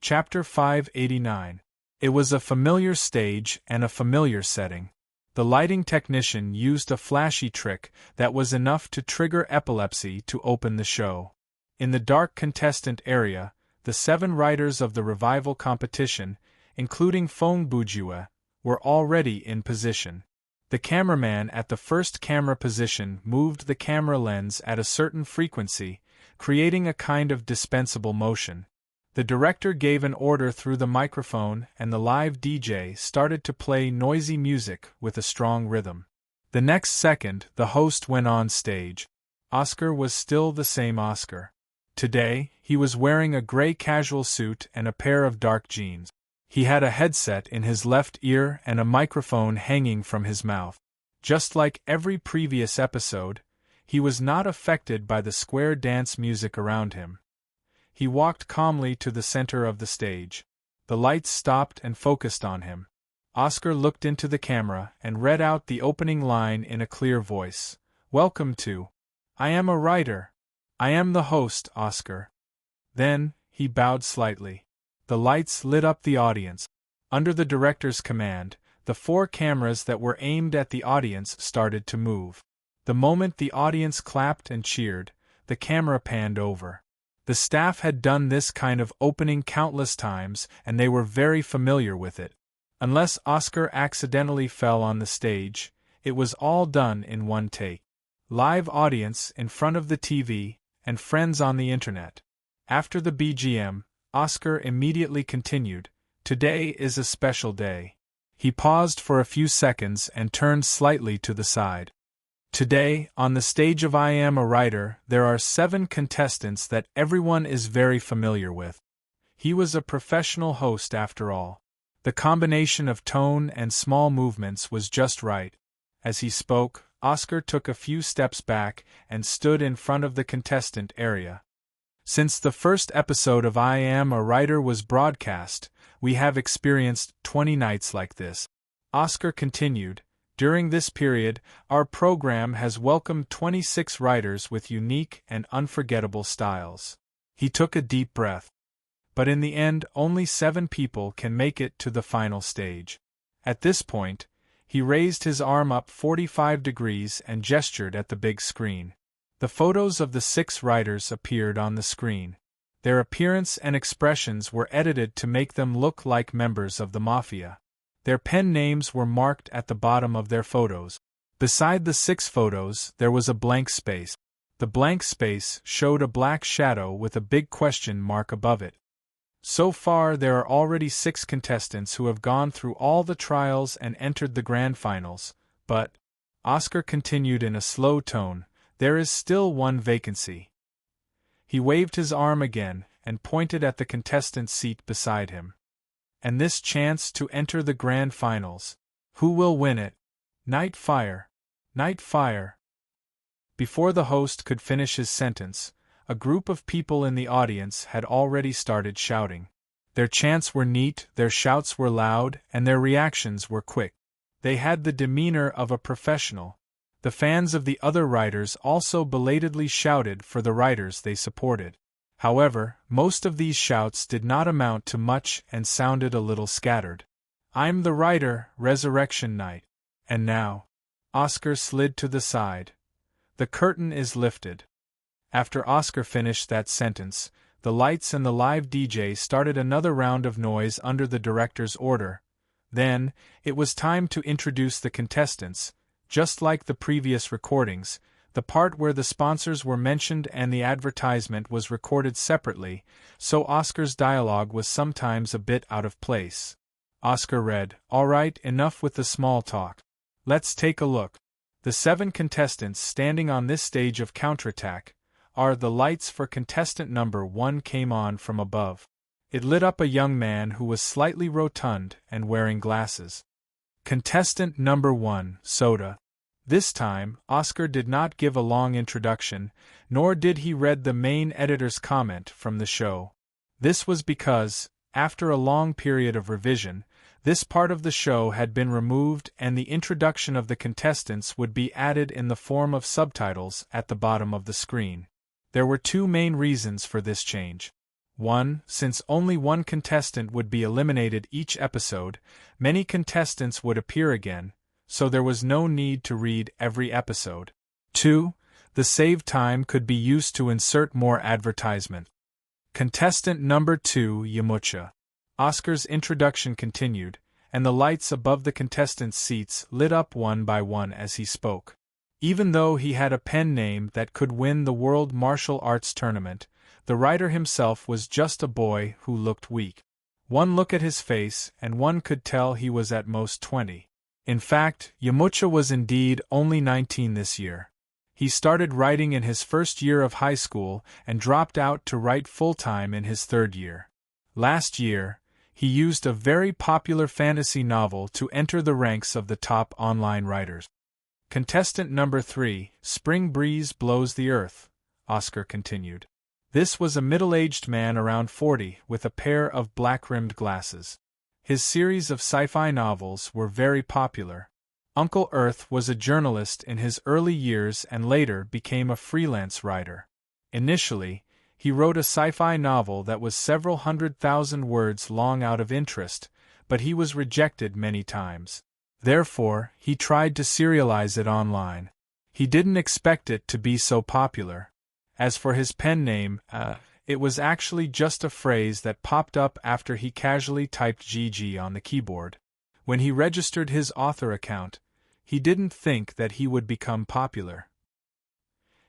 Chapter 589. It was a familiar stage and a familiar setting. The lighting technician used a flashy trick that was enough to trigger epilepsy to open the show. In the dark contestant area, the 7 riders of the revival competition, including Fong Bujue, were already in position. The cameraman at the first camera position moved the camera lens at a certain frequency, creating a kind of dispensable motion. The director gave an order through the microphone and the live DJ started to play noisy music with a strong rhythm. The next second, the host went on stage. Oscar was still the same Oscar. Today, he was wearing a gray casual suit and a pair of dark jeans. He had a headset in his left ear and a microphone hanging from his mouth. Just like every previous episode, he was not affected by the square dance music around him. He walked calmly to the center of the stage. The lights stopped and focused on him. Oscar looked into the camera and read out the opening line in a clear voice. "Welcome to I Am a Writer. I am the host, Oscar." Then, he bowed slightly. The lights lit up the audience. Under the director's command, the 4 cameras that were aimed at the audience started to move. The moment the audience clapped and cheered, the camera panned over. The staff had done this kind of opening countless times and they were very familiar with it. Unless Oscar accidentally fell on the stage, it was all done in one take. Live audience in front of the TV, and friends on the internet. After the BGM, Oscar immediately continued, "Today is a special day." He paused for a few seconds and turned slightly to the side. "Today, on the stage of I Am a Writer, there are 7 contestants that everyone is very familiar with." He was a professional host after all. The combination of tone and small movements was just right. As he spoke, Oscar took a few steps back and stood in front of the contestant area. "Since the first episode of I Am a Writer was broadcast, we have experienced 20 nights like this." Oscar continued, "During this period, our program has welcomed 26 writers with unique and unforgettable styles." He took a deep breath. "But in the end, only 7 people can make it to the final stage." At this point, he raised his arm up 45 degrees and gestured at the big screen. The photos of the 6 writers appeared on the screen. Their appearance and expressions were edited to make them look like members of the mafia. Their pen names were marked at the bottom of their photos. Beside the 6 photos, there was a blank space. The blank space showed a black shadow with a big question mark above it. So far, there are already 6 contestants who have gone through all the trials and entered the grand finals, but, Oscar continued in a slow tone, there is still one vacancy. He waved his arm again and pointed at the contestant's seat beside him. "And this chance to enter the grand finals. Who will win it? Night Fire. Night Fire." Before the host could finish his sentence, a group of people in the audience had already started shouting. Their chants were neat, their shouts were loud, and their reactions were quick. They had the demeanor of a professional. The fans of the other writers also belatedly shouted for the writers they supported. However, most of these shouts did not amount to much and sounded a little scattered. "I'm the writer, Resurrection Night. And now." Oscar slid to the side. "The curtain is lifted." After Oscar finished that sentence, the lights and the live DJ started another round of noise under the director's order. Then, it was time to introduce the contestants. Just like the previous recordings, the part where the sponsors were mentioned and the advertisement was recorded separately, so Oscar's dialogue was sometimes a bit out of place. Oscar read, "All right, enough with the small talk. Let's take a look. The 7 contestants standing on this stage of counterattack are." The lights for contestant number 1 came on from above. It lit up a young man who was slightly rotund and wearing glasses. "Contestant number 1, Soda." This time, Oscar did not give a long introduction, nor did he read the main editor's comment from the show. This was because, after a long period of revision, this part of the show had been removed and the introduction of the contestants would be added in the form of subtitles at the bottom of the screen. There were 2 main reasons for this change. 1. Since only one contestant would be eliminated each episode, many contestants would appear again, so there was no need to read every episode. 2. The saved time could be used to insert more advertisement. Contestant number 2, Yamucha. Oscar's introduction continued, and the lights above the contestants' seats lit up one by one as he spoke. Even though he had a pen name that could win the World Martial Arts Tournament, the writer himself was just a boy who looked weak. One look at his face and one could tell he was at most 20. In fact, Yamucha was indeed only 19 this year. He started writing in his first year of high school and dropped out to write full-time in his third year. Last year, he used a very popular fantasy novel to enter the ranks of the top online writers. Contestant number 3, Spring Breeze Blows the Earth, Oscar continued. This was a middle-aged man around 40 with a pair of black-rimmed glasses. His series of sci-fi novels were very popular. Uncle Earth was a journalist in his early years and later became a freelance writer. Initially, he wrote a sci-fi novel that was several 100,000 words long out of interest, but he was rejected many times. Therefore, he tried to serialize it online. He didn't expect it to be so popular. As for his pen name, it was actually just a phrase that popped up after he casually typed GG on the keyboard. When he registered his author account, he didn't think that he would become popular.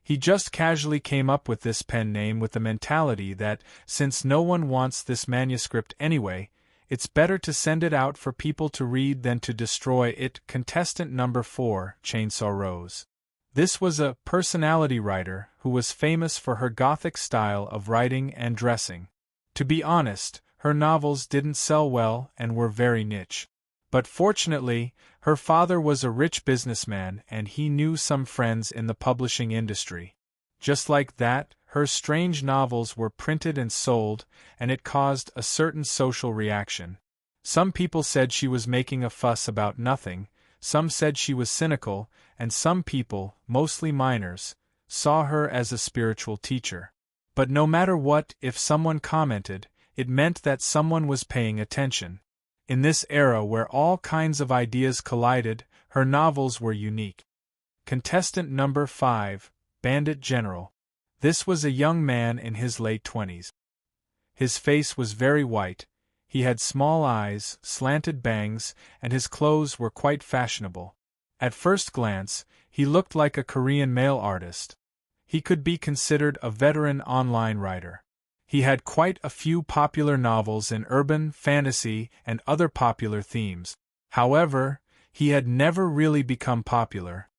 He just casually came up with this pen name with the mentality that, since no one wants this manuscript anyway, it's better to send it out for people to read than to destroy it. Contestant number 4, Chainsaw Rose. This was a personality writer who was famous for her gothic style of writing and dressing. To be honest, her novels didn't sell well and were very niche. But fortunately, her father was a rich businessman and he knew some friends in the publishing industry. Just like that, her strange novels were printed and sold, and it caused a certain social reaction. Some people said she was making a fuss about nothing, some said she was cynical, and some people, mostly minors, saw her as a spiritual teacher. But no matter what, if someone commented, it meant that someone was paying attention. In this era where all kinds of ideas collided, her novels were unique. Contestant number 5, Bandit General. This was a young man in his late 20s. His face was very white, he had small eyes, slanted bangs, and his clothes were quite fashionable. At first glance, he looked like a Korean male artist. He could be considered a veteran online writer. He had quite a few popular novels in urban, fantasy, and other popular themes. However, he had never really become popular.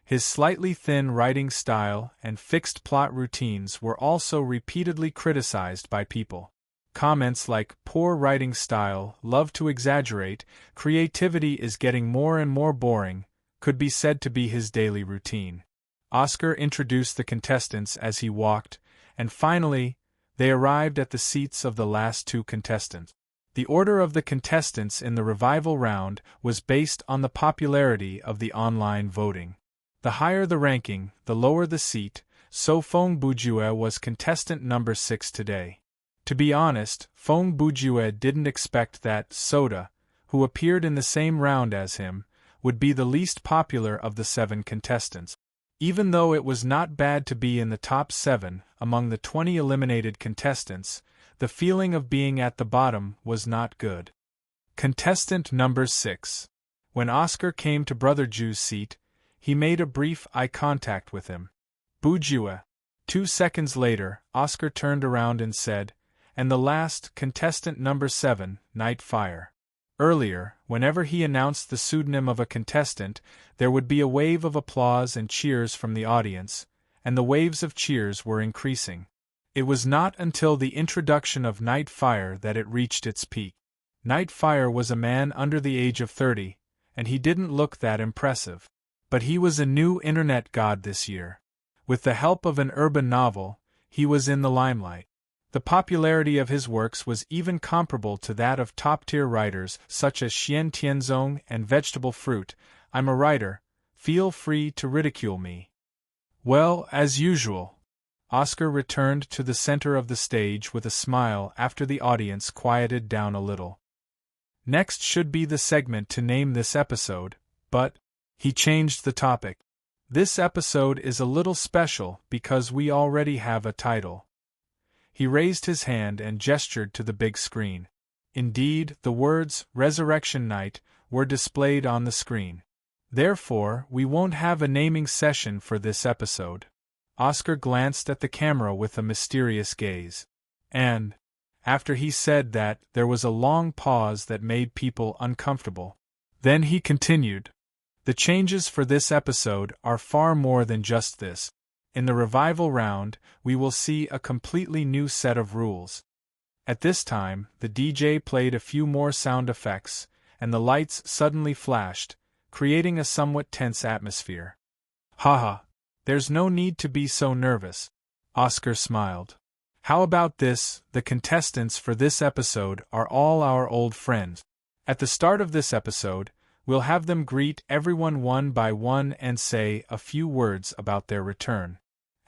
His slightly thin writing style and fixed plot routines were also repeatedly criticized by people. Comments like, "Poor writing style, love to exaggerate, creativity is getting more and more boring," could be said to be his daily routine. Oscar introduced the contestants as he walked, and finally, they arrived at the seats of the last 2 contestants. The order of the contestants in the revival round was based on the popularity of the online voting. The higher the ranking, the lower the seat, so Fong Bujue was contestant number 6 today. To be honest, Fong Bujue didn't expect that Soda, who appeared in the same round as him, would be the least popular of the 7 contestants. Even though it was not bad to be in the top 7 among the 20 eliminated contestants, the feeling of being at the bottom was not good. Contestant number 6. When Oscar came to Brother Ju's seat, he made a brief eye contact with him. Bujue. 2 seconds later, Oscar turned around and said, "And the last, contestant number 7, Nightfire." Earlier, whenever he announced the pseudonym of a contestant, there would be a wave of applause and cheers from the audience, and the waves of cheers were increasing. It was not until the introduction of Nightfire that it reached its peak. Nightfire was a man under the age of 30, and he didn't look that impressive. But he was a new internet god this year. With the help of an urban novel, he was in the limelight. The popularity of his works was even comparable to that of top-tier writers such as Xian Tianzong and Vegetable Fruit. "I'm a writer, feel free to ridicule me." Well, as usual, Oscar returned to the center of the stage with a smile after the audience quieted down a little. Next should be the segment to name this episode, but he changed the topic. This episode is a little special because we already have a title. He raised his hand and gestured to the big screen. Indeed, the words Resurrection Night were displayed on the screen. Therefore, we won't have a naming session for this episode. Oscar glanced at the camera with a mysterious gaze. And, after he said that, there was a long pause that made people uncomfortable. Then he continued. The changes for this episode are far more than just this. In the revival round, we will see a completely new set of rules. At this time, the DJ played a few more sound effects, and the lights suddenly flashed, creating a somewhat tense atmosphere. Haha, there's no need to be so nervous. Oscar smiled. How about this? The contestants for this episode are all our old friends. At the start of this episode, we'll have them greet everyone one by one and say a few words about their return.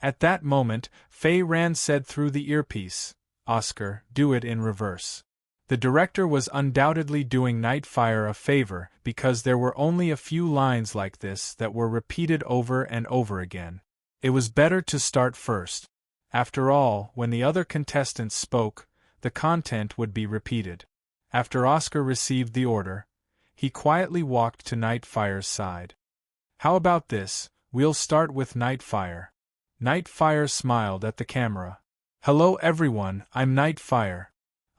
At that moment, Fei Ran said through the earpiece, Oscar, do it in reverse. The director was undoubtedly doing Nightfire a favor because there were only a few lines like this that were repeated over and over again. It was better to start first. After all, when the other contestants spoke, the content would be repeated. After Oscar received the order, he quietly walked to Nightfire's side. How about this? We'll start with Nightfire. Nightfire smiled at the camera. Hello everyone, I'm Nightfire.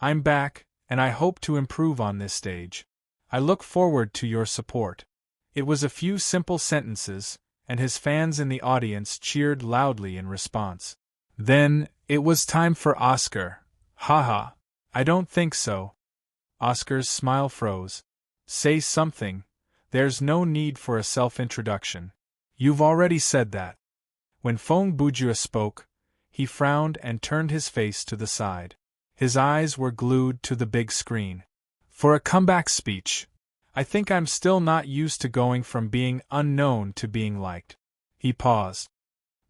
I'm back, and I hope to improve on this stage. I look forward to your support. It was a few simple sentences, and his fans in the audience cheered loudly in response. Then, it was time for Oscar. Haha, I don't think so. Oscar's smile froze. Say something. There's no need for a self-introduction. You've already said that. When Feng Bujua spoke, he frowned and turned his face to the side. His eyes were glued to the big screen. For a comeback speech, I think I'm still not used to going from being unknown to being liked. He paused.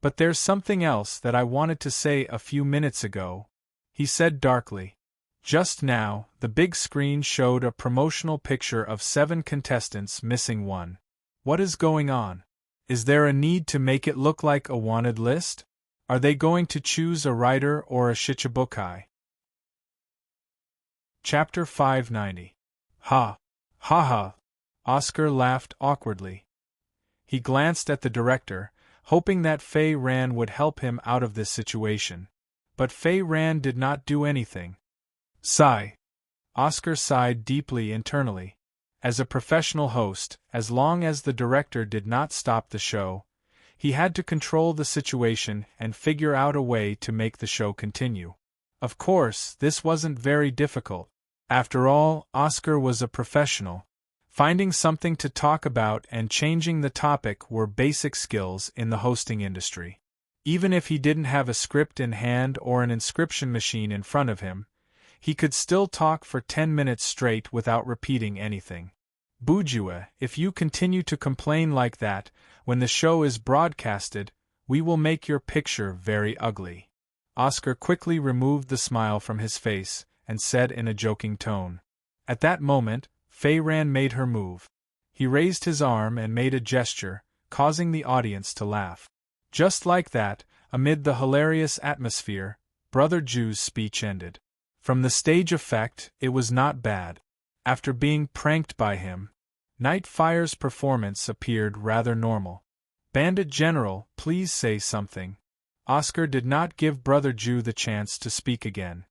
But there's something else that I wanted to say a few minutes ago, he said darkly. Just now, the big screen showed a promotional picture of 7 contestants missing one. What is going on? Is there a need to make it look like a wanted list? Are they going to choose a writer or a shichibukai? Chapter 590. Ha! Ha ha! Oscar laughed awkwardly. He glanced at the director, hoping that Fei Ran would help him out of this situation. But Fei Ran did not do anything. Sigh. Oscar sighed deeply internally. As a professional host, as long as the director did not stop the show, he had to control the situation and figure out a way to make the show continue. Of course, this wasn't very difficult. After all, Oscar was a professional. Finding something to talk about and changing the topic were basic skills in the hosting industry. Even if he didn't have a script in hand or an inscription machine in front of him, he could still talk for 10 minutes straight without repeating anything. Bujua, if you continue to complain like that, when the show is broadcasted, we will make your picture very ugly. Oscar quickly removed the smile from his face and said in a joking tone. At that moment, Fei Ran made her move. He raised his arm and made a gesture, causing the audience to laugh. Just like that, amid the hilarious atmosphere, Brother Ju's speech ended. From the stage effect, it was not bad. After being pranked by him, Nightfire's performance appeared rather normal. Bandit General, please say something. Oscar did not give Brother Ju the chance to speak again.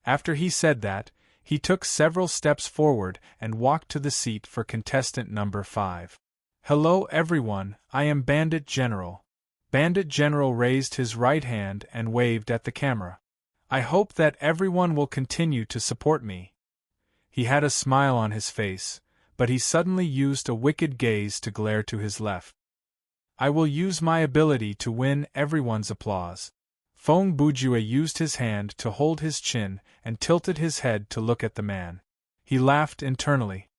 After he said that, he took several steps forward and walked to the seat for contestant number 5. Hello everyone, I am Bandit General. Bandit General raised his right hand and waved at the camera. I hope that everyone will continue to support me. He had a smile on his face, but he suddenly used a wicked gaze to glare to his left. I will use my ability to win everyone's applause. Feng Bujua used his hand to hold his chin and tilted his head to look at the man. He laughed internally.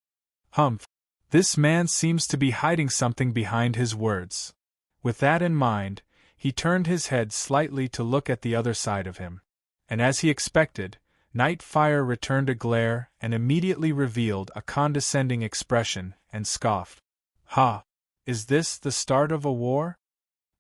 Humph! This man seems to be hiding something behind his words. With that in mind, He turned his head slightly to look at the other side of him. And as he expected, Nightfire returned a glare and immediately revealed a condescending expression and scoffed. "Ha! Is this the start of a war?"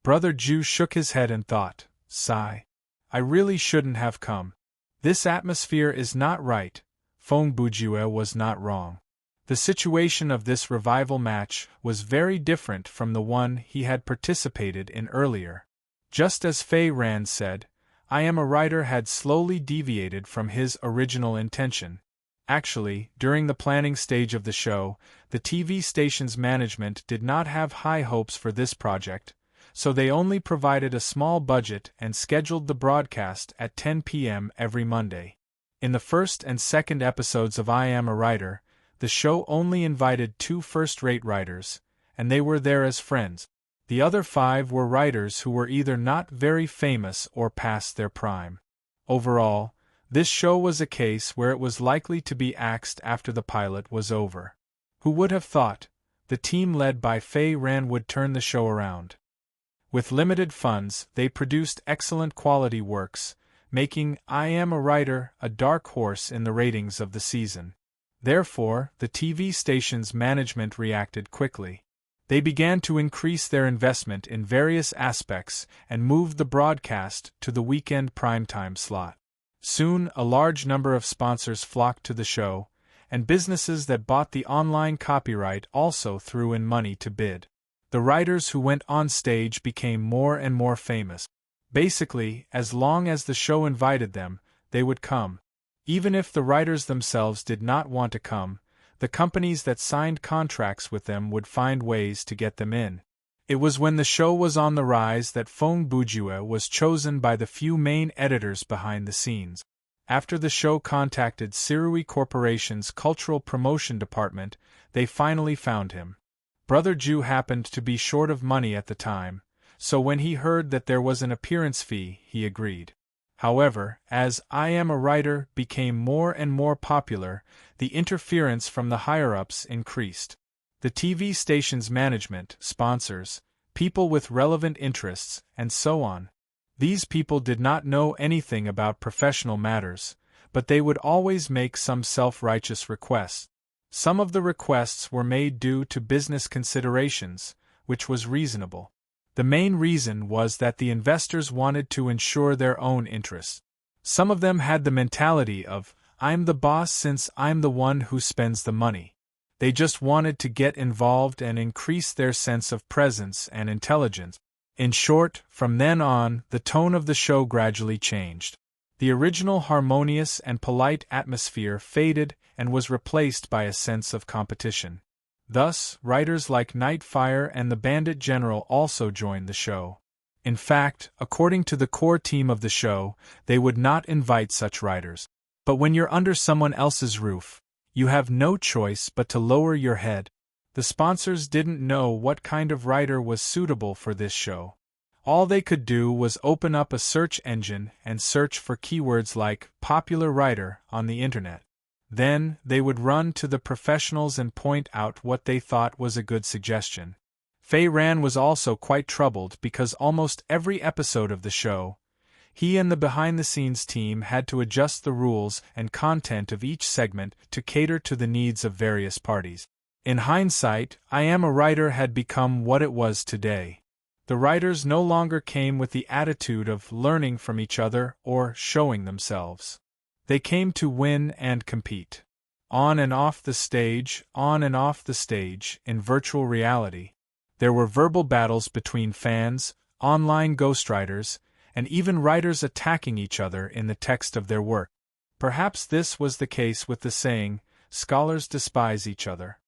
Brother Jew shook his head and thought, sigh. "I really shouldn't have come. This atmosphere is not right." Feng Bujue was not wrong. The situation of this revival match was very different from the one he had participated in earlier. Just as Fei Ran said, I Am a Writer had slowly deviated from his original intention. Actually, during the planning stage of the show, the TV station's management did not have high hopes for this project, so they only provided a small budget and scheduled the broadcast at 10 p.m. every Monday. In the first and second episodes of I Am a Writer, the show only invited 2 first-rate writers, and they were there as friends. The other 5 were writers who were either not very famous or past their prime. Overall, this show was a case where it was likely to be axed after the pilot was over. Who would have thought? The team led by Fei Ran would turn the show around. With limited funds, they produced excellent quality works, making I Am a Writer a dark horse in the ratings of the season. Therefore, the TV station's management reacted quickly. They began to increase their investment in various aspects and moved the broadcast to the weekend primetime slot. Soon, a large number of sponsors flocked to the show, and businesses that bought the online copyright also threw in money to bid. The writers who went on stage became more and more famous. Basically, as long as the show invited them, they would come. Even if the writers themselves did not want to come, the companies that signed contracts with them would find ways to get them in. It was when the show was on the rise that Feng Bujue was chosen by the few main editors behind the scenes. After the show contacted Serene Corporation's Cultural Promotion Department, they finally found him. Brother Jew happened to be short of money at the time, so when he heard that there was an appearance fee, he agreed. However, as I Am a Writer became more and more popular, the interference from the higher-ups increased. The TV station's management, sponsors, people with relevant interests, and so on. These people did not know anything about professional matters, but they would always make some self-righteous requests. Some of the requests were made due to business considerations, which was reasonable. The main reason was that the investors wanted to ensure their own interests. Some of them had the mentality of, I'm the boss since I'm the one who spends the money. They just wanted to get involved and increase their sense of presence and intelligence. In short, from then on, the tone of the show gradually changed. The original harmonious and polite atmosphere faded and was replaced by a sense of competition. Thus, writers like Nightfire and the Bandit General also joined the show. In fact, according to the core team of the show, they would not invite such writers. But when you're under someone else's roof, you have no choice but to lower your head. The sponsors didn't know what kind of writer was suitable for this show. All they could do was open up a search engine and search for keywords like popular writer on the internet. Then, they would run to the professionals and point out what they thought was a good suggestion. Fei Ran was also quite troubled because almost every episode of the show, he and the behind-the-scenes team had to adjust the rules and content of each segment to cater to the needs of various parties. In hindsight, I Am a Writer had become what it was today. The writers no longer came with the attitude of learning from each other or showing themselves. They came to win and compete. On and off the stage, in virtual reality. There were verbal battles between fans, online ghostwriters, and even writers attacking each other in the text of their work. Perhaps this was the case with the saying, scholars despise each other.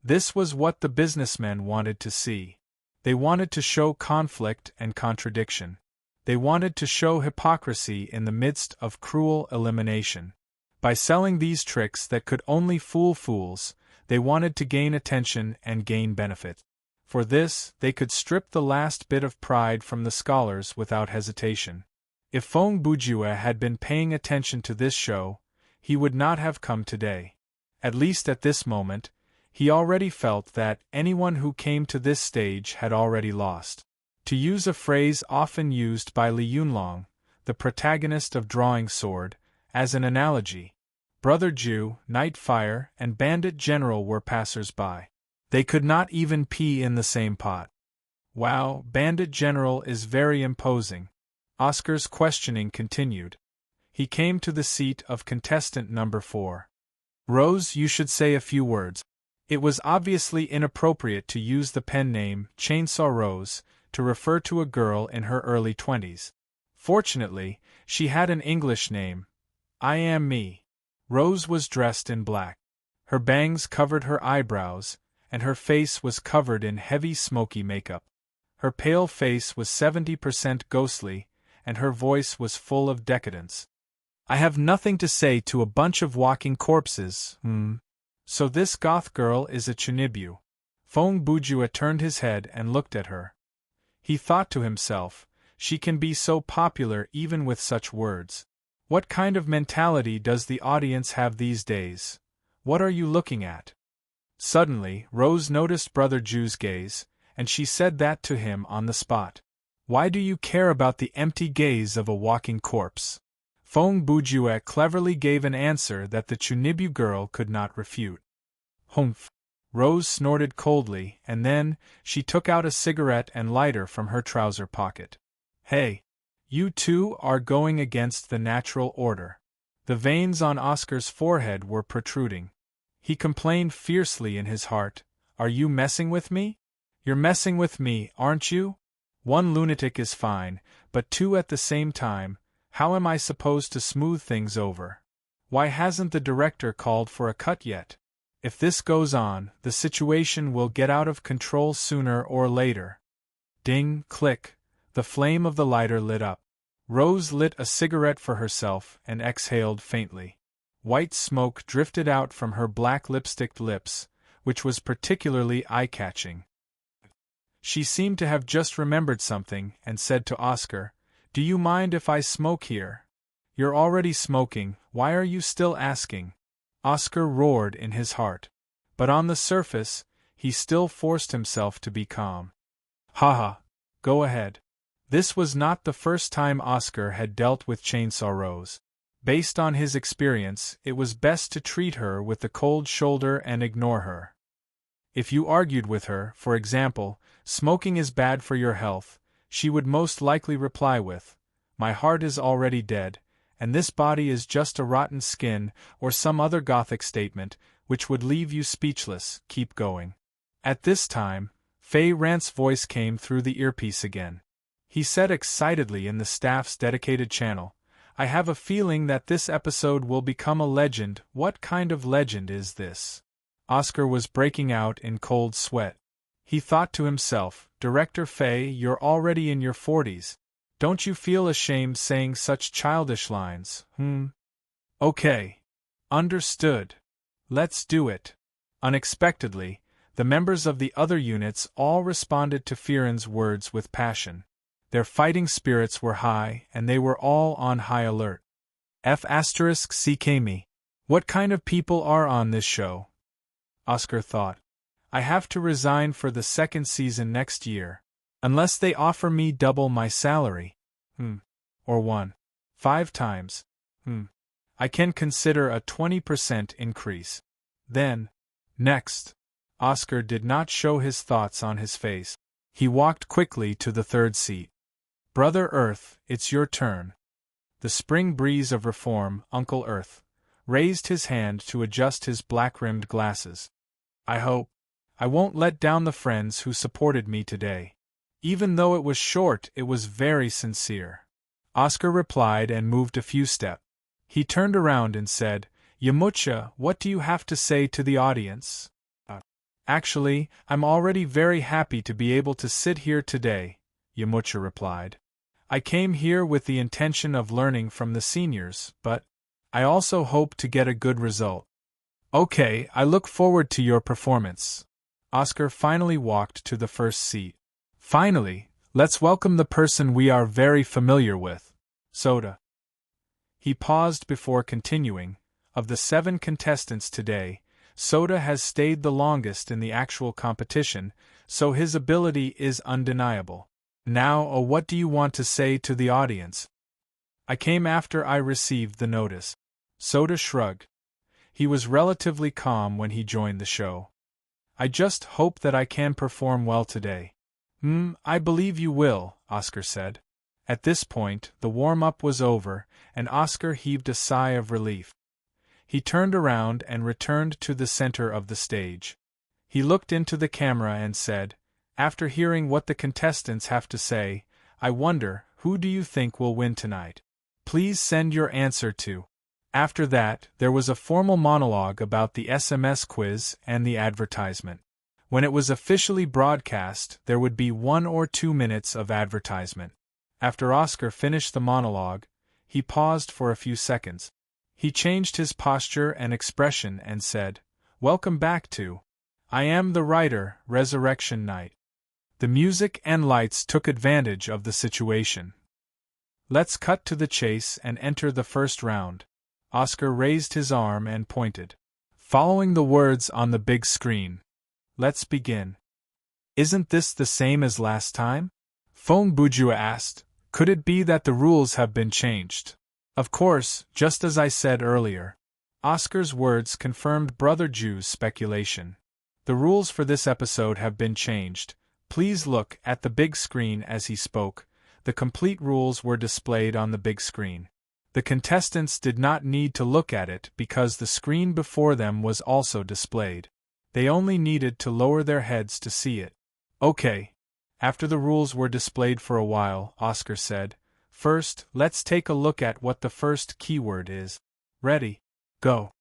This was what the businessmen wanted to see. They wanted to show conflict and contradiction. They wanted to show hypocrisy in the midst of cruel elimination. By selling these tricks that could only fool fools, they wanted to gain attention and gain benefit. For this, they could strip the last bit of pride from the scholars without hesitation. If Feng Bujue had been paying attention to this show, he would not have come today. At least at this moment, he already felt that anyone who came to this stage had already lost. To use a phrase often used by Li Yunlong, the protagonist of Drawing Sword, as an analogy, Brother Jew, Night Fire, and Bandit General were passers-by. They could not even pee in the same pot. Wow, Bandit General is very imposing. Oscar's questioning continued. He came to the seat of contestant number 4. Rose, you should say a few words. It was obviously inappropriate to use the pen name Chainsaw Rose to refer to a girl in her early 20s. Fortunately, she had an English name. I am me. Rose was dressed in black. Her bangs covered her eyebrows, and her face was covered in heavy smoky makeup. Her pale face was 70% ghostly, and her voice was full of decadence. I have nothing to say to a bunch of walking corpses, So this goth girl is a Chunibyu. Feng Bujua turned his head and looked at her. He thought to himself, she can be so popular even with such words. What kind of mentality does the audience have these days? What are you looking at? Suddenly, Rose noticed Brother Jew's gaze, and she said that to him on the spot. Why do you care about the empty gaze of a walking corpse? Feng Bujue cleverly gave an answer that the Chunibyu girl could not refute. Humph! Rose snorted coldly, and then, she took out a cigarette and lighter from her trouser pocket. Hey! You two are going against the natural order. The veins on Oscar's forehead were protruding. He complained fiercely in his heart, Are you messing with me? You're messing with me, aren't you? One lunatic is fine, but two at the same time, how am I supposed to smooth things over? Why hasn't the director called for a cut yet? If this goes on, the situation will get out of control sooner or later. Ding, click, the flame of the lighter lit up. Rose lit a cigarette for herself and exhaled faintly. White smoke drifted out from her black lipsticked lips, which was particularly eye-catching. She seemed to have just remembered something and said to Oscar, Do you mind if I smoke here? You're already smoking, why are you still asking? Oscar roared in his heart. But on the surface, he still forced himself to be calm. Haha, go ahead. This was not the first time Oscar had dealt with Chainsaw Rose. Based on his experience, it was best to treat her with the cold shoulder and ignore her. If you argued with her, for example, smoking is bad for your health, she would most likely reply with, My heart is already dead, and this body is just a rotten skin, or some other gothic statement, which would leave you speechless. Keep going. At this time, Fei Rant's voice came through the earpiece again. He said excitedly in the staff's dedicated channel, I have a feeling that this episode will become a legend. What kind of legend is this? Oscar was breaking out in cold sweat. He thought to himself, Director Fei, you're already in your 40s. Don't you feel ashamed saying such childish lines? Okay. Understood. Let's do it. Unexpectedly, the members of the other units all responded to Firen's words with passion. Their fighting spirits were high, and they were all on high alert. CK me. What kind of people are on this show? Oscar thought. I have to resign for the second season next year. Unless they offer me double my salary. Or 1.5 times. I can consider a 20% increase. Then, next. Oscar did not show his thoughts on his face. He walked quickly to the third seat. Brother Earth, it's your turn. The spring breeze of reform, Uncle Earth, raised his hand to adjust his black-rimmed glasses. I hope I won't let down the friends who supported me today. Even though it was short, it was very sincere. Oscar replied and moved a few steps. He turned around and said, Yamucha, what do you have to say to the audience? Actually, I'm already very happy to be able to sit here today, Yamucha replied. I came here with the intention of learning from the seniors, but I also hope to get a good result. Okay, I look forward to your performance. Oscar finally walked to the first seat. Finally, let's welcome the person we are very familiar with, Soda. He paused before continuing. Of the 7 contestants today, Soda has stayed the longest in the actual competition, so his ability is undeniable. Now, what do you want to say to the audience? I came after I received the notice. Soda shrugged. He was relatively calm when he joined the show. I just hope that I can perform well today. I believe you will, Oscar said. At this point, the warm-up was over, and Oscar heaved a sigh of relief. He turned around and returned to the center of the stage. He looked into the camera and said, "After hearing what the contestants have to say, I wonder, who do you think will win tonight? Please send your answer to." After that, there was a formal monologue about the SMS quiz and the advertisement. When it was officially broadcast, there would be 1 or 2 minutes of advertisement. After Oscar finished the monologue, he paused for a few seconds. He changed his posture and expression and said, "Welcome back to I Am the Writer, Resurrection Night." The music and lights took advantage of the situation. Let's cut to the chase and enter the first round. Oscar raised his arm and pointed, following the words on the big screen. Let's begin. Isn't this the same as last time? Fong Bujua asked. Could it be that the rules have been changed? Of course, just as I said earlier. Oscar's words confirmed Brother Ju's speculation. The rules for this episode have been changed. Please look at the big screen as he spoke. The complete rules were displayed on the big screen. The contestants did not need to look at it because the screen before them was also displayed. They only needed to lower their heads to see it. Okay. After the rules were displayed for a while, Oscar said, "First, let's take a look at what the first keyword is. Ready? Go."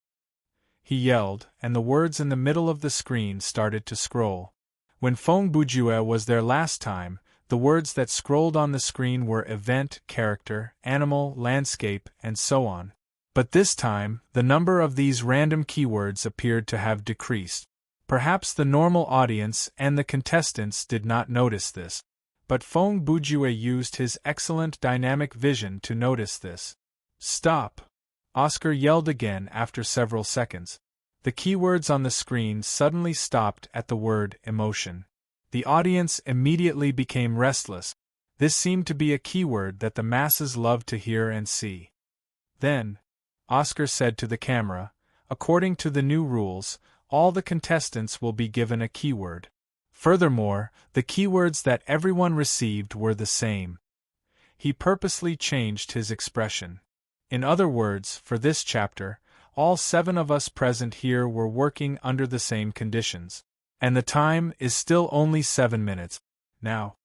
He yelled, and the words in the middle of the screen started to scroll. When Fong Bujua was there last time, the words that scrolled on the screen were event, character, animal, landscape, and so on. But this time, the number of these random keywords appeared to have decreased. Perhaps the normal audience and the contestants did not notice this. But Fong Bujua used his excellent dynamic vision to notice this. "Stop!" Oscar yelled again after several seconds. The keywords on the screen suddenly stopped at the word emotion. The audience immediately became restless. This seemed to be a keyword that the masses loved to hear and see. Then, Oscar said to the camera, "According to the new rules, all the contestants will be given a keyword. Furthermore, the keywords that everyone received were the same." He purposely changed his expression. In other words, for this chapter, all 7 of us present here were working under the same conditions. And the time is still only 7 minutes. Now.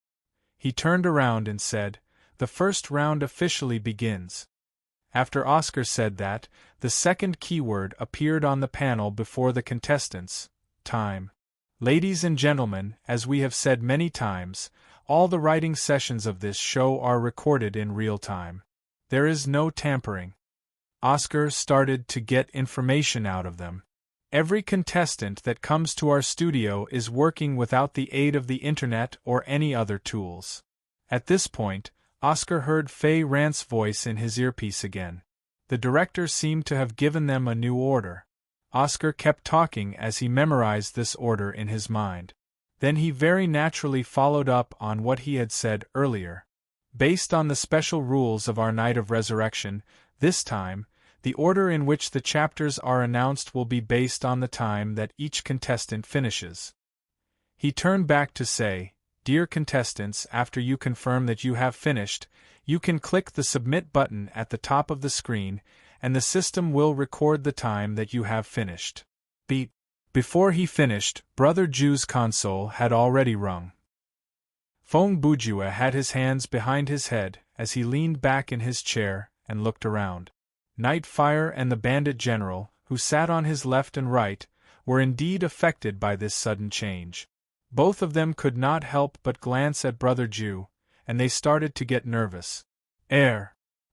He turned around and said, "The first round officially begins." After Oscar said that, the second keyword appeared on the panel before the contestants, time. Ladies and gentlemen, as we have said many times, all the writing sessions of this show are recorded in real time. There is no tampering. Oscar started to get information out of them. Every contestant that comes to our studio is working without the aid of the internet or any other tools. At this point, Oscar heard Fei Rant's voice in his earpiece again. The director seemed to have given them a new order. Oscar kept talking as he memorized this order in his mind. Then he very naturally followed up on what he had said earlier. Based on the special rules of our Night of Resurrection, this time, the order in which the chapters are announced will be based on the time that each contestant finishes. He turned back to say, "Dear contestants, after you confirm that you have finished, you can click the submit button at the top of the screen, and the system will record the time that you have finished." Beep. Before he finished, Brother Ju's console had already rung. Fong Bujua had his hands behind his head as he leaned back in his chair and looked around. Nightfire and the bandit general, who sat on his left and right, were indeed affected by this sudden change. Both of them could not help but glance at Brother Ju, and they started to get nervous.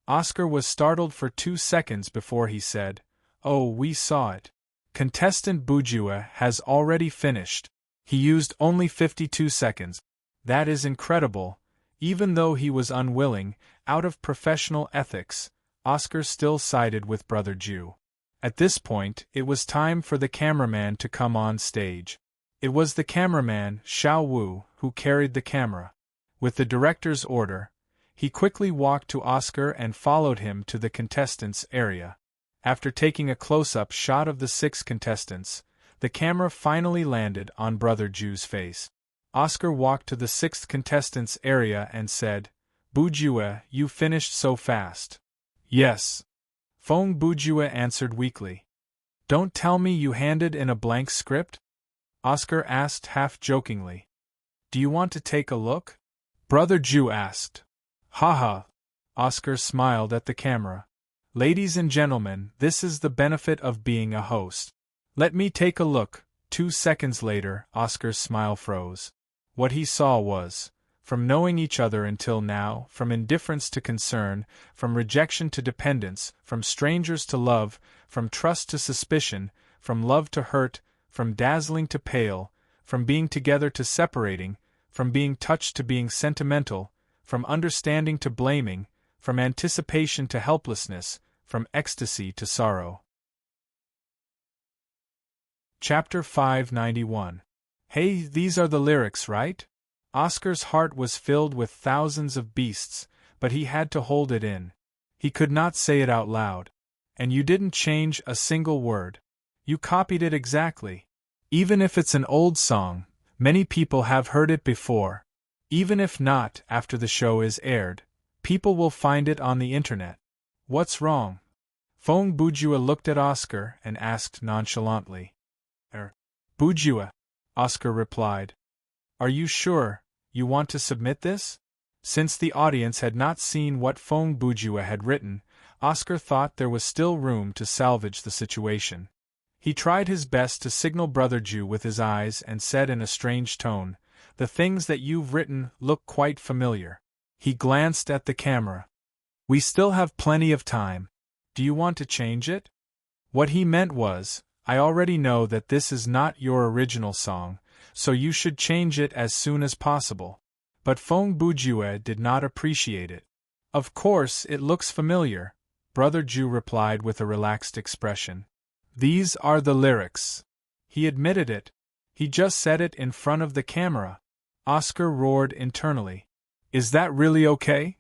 Oscar was startled for 2 seconds before he said, "Oh, we saw it. Contestant Bujua has already finished. He used only 52 seconds. That is incredible." Even though he was unwilling, out of professional ethics, Oscar still sided with Brother Ju. At this point, it was time for the cameraman to come on stage. It was the cameraman, Xiao Wu, who carried the camera. With the director's order, he quickly walked to Oscar and followed him to the contestants' area. After taking a close-up shot of the 6 contestants, the camera finally landed on Brother Ju's face. Oscar walked to the 6th contestant's area and said, "Bujue, you finished so fast." "Yes." Fong Bujue answered weakly. "Don't tell me you handed in a blank script?" Oscar asked half-jokingly. "Do you want to take a look?" Brother Ju asked. "Haha." Oscar smiled at the camera. "Ladies and gentlemen, this is the benefit of being a host. Let me take a look." 2 seconds later, Oscar's smile froze. What he saw was, from knowing each other until now, from indifference to concern, from rejection to dependence, from strangers to love, from trust to suspicion, from love to hurt, from dazzling to pale, from being together to separating, from being touched to being sentimental, from understanding to blaming, from anticipation to helplessness, from ecstasy to sorrow. Chapter 591. Hey, these are the lyrics, right? Oscar's heart was filled with thousands of beasts, but he had to hold it in. He could not say it out loud. And you didn't change a single word. You copied it exactly. Even if it's an old song, many people have heard it before. Even if not, after the show is aired, people will find it on the internet. What's wrong? Fong Bujue looked at Oscar and asked nonchalantly. Bujue, Oscar replied. Are you sure you want to submit this? Since the audience had not seen what Fong Bujue had written, Oscar thought there was still room to salvage the situation. He tried his best to signal Brother Ju with his eyes and said in a strange tone, "The things that you've written look quite familiar." He glanced at the camera. "We still have plenty of time. Do you want to change it?" What he meant was, "I already know that this is not your original song, so you should change it as soon as possible." But Fong Bujue did not appreciate it. "Of course it looks familiar," Brother Ju replied with a relaxed expression. "These are the lyrics." He admitted it. He just said it in front of the camera. Oscar roared internally. "Is that really okay?"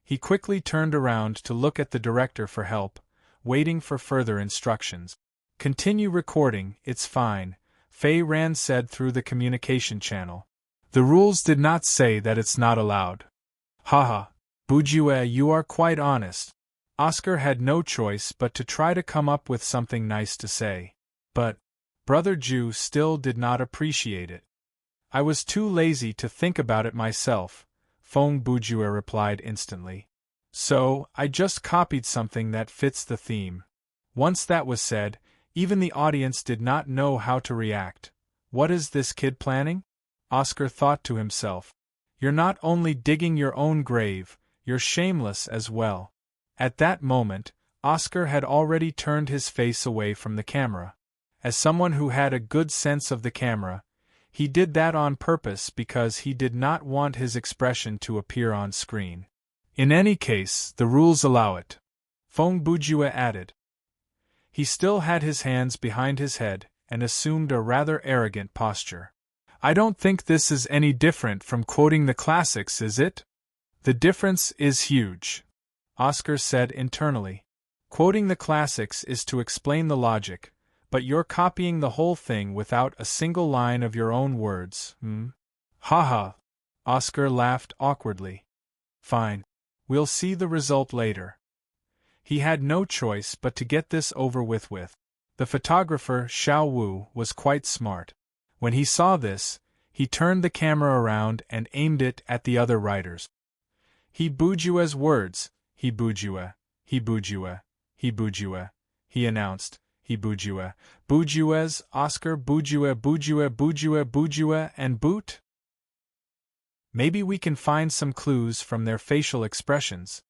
He quickly turned around to look at the director for help, waiting for further instructions. "Continue recording, it's fine," Fei Ran said through the communication channel. "The rules did not say that it's not allowed." "Haha, Bujue, you are quite honest." Oscar had no choice but to try to come up with something nice to say. But Brother Ju still did not appreciate it. "I was too lazy to think about it myself," Fong Bujue replied instantly. "So, I just copied something that fits the theme." Once that was said, even the audience did not know how to react. What is this kid planning? Oscar thought to himself. You're not only digging your own grave, you're shameless as well. At that moment, Oscar had already turned his face away from the camera. As someone who had a good sense of the camera, he did that on purpose because he did not want his expression to appear on screen. In any case, the rules allow it. Fong Bujue added. He still had his hands behind his head and assumed a rather arrogant posture. "I don't think this is any different from quoting the classics, is it?" "The difference is huge," Oscar said internally. "Quoting the classics is to explain the logic, but you're copying the whole thing without a single line of your own words, Haha. Oscar laughed awkwardly. "Fine. We'll see the result later." He had no choice but to get this over with. The photographer, Xiao Wu, was quite smart. When he saw this, he turned the camera around and aimed it at the other writers. "He Bujue's words, he Bujue, he Bujue, he Bujue," he announced. "He Bujue, Bujue's, Oscar Bujue, Bujue, Bujue, Bujue, and Boot?" Maybe we can find some clues from their facial expressions.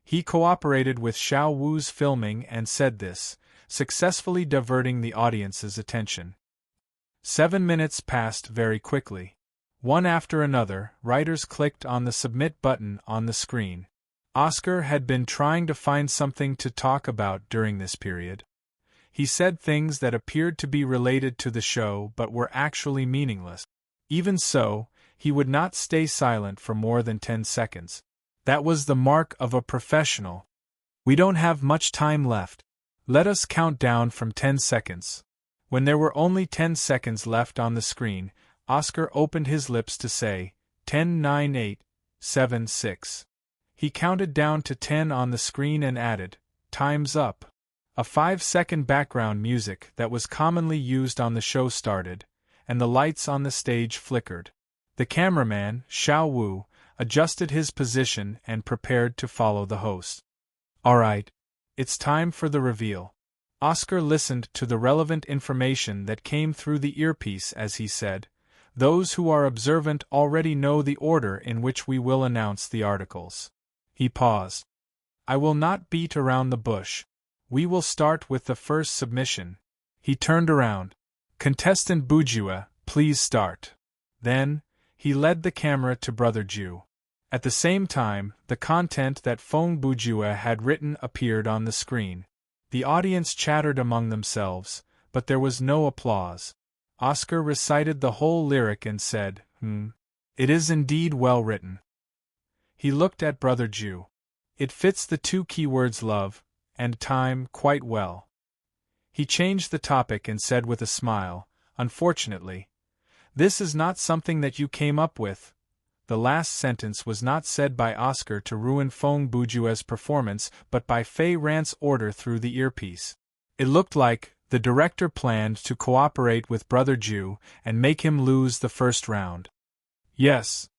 He cooperated with Xiao Wu's filming and said this, successfully diverting the audience's attention. 7 minutes passed very quickly. One after another, writers clicked on the submit button on the screen. Oscar had been trying to find something to talk about during this period. He said things that appeared to be related to the show but were actually meaningless. Even so, he would not stay silent for more than 10 seconds. That was the mark of a professional. We don't have much time left. Let us count down from 10 seconds. When there were only 10 seconds left on the screen, Oscar opened his lips to say, 10, 9, 8, 7, 6. He counted down to 10 on the screen and added, "Time's up." A 5-second background music that was commonly used on the show started, and the lights on the stage flickered. The cameraman, Xiao Wu, adjusted his position and prepared to follow the host. "All right. It's time for the reveal." Oscar listened to the relevant information that came through the earpiece as he said, "Those who are observant already know the order in which we will announce the articles." He paused. "I will not beat around the bush. We will start with the first submission." He turned around. "Contestant Bujua, please start." Then, he led the camera to Brother Ju. At the same time, the content that Feng Bujua had written appeared on the screen. The audience chattered among themselves, but there was no applause. Oscar recited the whole lyric and said, "It is indeed well written." He looked at Brother Ju. "It fits the two keywords love and time quite well." He changed the topic and said with a smile, "Unfortunately, this is not something that you came up with." The last sentence was not said by Oscar to ruin Feng Bujua's performance, but by Fei Rant's order through the earpiece. It looked like the director planned to cooperate with Brother Ju and make him lose the first round. "Yes,"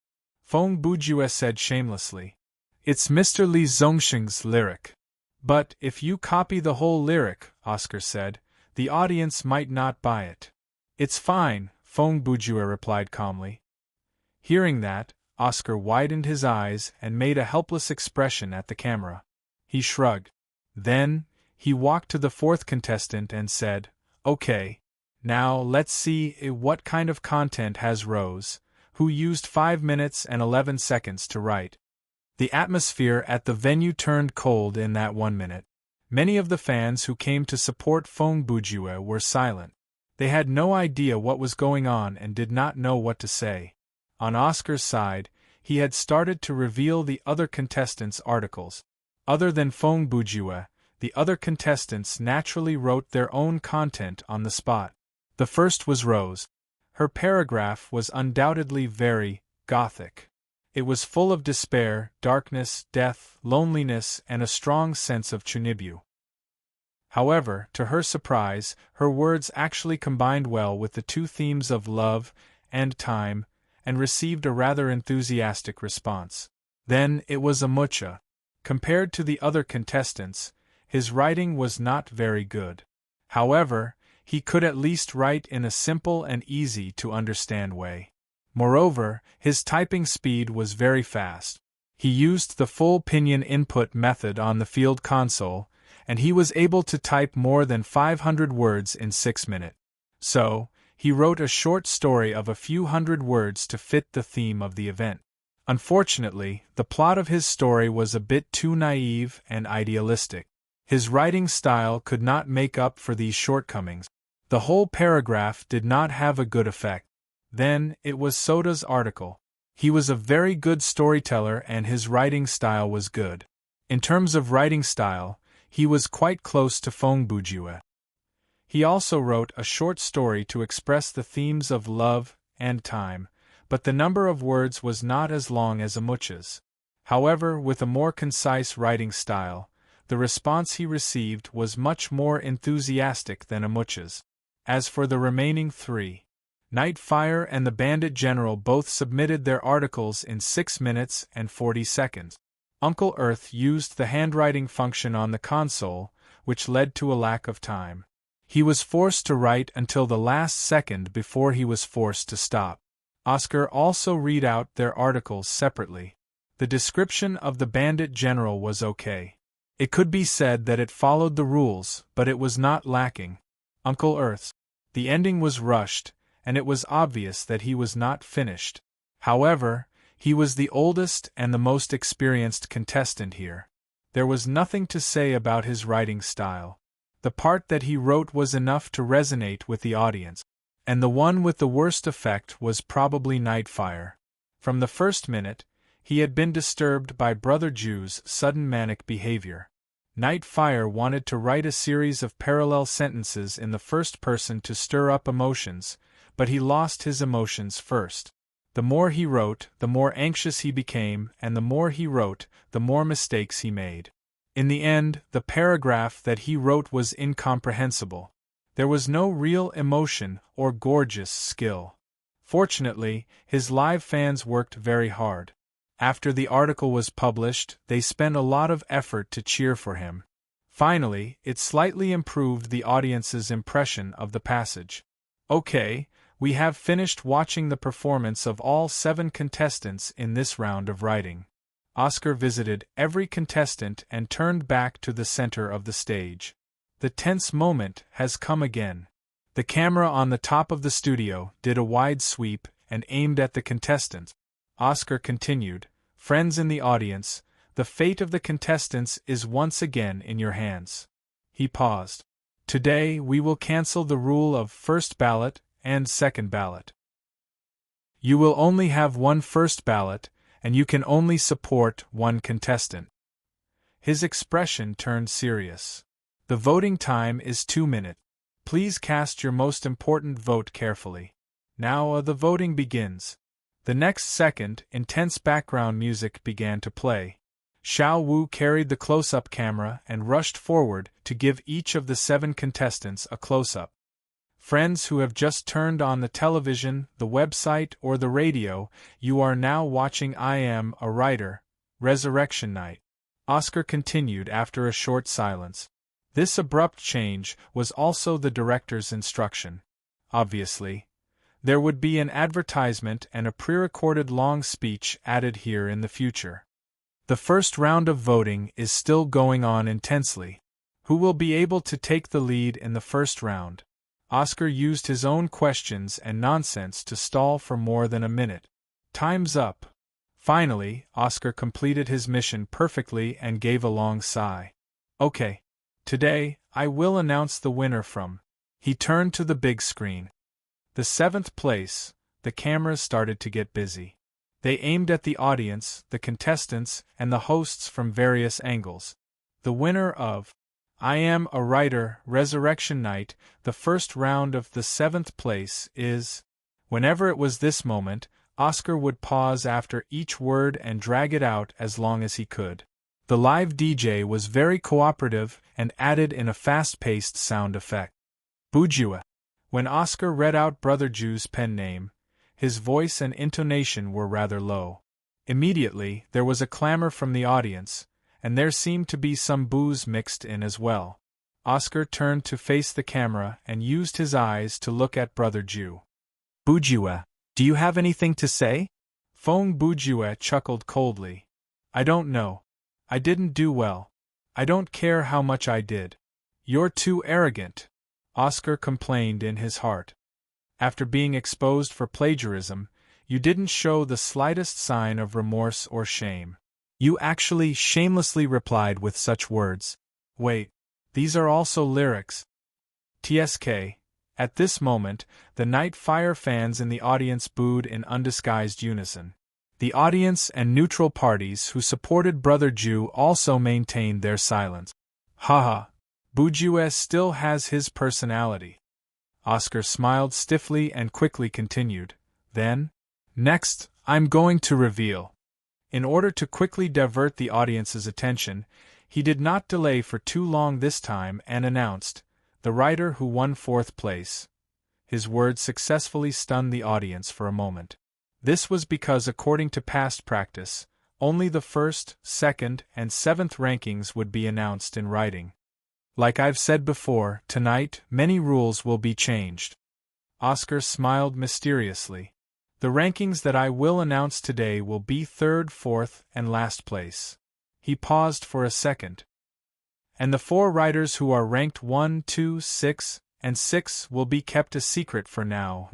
Feng Bujua said shamelessly. "It's Mr. Li Zongsheng's lyric." "But if you copy the whole lyric," Oscar said, "the audience might not buy it." "It's fine," Feng Bujua replied calmly. Hearing that, Oscar widened his eyes and made a helpless expression at the camera. He shrugged. Then, he walked to the fourth contestant and said, "Okay. Now let's see what kind of content has Rose, who used 5 minutes and 11 seconds to write." The atmosphere at the venue turned cold in that 1 minute. Many of the fans who came to support Feng Bujua were silent. They had no idea what was going on and did not know what to say. On Oscar's side, he had started to reveal the other contestants' articles. Other than Feng Bujua, the other contestants naturally wrote their own content on the spot. The first was Rose. Her paragraph was undoubtedly very gothic. It was full of despair, darkness, death, loneliness, and a strong sense of Chunibu. However, to her surprise, her words actually combined well with the two themes of love and time, and received a rather enthusiastic response. Then it was Amucha. Compared to the other contestants, his writing was not very good. However, he could at least write in a simple and easy-to-understand way. Moreover, his typing speed was very fast. He used the full pinyin input method on the field console, and he was able to type more than 500 words in 6 minutes. So, he wrote a short story of a few hundred words to fit the theme of the event. Unfortunately, the plot of his story was a bit too naive and idealistic. His writing style could not make up for these shortcomings. The whole paragraph did not have a good effect. Then, it was Soda's article. He was a very good storyteller and his writing style was good. In terms of writing style, he was quite close to Feng Bujua. He also wrote a short story to express the themes of love and time, but the number of words was not as long as Amucha's. However, with a more concise writing style, the response he received was much more enthusiastic than Amucha's. As for the remaining three, Nightfire and the Bandit General both submitted their articles in 6 minutes and 40 seconds. Uncle Earth used the handwriting function on the console, which led to a lack of time. He was forced to write until the last second before he was forced to stop. Oscar also read out their articles separately. The description of the Bandit General was okay. It could be said that it followed the rules, but it was not lacking. Uncle Earth's. The ending was rushed, and it was obvious that he was not finished. However, he was the oldest and the most experienced contestant here. There was nothing to say about his writing style. The part that he wrote was enough to resonate with the audience, and the one with the worst effect was probably Nightfire. From the first minute, he had been disturbed by Brother Jew's sudden manic behavior. Night Fire wanted to write a series of parallel sentences in the first person to stir up emotions, but he lost his emotions first. The more he wrote, the more anxious he became, and the more he wrote, the more mistakes he made. In the end, the paragraph that he wrote was incomprehensible. There was no real emotion or gorgeous skill. Fortunately, his live fans worked very hard. After the article was published, they spent a lot of effort to cheer for him. Finally, it slightly improved the audience's impression of the passage. Okay, we have finished watching the performance of all 7 contestants in this round of writing. Oscar visited every contestant and turned back to the center of the stage. The tense moment has come again. The camera on the top of the studio did a wide sweep and aimed at the contestants. Oscar continued, "Friends in the audience, the fate of the contestants is once again in your hands." He paused. "Today we will cancel the rule of first ballot and second ballot. You will only have one first ballot, and you can only support one contestant." His expression turned serious. "The voting time is 2 minutes. Please cast your most important vote carefully. Now the voting begins." The next second, intense background music began to play. Xiao Wu carried the close-up camera and rushed forward to give each of the 7 contestants a close-up. Friends who have just turned on the television, the website, or the radio, you are now watching I Am a Writer, Resurrection Night. Oscar continued after a short silence. This abrupt change was also the director's instruction. Obviously, there would be an advertisement and a pre-recorded long speech added here in the future. The first round of voting is still going on intensely. Who will be able to take the lead in the first round? Oscar used his own questions and nonsense to stall for more than a minute. Time's up. Finally, Oscar completed his mission perfectly and gave a long sigh. Okay. Today, I will announce the winner from. He turned to the big screen. The 7th place, the cameras started to get busy. They aimed at the audience, the contestants, and the hosts from various angles. The winner of I Am a Writer, Resurrection Night, the first round of the 7th place is. Whenever it was this moment, Oscar would pause after each word and drag it out as long as he could. The live DJ was very cooperative and added in a fast-paced sound effect. Bujua. When Oscar read out Brother Jew's pen name, his voice and intonation were rather low. Immediately, there was a clamor from the audience, and there seemed to be some boos mixed in as well. Oscar turned to face the camera and used his eyes to look at Brother Jew. Bujua, do you have anything to say? Fong Bujua chuckled coldly. I don't know. I didn't do well. I don't care how much I did. You're too arrogant, Oscar complained in his heart. After being exposed for plagiarism, you didn't show the slightest sign of remorse or shame. You actually shamelessly replied with such words. Wait, these are also lyrics. TSK. At this moment, the Night Fire fans in the audience booed in undisguised unison. The audience and neutral parties who supported Brother Jew also maintained their silence. Haha, Bujue still has his personality. Oscar smiled stiffly and quickly continued. Then, next, I'm going to reveal. In order to quickly divert the audience's attention, he did not delay for too long this time and announced, the writer who won 4th place. His words successfully stunned the audience for a moment. This was because, according to past practice, only the 1st, 2nd, and 7th rankings would be announced in writing. Like I've said before, tonight, many rules will be changed. Oscar smiled mysteriously. The rankings that I will announce today will be 3rd, 4th, and last place. He paused for a second. And the 4 writers who are ranked 1, 2, 6, and 6 will be kept a secret for now.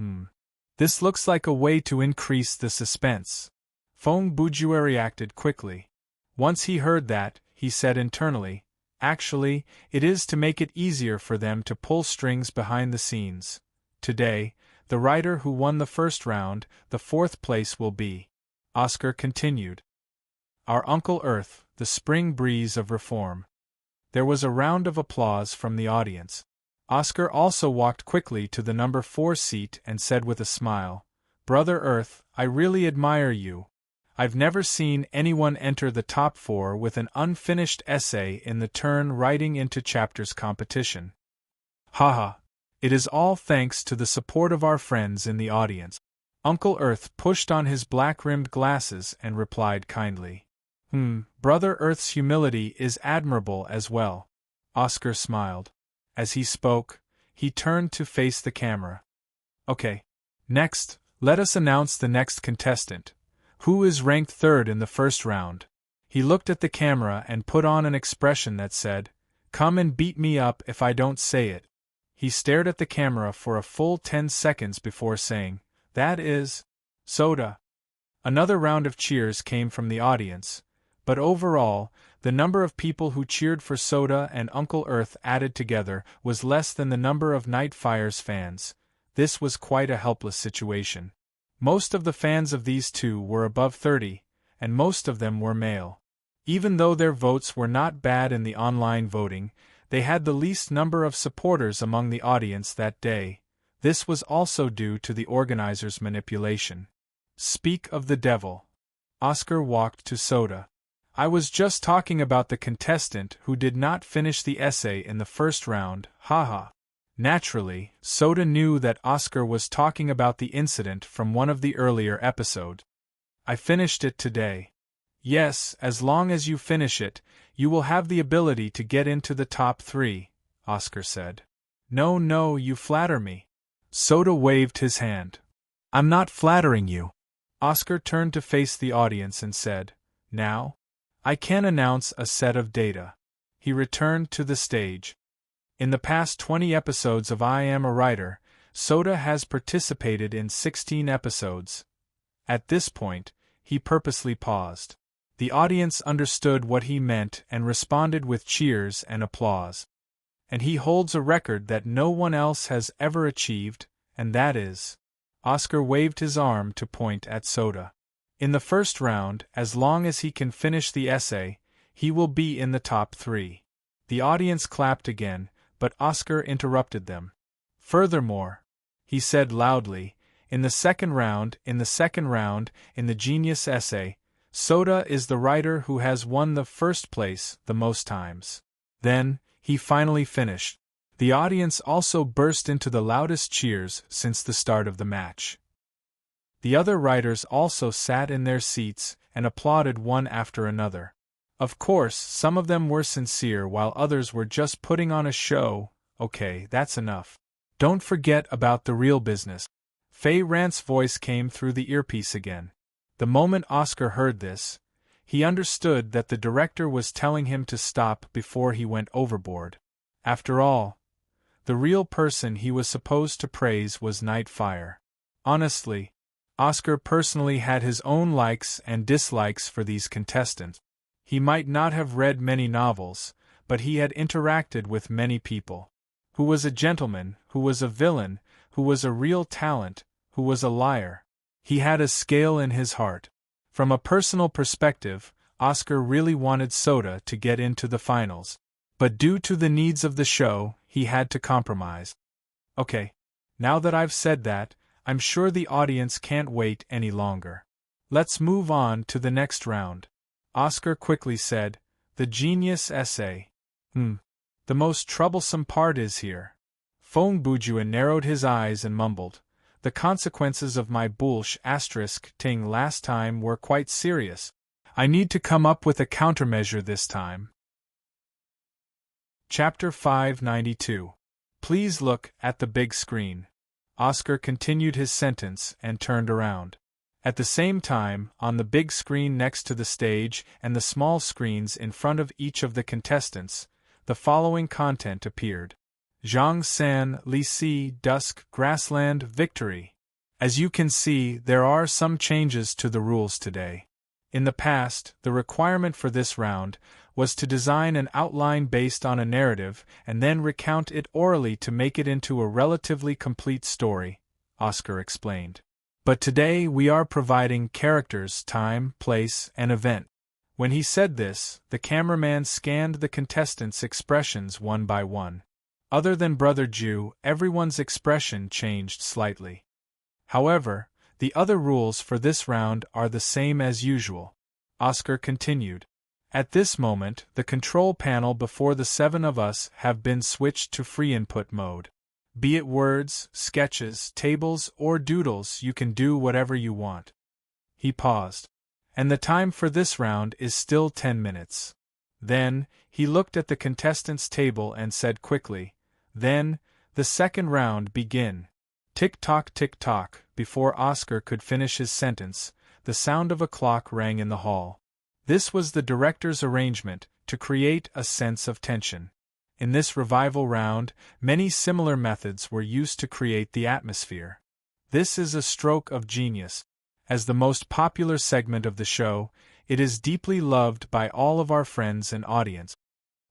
This looks like a way to increase the suspense. Fong Bujue reacted quickly. Once he heard that, he said internally, actually, it is to make it easier for them to pull strings behind the scenes. Today, the writer who won the first round, the 4th place will be. Oscar continued. Our Uncle Earth, the spring breeze of reform. There was a round of applause from the audience. Oscar also walked quickly to the number 4 seat and said with a smile, Brother Earth, I really admire you. I've never seen anyone enter the top 4 with an unfinished essay in the turn writing into chapters competition. Haha. It is all thanks to the support of our friends in the audience. Uncle Earth pushed on his black-rimmed glasses and replied kindly. Brother Earth's humility is admirable as well. Oscar smiled. As he spoke, he turned to face the camera. Okay. Next, let us announce the next contestant, who is ranked 3rd in the first round. He looked at the camera and put on an expression that said, Come and beat me up if I don't say it. He stared at the camera for a full 10 seconds before saying, That is Soda. Another round of cheers came from the audience, but overall, the number of people who cheered for Soda and Uncle Earth added together was less than the number of Nightfire's fans. This was quite a helpless situation. Most of the fans of these two were above 30, and most of them were male. Even though their votes were not bad in the online voting, they had the least number of supporters among the audience that day. This was also due to the organizers' manipulation. Speak of the devil. Oscar walked to Soda. I was just talking about the contestant who did not finish the essay in the first round, haha. Naturally, Soda knew that Oscar was talking about the incident from one of the earlier episodes. I finished it today. Yes, as long as you finish it, you will have the ability to get into the top 3, Oscar said. No, you flatter me. Soda waved his hand. I'm not flattering you. Oscar turned to face the audience and said, Now, I can announce a set of data. He returned to the stage. In the past 20 episodes of I Am a Writer, Soda has participated in 16 episodes. At this point, he purposely paused. The audience understood what he meant and responded with cheers and applause. And he holds a record that no one else has ever achieved, and that is. Oscar waved his arm to point at Soda. In the first round, as long as he can finish the essay, he will be in the top 3. The audience clapped again, but Oscar interrupted them. Furthermore, he said loudly, in the second round, in the genius essay, Soda is the writer who has won the first place the most times. Then, he finally finished. The audience also burst into the loudest cheers since the start of the match. The other writers also sat in their seats and applauded one after another. Of course, some of them were sincere while others were just putting on a show. Okay, that's enough. Don't forget about the real business. Faye Rant's voice came through the earpiece again. The moment Oscar heard this, he understood that the director was telling him to stop before he went overboard. After all, the real person he was supposed to praise was Nightfire. Honestly, Oscar personally had his own likes and dislikes for these contestants. He might not have read many novels, but he had interacted with many people. Who was a gentleman, who was a villain, who was a real talent, who was a liar. He had a scale in his heart. From a personal perspective, Oscar really wanted Soda to get into the finals. But due to the needs of the show, he had to compromise. Okay, now that I've said that, I'm sure the audience can't wait any longer. Let's move on to the next round. Oscar quickly said, the genius essay. The most troublesome part is here. Fong Bujuan narrowed his eyes and mumbled, the consequences of my bullsh ting last time were quite serious. I need to come up with a countermeasure this time. Chapter 592. Please look at the big screen. Oscar continued his sentence and turned around. At the same time, on the big screen next to the stage and the small screens in front of each of the contestants, the following content appeared. Zhang San, Li Si, Dusk, Grassland, Victory. As you can see, there are some changes to the rules today. In the past, the requirement for this round was to design an outline based on a narrative and then recount it orally to make it into a relatively complete story, Oscar explained. But today we are providing characters, time, place, and event. When he said this, the cameraman scanned the contestants' expressions one by one. Other than Brother Jew, everyone's expression changed slightly. However, the other rules for this round are the same as usual. Oscar continued. At this moment, the control panel before the 7 of us have been switched to free input mode. Be it words, sketches, tables, or doodles, you can do whatever you want. He paused. And the time for this round is still 10 minutes. Then, he looked at the contestants' table and said quickly, "Then, the second round begin." Tick-tock, tick-tock. Before Oscar could finish his sentence, the sound of a clock rang in the hall. This was the director's arrangement to create a sense of tension. In this revival round, many similar methods were used to create the atmosphere. This is a stroke of genius. As the most popular segment of the show, it is deeply loved by all of our friends and audience.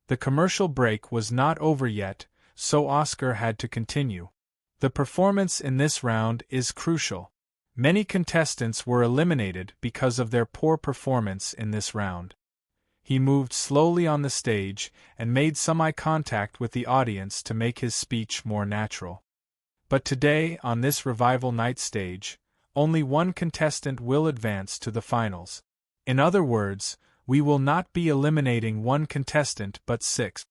The commercial break was not over yet, so Oscar had to continue. The performance in this round is crucial. Many contestants were eliminated because of their poor performance in this round. He moved slowly on the stage and made some eye contact with the audience to make his speech more natural. But today, on this revival night stage, only one contestant will advance to the finals. In other words, we will not be eliminating one contestant but 6.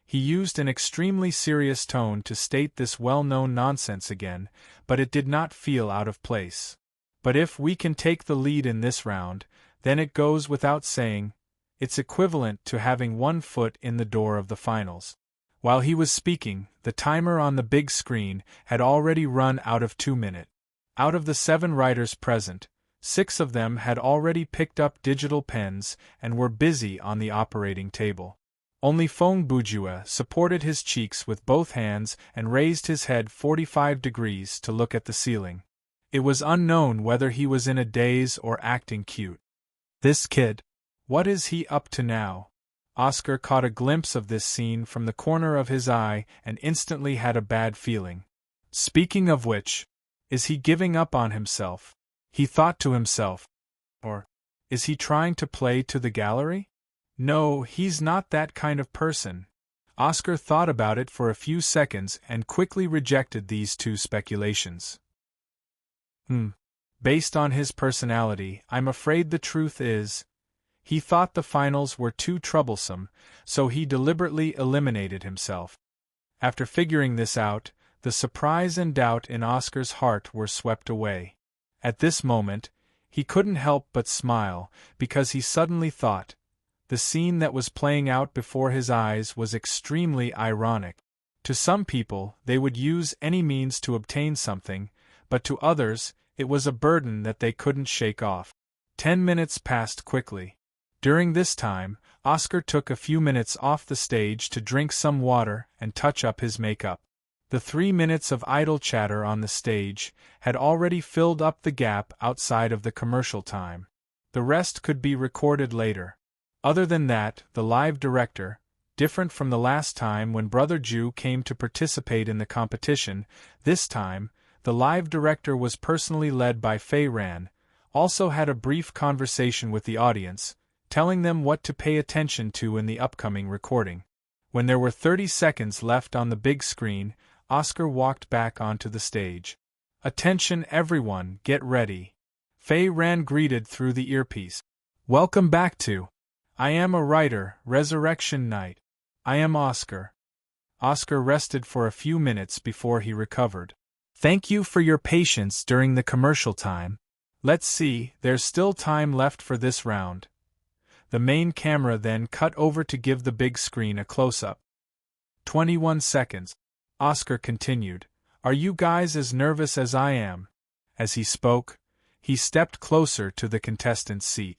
He used an extremely serious tone to state this well-known nonsense again, but it did not feel out of place. But if we can take the lead in this round, then it goes without saying, it's equivalent to having one foot in the door of the finals. While he was speaking, the timer on the big screen had already run out of 2 minutes. Out of the 7 writers present, 6 of them had already picked up digital pens and were busy on the operating table. Only Fong Bujua supported his cheeks with both hands and raised his head 45 degrees to look at the ceiling. It was unknown whether he was in a daze or acting cute. This kid. What is he up to now? Oscar caught a glimpse of this scene from the corner of his eye and instantly had a bad feeling. Speaking of which, is he giving up on himself? He thought to himself. Or is he trying to play to the gallery? No, he's not that kind of person. Oscar thought about it for a few seconds and quickly rejected these 2 speculations. Based on his personality, I'm afraid the truth is, he thought the finals were too troublesome, so he deliberately eliminated himself. After figuring this out, the surprise and doubt in Oscar's heart were swept away. At this moment, he couldn't help but smile, because he suddenly thought, the scene that was playing out before his eyes was extremely ironic. To some people, they would use any means to obtain something, but to others, it was a burden that they couldn't shake off. 10 minutes passed quickly. During this time, Oscar took a few minutes off the stage to drink some water and touch up his makeup. The 3 minutes of idle chatter on the stage had already filled up the gap outside of the commercial time. The rest could be recorded later. Other than that, the live director, different from the last time when Brother Jew came to participate in the competition, this time, the live director was personally led by Fei Ran, also had a brief conversation with the audience, telling them what to pay attention to in the upcoming recording. When there were 30 seconds left on the big screen, Oscar walked back onto the stage. Attention everyone, get ready. Fei Ran greeted through the earpiece. Welcome back to I Am a Writer, Resurrection Night. I am Oscar. Oscar rested for a few minutes before he recovered. Thank you for your patience during the commercial time. Let's see, there's still time left for this round. The main camera then cut over to give the big screen a close-up. 21 seconds. Oscar continued. Are you guys as nervous as I am? As he spoke, he stepped closer to the contestant's seat.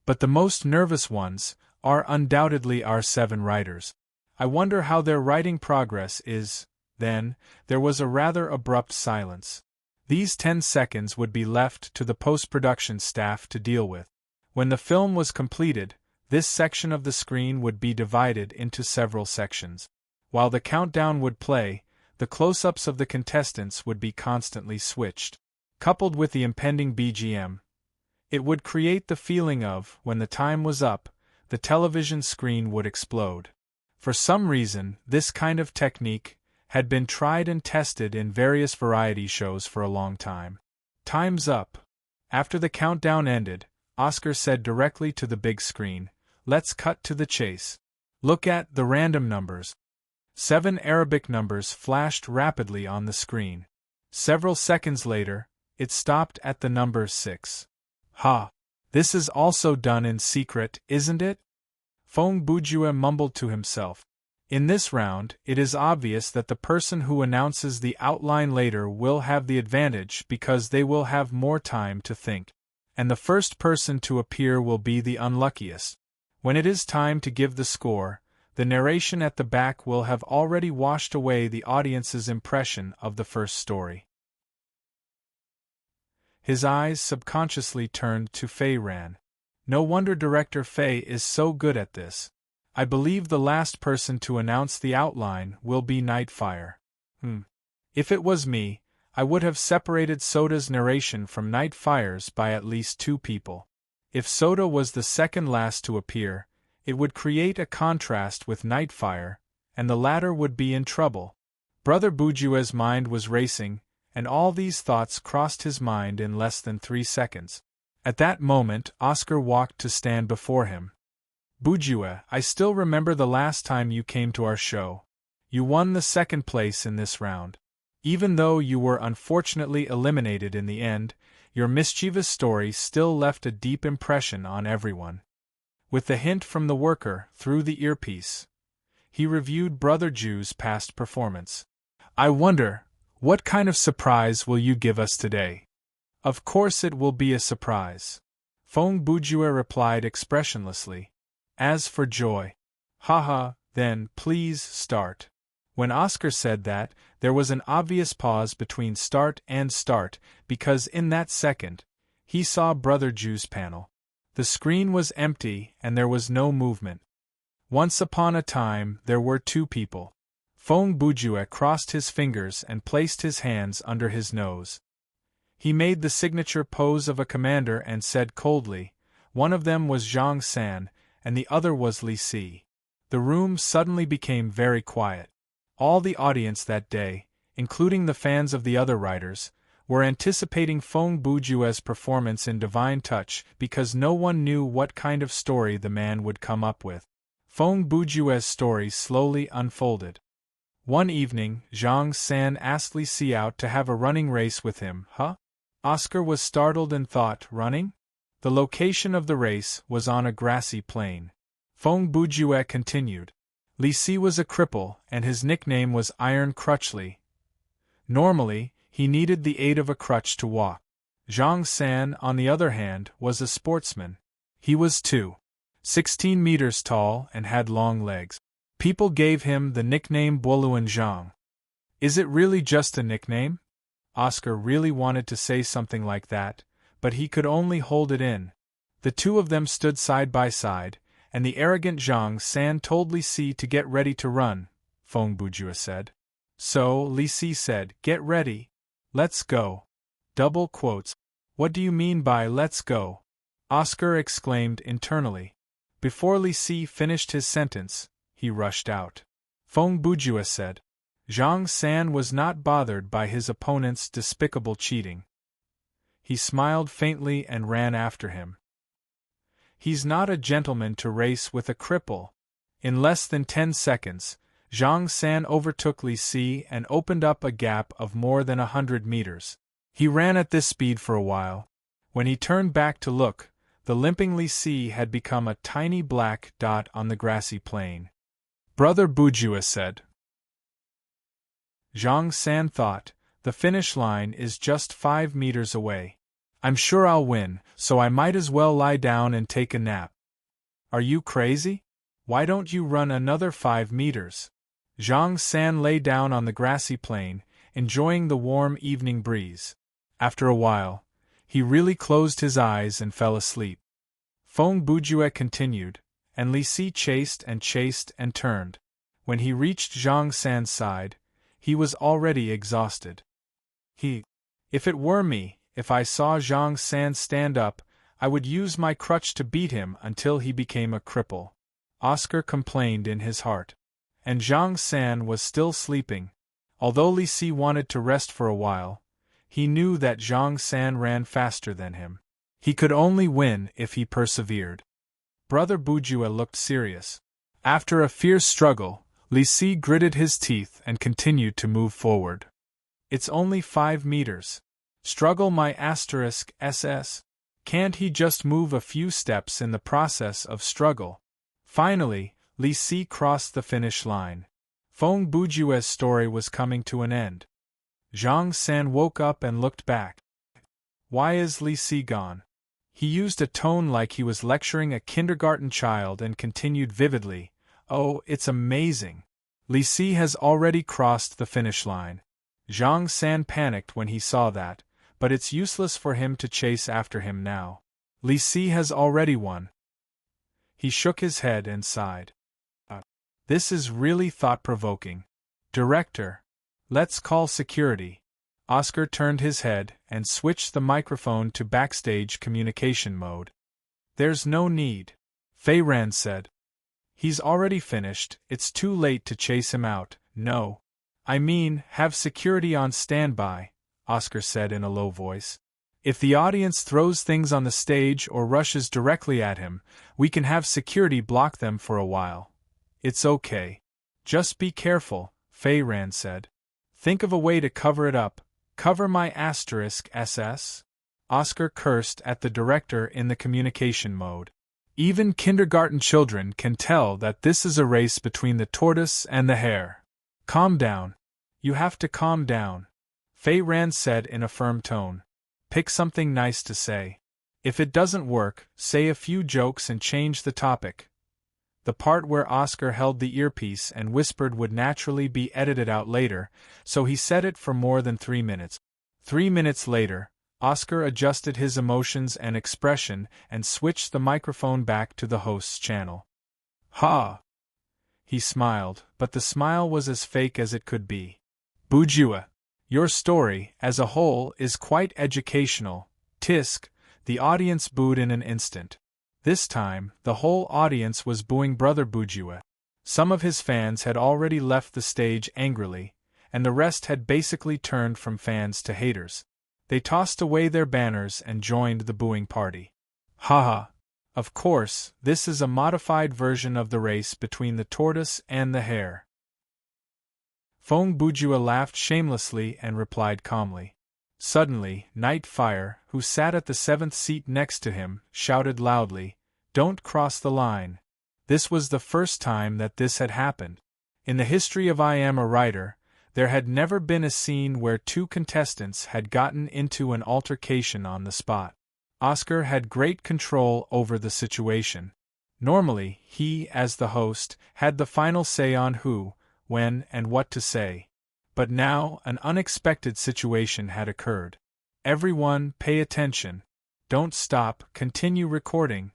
But the most nervous ones are undoubtedly our 7 writers. I wonder how their writing progress is. Then, there was a rather abrupt silence. These 10 seconds would be left to the post-production staff to deal with. When the film was completed, this section of the screen would be divided into several sections. While the countdown would play, the close-ups of the contestants would be constantly switched. coupled with the impending BGM. It would create the feeling of, when the time was up, the television screen would explode. For some reason, this kind of technique had been tried and tested in various variety shows for a long time. Time's up. After the countdown ended, Oscar said directly to the big screen, "Let's cut to the chase. Look at the random numbers." 7 Arabic numbers flashed rapidly on the screen. Several seconds later, it stopped at the number 6. "Ha! This is also done in secret, isn't it?" Fong Bujue mumbled to himself. In this round, it is obvious that the person who announces the outline later will have the advantage because they will have more time to think. And the first person to appear will be the unluckiest. When it is time to give the score, the narration at the back will have already washed away the audience's impression of the first story. His eyes subconsciously turned to Fei Ran. No wonder Director Fei is so good at this. I believe the last person to announce the outline will be Nightfire. If it was me, I would have separated Soda's narration from Nightfire's by at least 2 people. If Soda was the second last to appear, it would create a contrast with Nightfire, and the latter would be in trouble. Brother Bujue's mind was racing, and all these thoughts crossed his mind in less than 3 seconds. At that moment, Oscar walked to stand before him. "Bujue, I still remember the last time you came to our show. You won the second place in this round. Even though you were unfortunately eliminated in the end, your mischievous story still left a deep impression on everyone." With the hint from the worker through the earpiece, he reviewed Brother Ju's past performance. "I wonder, what kind of surprise will you give us today?" "Of course it will be a surprise," Fong Bujue replied expressionlessly. "As for joy." "Haha, then, please start." When Oscar said that, there was an obvious pause between start and start, because in that second, he saw Brother Ju's panel. The screen was empty and there was no movement. Once upon a time, there were 2 people. Fong Bujue crossed his fingers and placed his hands under his nose. He made the signature pose of a commander and said coldly, "One of them was Zhang San, and the other was Li Si." The room suddenly became very quiet. All the audience that day, including the fans of the other writers, were anticipating Fong Bujue's performance in Divine Touch because no one knew what kind of story the man would come up with. Fong Bujue's story slowly unfolded. One evening, Zhang San asked Li Si out to have a running race with him. Oscar was startled and thought, running? The location of the race was on a grassy plain. Fong Bujue continued. Li Si was a cripple, and his nickname was Iron Crutchley. Normally, he needed the aid of a crutch to walk. Zhang San, on the other hand, was a sportsman. He was 2.16 meters tall and had long legs. People gave him the nickname Boluan Zhang. Is it really just a nickname? Oscar really wanted to say something like that, but he could only hold it in. The 2 of them stood side by side, and the arrogant Zhang San told Li Si to get ready to run, Fong Bujue said. So, Li Si said, "Get ready. Let's go." Double quotes. "What do you mean by let's go?" Oscar exclaimed internally. Before Li Si finished his sentence, he rushed out. Fong Bujue said. Zhang San was not bothered by his opponent's despicable cheating. He smiled faintly and ran after him. He's not a gentleman to race with a cripple. In less than 10 seconds, Zhang San overtook Li Si and opened up a gap of more than 100 meters. He ran at this speed for a while. When he turned back to look, the limping Li Si had become a tiny black dot on the grassy plain. Brother Bujue said. Zhang San thought, the finish line is just 5 meters away. I'm sure I'll win, so I might as well lie down and take a nap. Are you crazy? Why don't you run another 5 meters? Zhang San lay down on the grassy plain, enjoying the warm evening breeze. After a while, he really closed his eyes and fell asleep. Fong Bujue continued, and Li Si chased and turned. When he reached Zhang San's side, he was already exhausted. If it were me, If I saw Zhang San stand up, I would use my crutch to beat him until he became a cripple. Oscar complained in his heart. And Zhang San was still sleeping. Although Li Si wanted to rest for a while, he knew that Zhang San ran faster than him. He could only win if he persevered. Brother Bujue looked serious. After a fierce struggle, Li Si gritted his teeth and continued to move forward. It's only 5 meters. Struggle my *SS. Can't he just move a few steps in the process of struggle? Finally, Li Si crossed the finish line. Feng Bujue's story was coming to an end. Zhang San woke up and looked back. Why is Li Si gone? He used a tone like he was lecturing a kindergarten child and continued vividly, "Oh, it's amazing. Li Si has already crossed the finish line." Zhang San panicked when he saw that, but it's useless for him to chase after him now. Li Si has already won. He shook his head and sighed. This is really thought-provoking. Director, let's call security. Oscar turned his head and switched the microphone to backstage communication mode. There's no need, Fei Ran said. He's already finished, it's too late to chase him out. No. I mean, have security on standby, Oscar said in a low voice. If the audience throws things on the stage or rushes directly at him, we can have security block them for a while. It's okay. Just be careful, Fei Ran said. Think of a way to cover it up. Cover my *SS? Oscar cursed at the director in the communication mode. Even kindergarten children can tell that this is a race between the tortoise and the hare. Calm down. You have to calm down, Fei Ran said in a firm tone. Pick something nice to say. If it doesn't work, say a few jokes and change the topic. The part where Oscar held the earpiece and whispered would naturally be edited out later, so he said it for more than 3 minutes. 3 minutes later, Oscar adjusted his emotions and expression and switched the microphone back to the host's channel. Ha! He smiled, but the smile was as fake as it could be. Bujue, your story, as a whole, is quite educational. Tisk, the audience booed in an instant. This time, the whole audience was booing Brother Bujue. Some of his fans had already left the stage angrily, and the rest had basically turned from fans to haters. They tossed away their banners and joined the booing party. Haha! Of course, this is a modified version of the race between the tortoise and the hare. Feng Bujue laughed shamelessly and replied calmly. Suddenly, Nightfire, who sat at the 7th seat next to him, shouted loudly, "Don't cross the line." This was the first time that this had happened. In the history of I Am a Writer, there had never been a scene where 2 contestants had gotten into an altercation on the spot. Oscar had great control over the situation. Normally, he, as the host, had the final say on who, when, and what to say. But now, an unexpected situation had occurred. Everyone, pay attention. Don't stop, continue recording.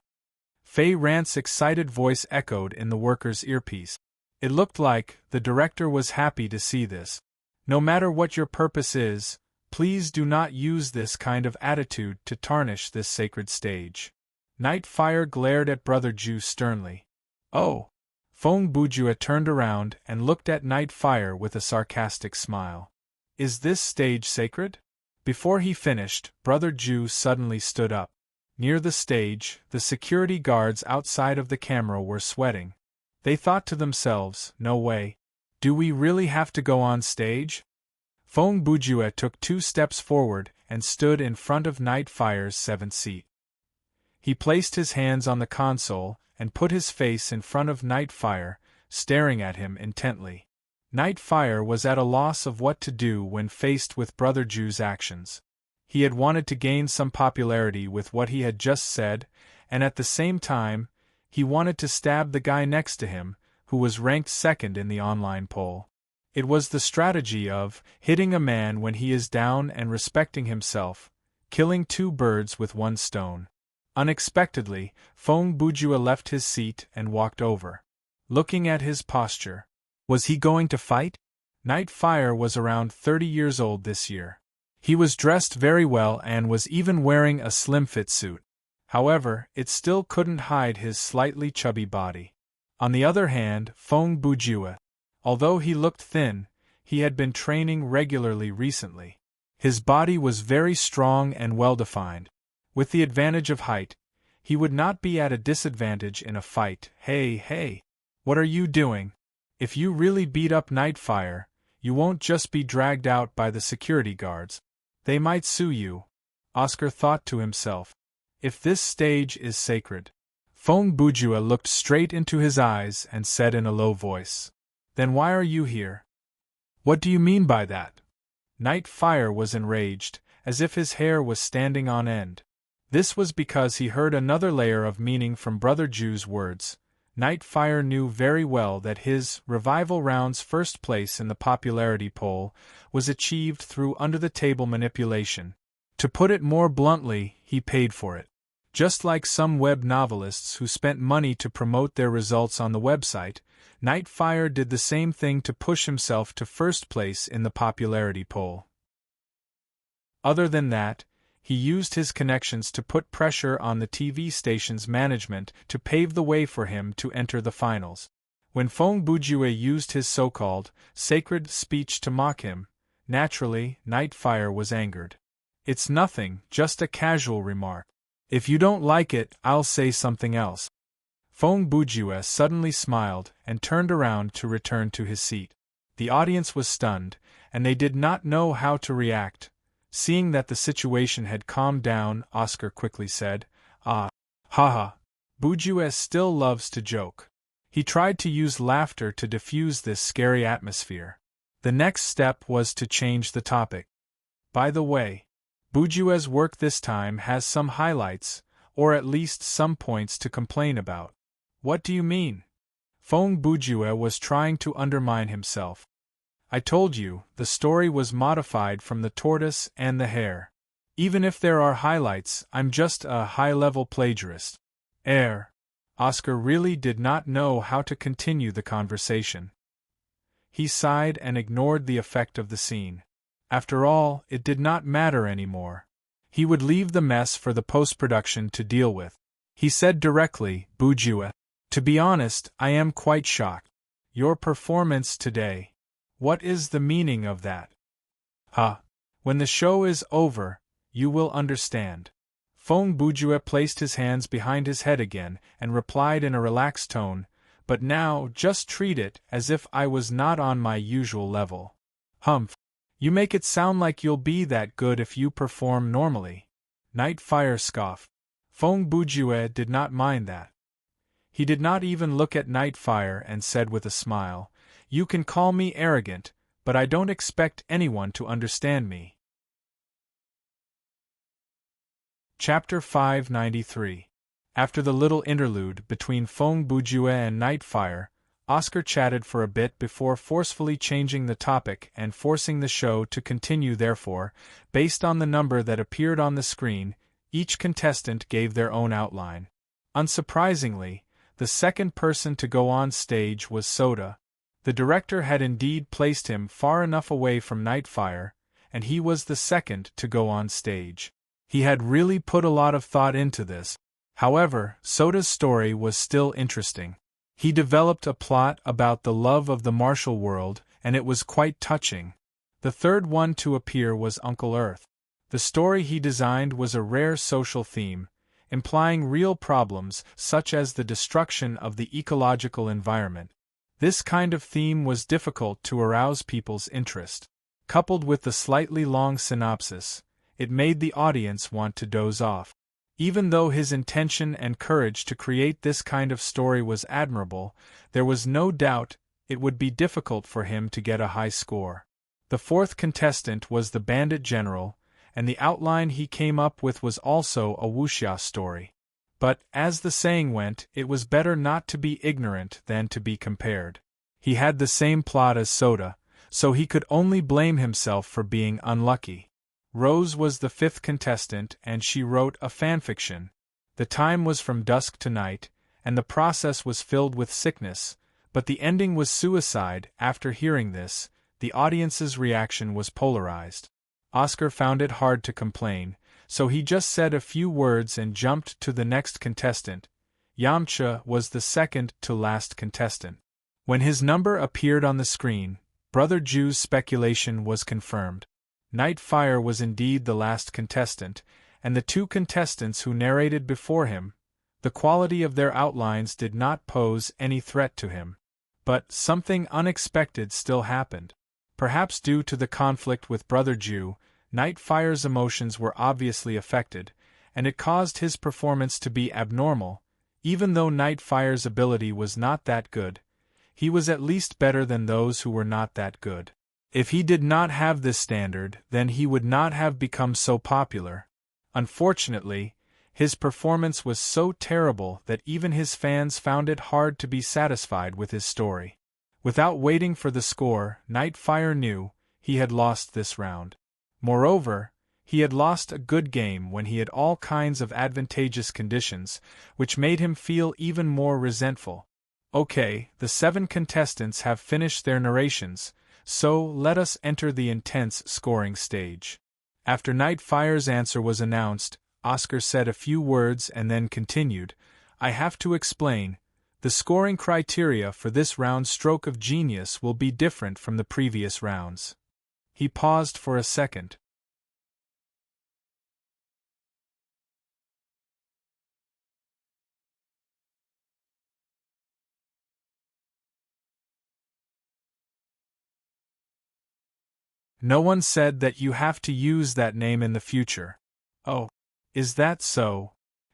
Fei Ran's excited voice echoed in the worker's earpiece. It looked like the director was happy to see this. No matter what your purpose is, please do not use this kind of attitude to tarnish this sacred stage. Nightfire glared at Brother Ju sternly. Oh! Feng Bujue turned around and looked at Nightfire with a sarcastic smile. Is this stage sacred? Before he finished, Brother Ju suddenly stood up. Near the stage, the security guards outside of the camera were sweating. They thought to themselves, no way. Do we really have to go on stage? Feng Bujue took 2 steps forward and stood in front of Nightfire's 7th seat. He placed his hands on the console and put his face in front of Nightfire, staring at him intently. Nightfire was at a loss of what to do when faced with Brother Ju's actions. He had wanted to gain some popularity with what he had just said, and at the same time, he wanted to stab the guy next to him, who was ranked 2nd in the online poll. It was the strategy of hitting a man when he is down and respecting himself, killing 2 birds with 1 stone. Unexpectedly, Feng Bujue left his seat and walked over. Looking at his posture. Was he going to fight? Nightfire was around 30 years old this year. He was dressed very well and was even wearing a slim-fit suit. However, it still couldn't hide his slightly chubby body. On the other hand, Feng Bujue, although he looked thin, he had been training regularly recently. His body was very strong and well-defined. With the advantage of height, he would not be at a disadvantage in a fight. Hey, what are you doing? If you really beat up Nightfire, you won't just be dragged out by the security guards. They might sue you, Oscar thought to himself. If this stage is sacred. Feng Bujue looked straight into his eyes and said in a low voice, "Then why are you here?" "What do you mean by that?" Nightfire was enraged, as if his hair was standing on end. This was because he heard another layer of meaning from Brother Ju's words. Nightfire knew very well that his revival round's first place in the popularity poll was achieved through under-the-table manipulation. To put it more bluntly, he paid for it. Just like some web novelists who spent money to promote their results on the website, Nightfire did the same thing to push himself to first place in the popularity poll. Other than that, he used his connections to put pressure on the TV station's management to pave the way for him to enter the finals. When Feng Bujue used his so-called sacred speech to mock him, naturally, Nightfire was angered. "It's nothing, just a casual remark. If you don't like it, I'll say something else." Feng Bujue suddenly smiled and turned around to return to his seat. The audience was stunned, and they did not know how to react. Seeing that the situation had calmed down, Oscar quickly said, haha. Bujue still loves to joke. He tried to use laughter to diffuse this scary atmosphere. The next step was to change the topic. "By the way, Bujue's work this time has some highlights, or at least some points to complain about." "What do you mean?" Feng Bujue was trying to undermine himself. "I told you, the story was modified from the tortoise and the hare. Even if there are highlights, I'm just a high-level plagiarist." Oscar really did not know how to continue the conversation. He sighed and ignored the effect of the scene. After all, it did not matter anymore. He would leave the mess for the post-production to deal with. He said directly, "Bujue, to be honest, I am quite shocked. Your performance today. What is the meaning of that?" When the show is over, you will understand." Feng Bujue placed his hands behind his head again and replied in a relaxed tone, "But now, just treat it as if I was not on my usual level." "Humph. You make it sound like you'll be that good if you perform normally." Nightfire scoffed. Feng Bujue did not mind that. He did not even look at Nightfire and said with a smile, "You can call me arrogant, but I don't expect anyone to understand me." Chapter 593. After the little interlude between Feng Bujue and Nightfire, Oscar chatted for a bit before forcefully changing the topic and forcing the show to continue. Therefore, based on the number that appeared on the screen, each contestant gave their own outline. Unsurprisingly, the second person to go on stage was Soda. The director had indeed placed him far enough away from Nightfire, and he was the second to go on stage. He had really put a lot of thought into this. However, Soda's story was still interesting. He developed a plot about the love of the martial world, and it was quite touching. The third one to appear was Uncle Earth. The story he designed was a rare social theme, implying real problems such as the destruction of the ecological environment. This kind of theme was difficult to arouse people's interest. Coupled with the slightly long synopsis, it made the audience want to doze off. Even though his intention and courage to create this kind of story was admirable, there was no doubt it would be difficult for him to get a high score. The fourth contestant was the Bandit General, and the outline he came up with was also a wuxia story. But, as the saying went, it was better not to be ignorant than to be compared. He had the same plot as Soda, so he could only blame himself for being unlucky. Rose was the fifth contestant, and she wrote a fanfiction. The time was from dusk to night, and the process was filled with sickness, but the ending was suicide. After hearing this, the audience's reaction was polarized. Oscar found it hard to complain, so he just said a few words and jumped to the next contestant. Yamcha was the second to last contestant. When his number appeared on the screen, Brother Ju's speculation was confirmed. Nightfire was indeed the last contestant, and the two contestants who narrated before him, the quality of their outlines did not pose any threat to him. But something unexpected still happened. Perhaps due to the conflict with Brother Ju, Nightfire's emotions were obviously affected, and it caused his performance to be abnormal. Even though Nightfire's ability was not that good, he was at least better than those who were not that good. If he did not have this standard, then he would not have become so popular. Unfortunately, his performance was so terrible that even his fans found it hard to be satisfied with his story. Without waiting for the score, Nightfire knew he had lost this round. Moreover, he had lost a good game when he had all kinds of advantageous conditions, which made him feel even more resentful. Okay, the 7 contestants have finished their narrations, so let us enter the intense scoring stage. After Nightfire's answer was announced, Oscar said a few words and then continued, I have to explain. The scoring criteria for this round's stroke of genius will be different from the previous rounds. He paused for a second. No one said that you have to use that name in the future. Oh, is that so?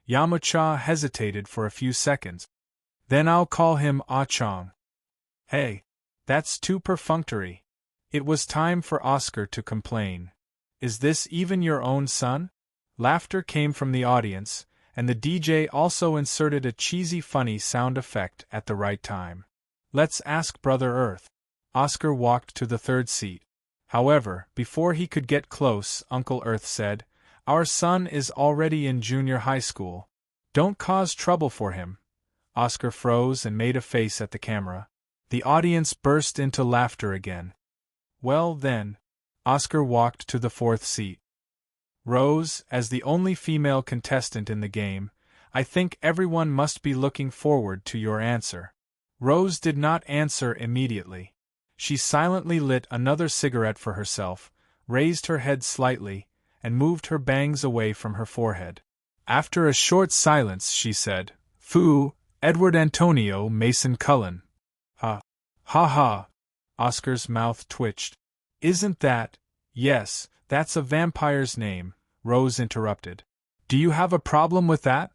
Yamcha hesitated for a few seconds. Then I'll call him Ah-Chong. Hey, that's too perfunctory. It was time for Oscar to complain. Is this even your own son? Laughter came from the audience, and the DJ also inserted a cheesy funny sound effect at the right time. Let's ask Brother Earth. Oscar walked to the third seat. However, before he could get close, Uncle Earth said, Our son is already in junior high school. Don't cause trouble for him. Oscar froze and made a face at the camera. The audience burst into laughter again. Well then, Oscar walked to the fourth seat. Rose, as the only female contestant in the game, I think everyone must be looking forward to your answer. Rose did not answer immediately. She silently lit another cigarette for herself, raised her head slightly, and moved her bangs away from her forehead. After a short silence she said, Fu, Edward Antonio Mason Cullen. Ha. Ha ha. Oscar's mouth twitched. Isn't that? Yes, that's a vampire's name, Rose interrupted. Do you have a problem with that?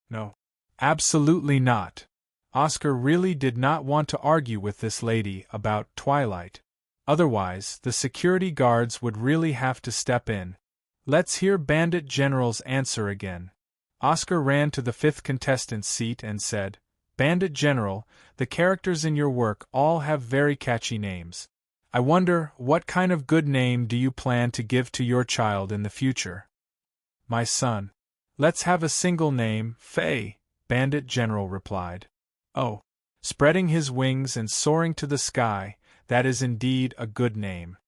No. Absolutely not. Oscar really did not want to argue with this lady about Twilight. Otherwise, the security guards would really have to step in. Let's hear Bandit General's answer again. Oscar ran to the fifth contestant's seat and said, Bandit General, the characters in your work all have very catchy names. I wonder, what kind of good name do you plan to give to your child in the future? My son. Let's have a single name, Faye, Bandit General replied. Oh, spreading his wings and soaring to the sky, that is indeed a good name.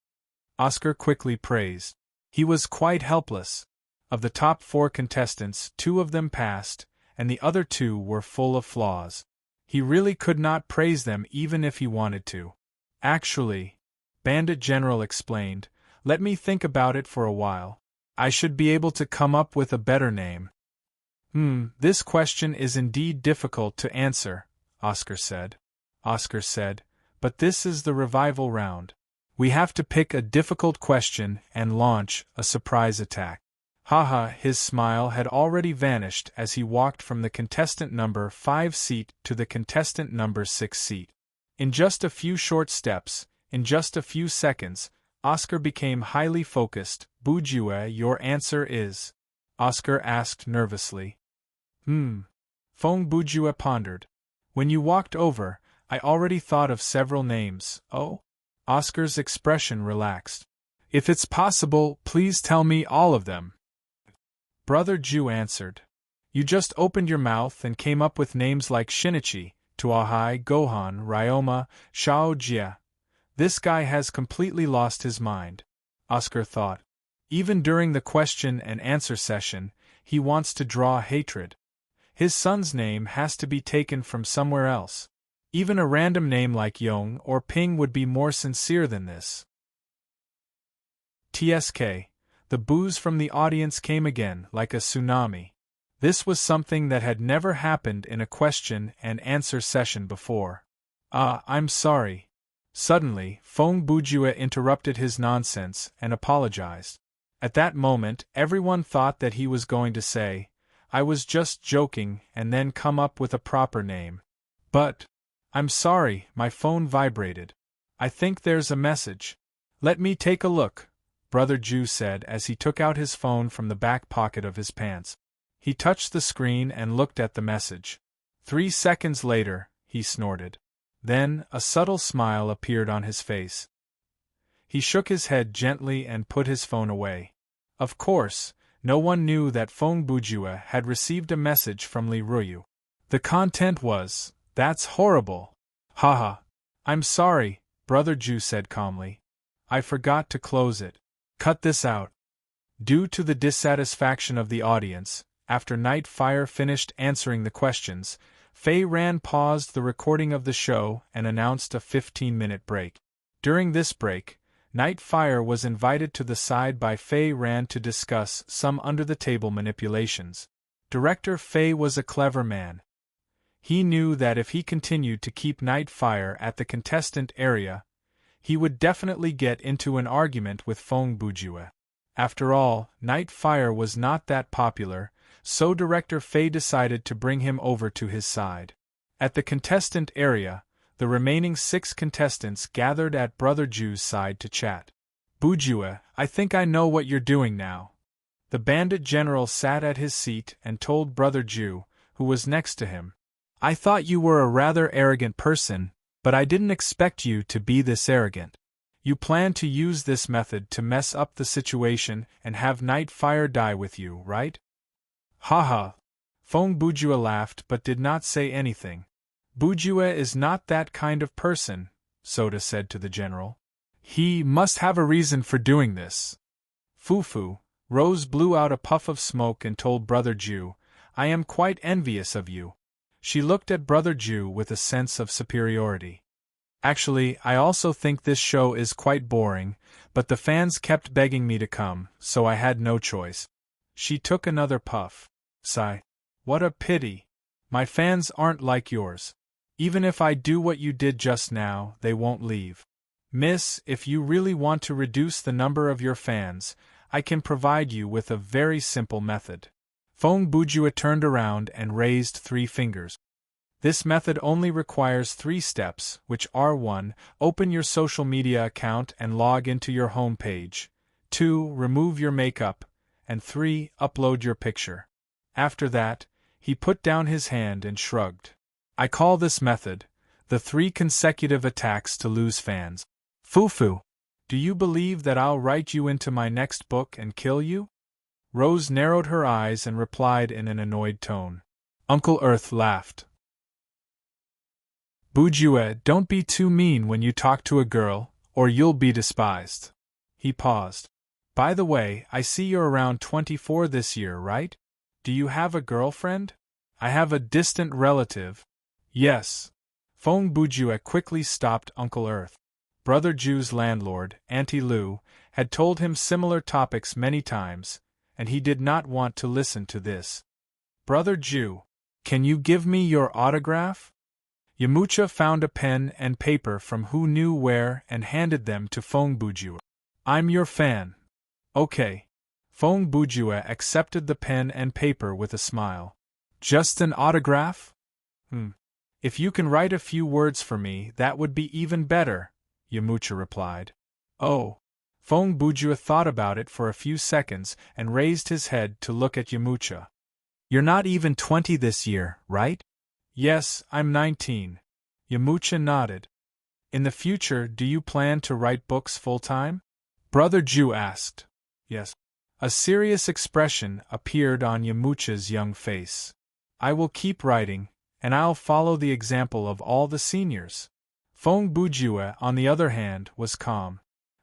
Oscar quickly praised. He was quite helpless. Of the top 4 contestants, 2 of them passed, and the other 2 were full of flaws. He really could not praise them even if he wanted to. Actually, Bandit General explained, let me think about it for a while. I should be able to come up with a better name. This question is indeed difficult to answer, Oscar said. Oscar said, but this is the revival round. We have to pick a difficult question and launch a surprise attack. Haha, his smile had already vanished as he walked from the contestant number 5 seat to the contestant number 6 seat. In just a few short steps, in just a few seconds, Oscar became highly focused. Bujue, your answer is? Oscar asked nervously. Feng Bujue pondered. When you walked over, I already thought of several names. Oh? Oscar's expression relaxed. If it's possible, please tell me all of them. Brother Ju answered. You just opened your mouth and came up with names like Shinichi, Tuahai, Gohan, Ryoma, Shao Jia. This guy has completely lost his mind. Oscar thought. Even during the question and answer session, he wants to draw hatred. His son's name has to be taken from somewhere else. Even a random name like Yong or Ping would be more sincere than this. TSK. The boos from the audience came again, like a tsunami. This was something that had never happened in a question and answer session before. I'm sorry. Suddenly, Feng Bujue interrupted his nonsense and apologized. At that moment, everyone thought that he was going to say, I was just joking, and then come up with a proper name. But, I'm sorry, my phone vibrated. I think there's a message. Let me take a look, Brother Ju said as he took out his phone from the back pocket of his pants. He touched the screen and looked at the message. 3 seconds later, he snorted. Then, a subtle smile appeared on his face. He shook his head gently and put his phone away. Of course, no one knew that Feng Bujue had received a message from Li Ruyu. The content was, "That's horrible. Haha. I'm sorry," Brother Ju said calmly. "I forgot to close it. Cut this out." Due to the dissatisfaction of the audience, after Nightfire finished answering the questions, Fei Ran paused the recording of the show and announced a 15-minute break. During this break, Nightfire was invited to the side by Fei Ran to discuss some under-the-table manipulations. Director Fei was a clever man. He knew that if he continued to keep Nightfire at the contestant area, he would definitely get into an argument with Feng Bujue. After all, Nightfire was not that popular, so Director Fei decided to bring him over to his side. At the contestant area, the remaining 6 contestants gathered at Brother Ju's side to chat. Bujue, I think I know what you're doing now. The bandit general sat at his seat and told Brother Ju, who was next to him. I thought you were a rather arrogant person, but I didn't expect you to be this arrogant. You plan to use this method to mess up the situation and have Nightfire die with you, right? Haha. Feng Bujue laughed but did not say anything. Bujue is not that kind of person, Soda said to the general. He must have a reason for doing this. Fufu, Rose blew out a puff of smoke and told Brother Ju, I am quite envious of you. She looked at Brother Ju with a sense of superiority. Actually, I also think this show is quite boring, but the fans kept begging me to come, so I had no choice. She took another puff. Sigh. What a pity. My fans aren't like yours. Even if I do what you did just now, they won't leave. Miss, if you really want to reduce the number of your fans, I can provide you with a very simple method. Feng Bujue turned around and raised 3 fingers. This method only requires 3 steps, which are 1. Open your social media account and log into your home page. 2. Remove your makeup. And 3. Upload your picture. After that, he put down his hand and shrugged. I call this method, the 3 consecutive attacks to lose fans. Fufu, do you believe that I'll write you into my next book and kill you? Rose narrowed her eyes and replied in an annoyed tone. Uncle Earth laughed. Bujue, don't be too mean when you talk to a girl, or you'll be despised. He paused. By the way, I see you're around 24 this year, right? Do you have a girlfriend? I have a distant relative. Yes. Feng Bujue quickly stopped Uncle Earth. Brother Ju's landlord, Auntie Lu, had told him similar topics many times, and he did not want to listen to this. Brother Ju, can you give me your autograph? Yamucha found a pen and paper from who knew where and handed them to Feng Bujue. I'm your fan. Okay. Feng Bujue accepted the pen and paper with a smile. Just an autograph? If you can write a few words for me, that would be even better, Yamucha replied. Oh. Feng Bujue thought about it for a few seconds and raised his head to look at Yamucha. You're not even 20 this year, right? Yes, I'm 19. Yamucha nodded. In the future, do you plan to write books full-time? Brother Ju asked. Yes. A serious expression appeared on Yamucha's young face. I will keep writing, and I'll follow the example of all the seniors. Feng Bujue, on the other hand, was calm.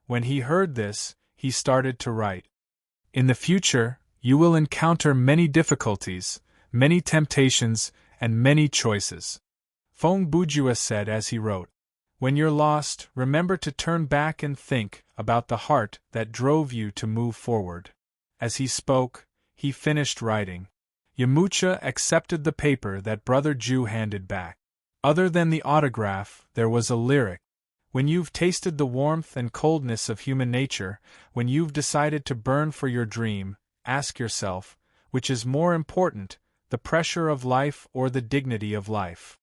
When he heard this, he started to write. In the future, you will encounter many difficulties, many temptations, and many choices. Feng Bujue said as he wrote. When you're lost, remember to turn back and think about the heart that drove you to move forward. As he spoke, he finished writing. Yamucha accepted the paper that Brother Ju handed back. Other than the autograph, there was a lyric. When you've tasted the warmth and coldness of human nature, when you've decided to burn for your dream, ask yourself, which is more important, the pressure of life or the dignity of life?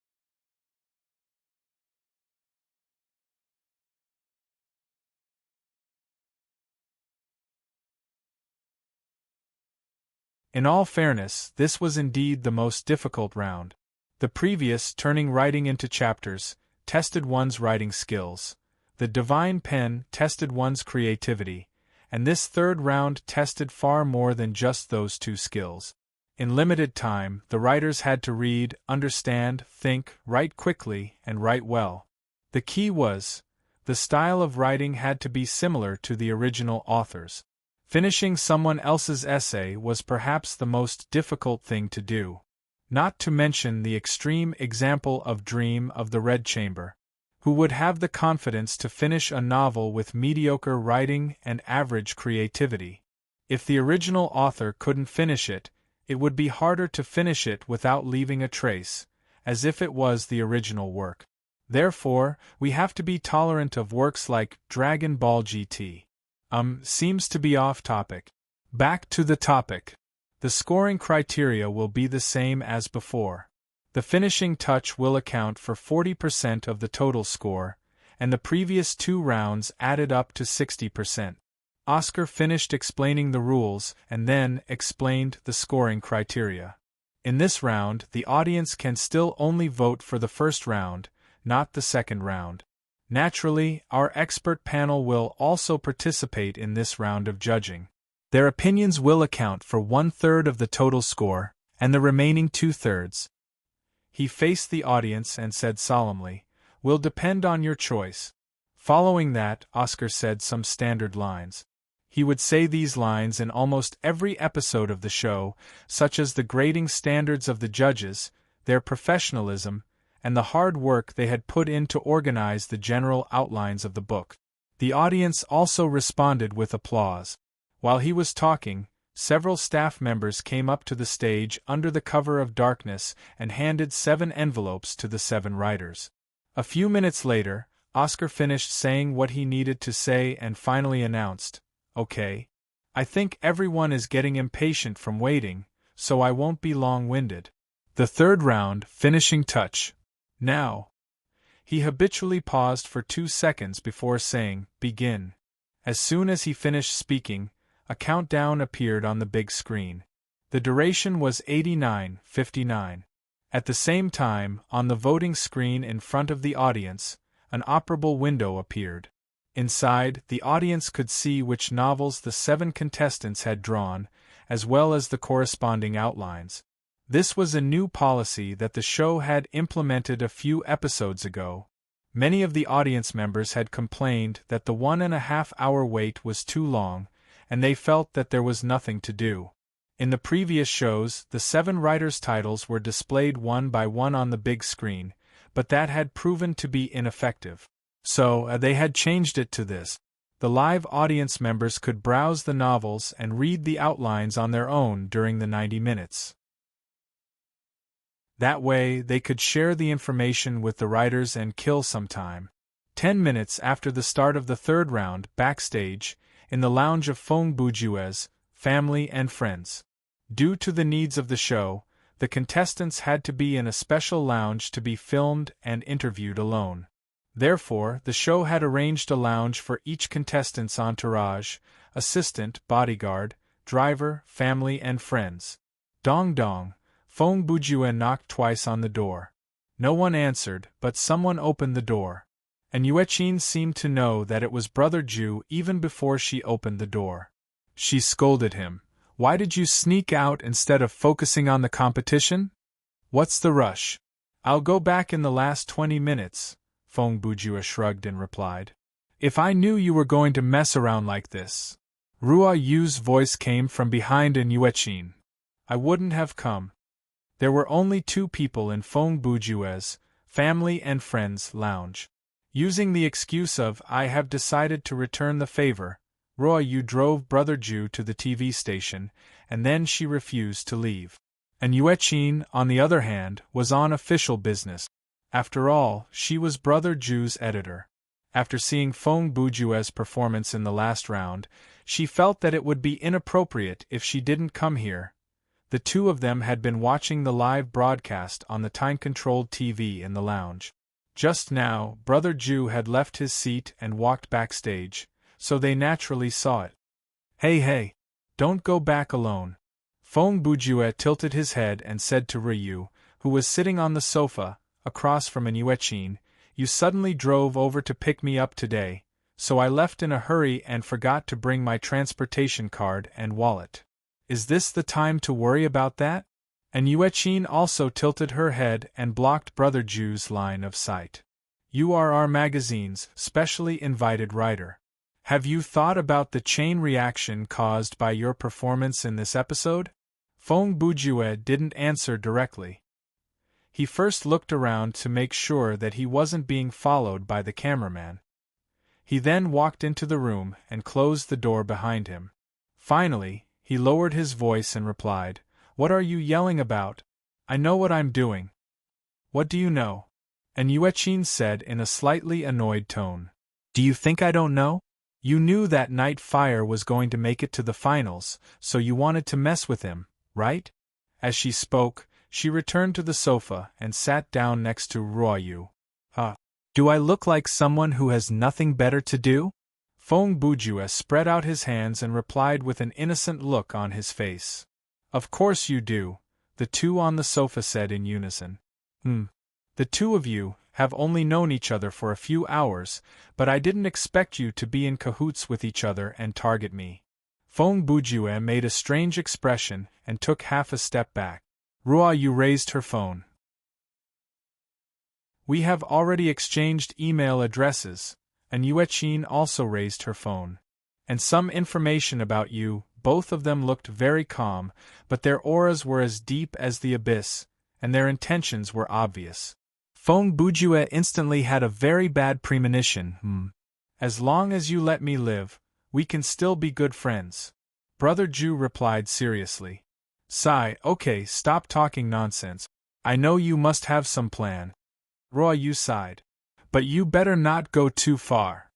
In all fairness, this was indeed the most difficult round. The previous, turning writing into chapters, tested one's writing skills. The divine pen tested one's creativity, and this third round tested far more than just those two skills. In limited time, the writers had to read, understand, think, write quickly, and write well. The key was, the style of writing had to be similar to the original author's. Finishing someone else's essay was perhaps the most difficult thing to do. Not to mention the extreme example of Dream of the Red Chamber. Who would have the confidence to finish a novel with mediocre writing and average creativity? If the original author couldn't finish it, it would be harder to finish it without leaving a trace, as if it was the original work. Therefore, we have to be tolerant of works like Dragon Ball GT. Seems to be off topic. Back to the topic. The scoring criteria will be the same as before. The finishing touch will account for 40% of the total score, and the previous two rounds added up to 60%. Oscar finished explaining the rules and then explained the scoring criteria. In this round, the audience can still only vote for the first round, not the second round. Naturally, our expert panel will also participate in this round of judging. Their opinions will account for 1/3 of the total score, and the remaining 2/3. He faced the audience and said solemnly, will depend on your choice. Following that, Oscar said some standard lines. He would say these lines in almost every episode of the show, such as the grading standards of the judges, their professionalism, and the hard work they had put in to organize the general outlines of the book. The audience also responded with applause. While he was talking, several staff members came up to the stage under the cover of darkness and handed 7 envelopes to the 7 writers. A few minutes later, Oscar finished saying what he needed to say and finally announced, "Okay. I think everyone is getting impatient from waiting, so I won't be long-winded. The third round, finishing touch. Now." He habitually paused for 2 seconds before saying, "Begin." As soon as he finished speaking, a countdown appeared on the big screen. The duration was 89:59. At the same time, on the voting screen in front of the audience, an operable window appeared. Inside, the audience could see which novels the 7 contestants had drawn, as well as the corresponding outlines. This was a new policy that the show had implemented a few episodes ago. Many of the audience members had complained that the 1.5-hour wait was too long, and they felt that there was nothing to do. In the previous shows, the 7 writers' titles were displayed one by one on the big screen, but that had proven to be ineffective. So, they had changed it to this. The live audience members could browse the novels and read the outlines on their own during the 90 minutes. That way, they could share the information with the writers and kill some time. 10 minutes after the start of the third round, backstage, in the lounge of Feng Bujue's family and friends. Due to the needs of the show, the contestants had to be in a special lounge to be filmed and interviewed alone. Therefore, the show had arranged a lounge for each contestant's entourage, assistant, bodyguard, driver, family and friends. Dong dong, Feng Bujue knocked twice on the door. No one answered, but someone opened the door. And Yueqin seemed to know that it was Brother Ju even before she opened the door. She scolded him. "Why did you sneak out instead of focusing on the competition? What's the rush?" "I'll go back in the last 20 minutes, Feng Bujue shrugged and replied. "If I knew you were going to mess around like this." Rua Yu's voice came from behind Inuechin. I wouldn't have come. There were only two people in Feng Bujue's family and friends lounge. Using the excuse of, I have decided to return the favor, Rua Yu drove Brother Ju to the TV station, and then she refused to leave. And Yuechin, on the other hand, was on official business. After all, she was Brother Ju's editor. After seeing Feng Bujue's performance in the last round, she felt that it would be inappropriate if she didn't come here. The two of them had been watching the live broadcast on the time-controlled TV in the lounge. Just now, Brother Ju had left his seat and walked backstage, so they naturally saw it. Hey, don't go back alone. Feng Bujue tilted his head and said to Ryu, who was sitting on the sofa, across from Inuechin, you suddenly drove over to pick me up today, so I left in a hurry and forgot to bring my transportation card and wallet. Is this the time to worry about that? And Yuechin also tilted her head and blocked Brother Ju's line of sight. You are our magazine's specially invited writer. Have you thought about the chain reaction caused by your performance in this episode? Feng Bujue didn't answer directly. He first looked around to make sure that he wasn't being followed by the cameraman. He then walked into the room and closed the door behind him. Finally, he lowered his voice and replied, What are you yelling about? I know what I'm doing. What do you know? And Yuechin said in a slightly annoyed tone. Do you think I don't know? You knew that Night Fire was going to make it to the finals, so you wanted to mess with him, right? As she spoke, she returned to the sofa and sat down next to Ryu. Do I look like someone who has nothing better to do? Feng Bujue spread out his hands and replied with an innocent look on his face. Of course you do, the two on the sofa said in unison. The two of you have only known each other for a few hours, but I didn't expect you to be in cahoots with each other and target me. Feng Bujue made a strange expression and took half a step back. Rua Yu raised her phone. We have already exchanged email addresses, and Yuechin also raised her phone. And some information about you. Both of them looked very calm, but their auras were as deep as the abyss, and their intentions were obvious. Feng Bujue instantly had a very bad premonition. As long as you let me live, we can still be good friends. Brother Ju replied seriously. Sigh, okay, stop talking nonsense. I know you must have some plan. Rua Yu sighed. But you better not go too far.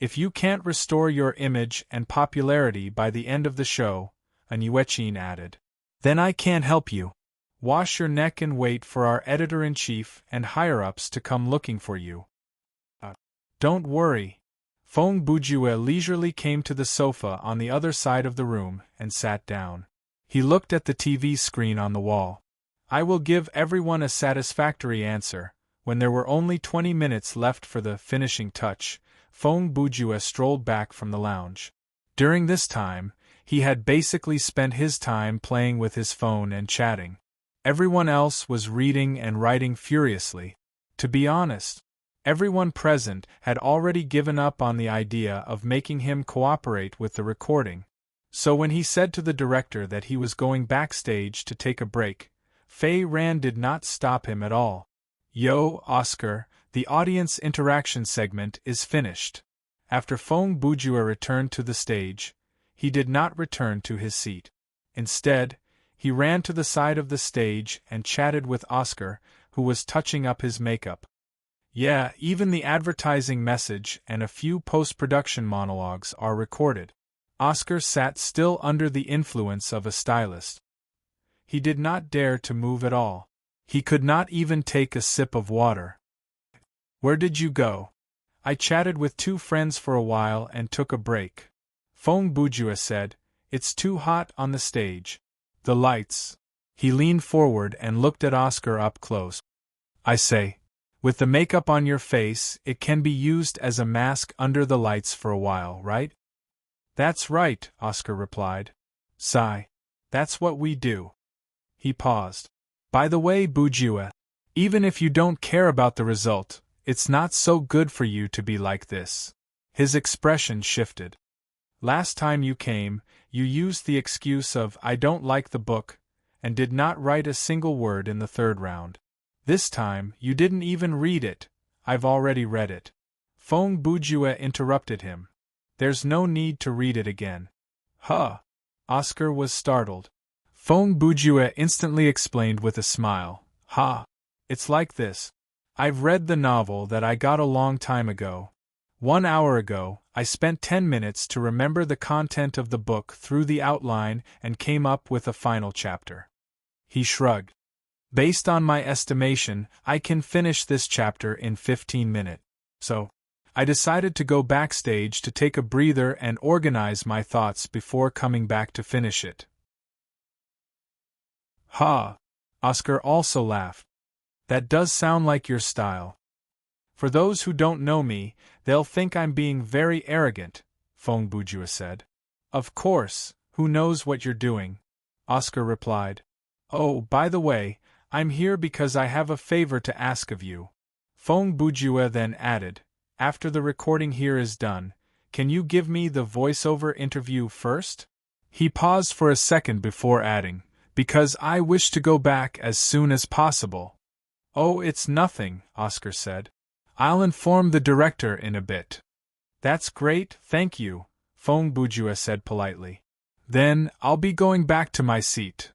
If you can't restore your image and popularity by the end of the show, Yuechin added, then I can't help you. Wash your neck and wait for our editor-in-chief and higher-ups to come looking for you. Don't worry. Feng Bujue leisurely came to the sofa on the other side of the room and sat down. He looked at the TV screen on the wall. I will give everyone a satisfactory answer. When there were only 20 minutes left for the finishing touch, Feng Bujue strolled back from the lounge. During this time, he had basically spent his time playing with his phone and chatting. Everyone else was reading and writing furiously. To be honest, everyone present had already given up on the idea of making him cooperate with the recording. So when he said to the director that he was going backstage to take a break, Fei Ran did not stop him at all. Yo, Oscar, the audience interaction segment is finished. After Feng Bujue returned to the stage, he did not return to his seat. Instead, he ran to the side of the stage and chatted with Oscar, who was touching up his makeup. Yeah, even the advertising message and a few post-production monologues are recorded. Oscar sat still under the influence of a stylist. He did not dare to move at all. He could not even take a sip of water. Where did you go? I chatted with two friends for a while and took a break. Feng Bujue said, It's too hot on the stage. The lights. He leaned forward and looked at Oscar up close. I say, with the makeup on your face, it can be used as a mask under the lights for a while, right? That's right, Oscar replied. Sigh. That's what we do. He paused. By the way, Bujue, even if you don't care about the result, it's not so good for you to be like this. His expression shifted. Last time you came, you used the excuse of "I don't like the book," and did not write a single word in the third round. This time, you didn't even read it. I've already read it. Feng Bujue interrupted him. There's no need to read it again. Huh! Oscar was startled. Feng Bujue instantly explained with a smile. Ha! It's like this. I've read the novel that I got a long time ago. 1 hour ago, I spent 10 minutes to remember the content of the book through the outline and came up with a final chapter. He shrugged. Based on my estimation, I can finish this chapter in 15 minutes. So, I decided to go backstage to take a breather and organize my thoughts before coming back to finish it. Ha! Oscar also laughed. That does sound like your style. For those who don't know me, they'll think I'm being very arrogant, Feng Bujue said. Of course, who knows what you're doing? Oscar replied. Oh, by the way, I'm here because I have a favor to ask of you. Feng Bujue then added, after the recording here is done, can you give me the voiceover interview first? He paused for a second before adding, because I wish to go back as soon as possible. Oh, it's nothing, Oscar said. I'll inform the director in a bit. That's great, thank you, Feng Bujue said politely. Then, I'll be going back to my seat.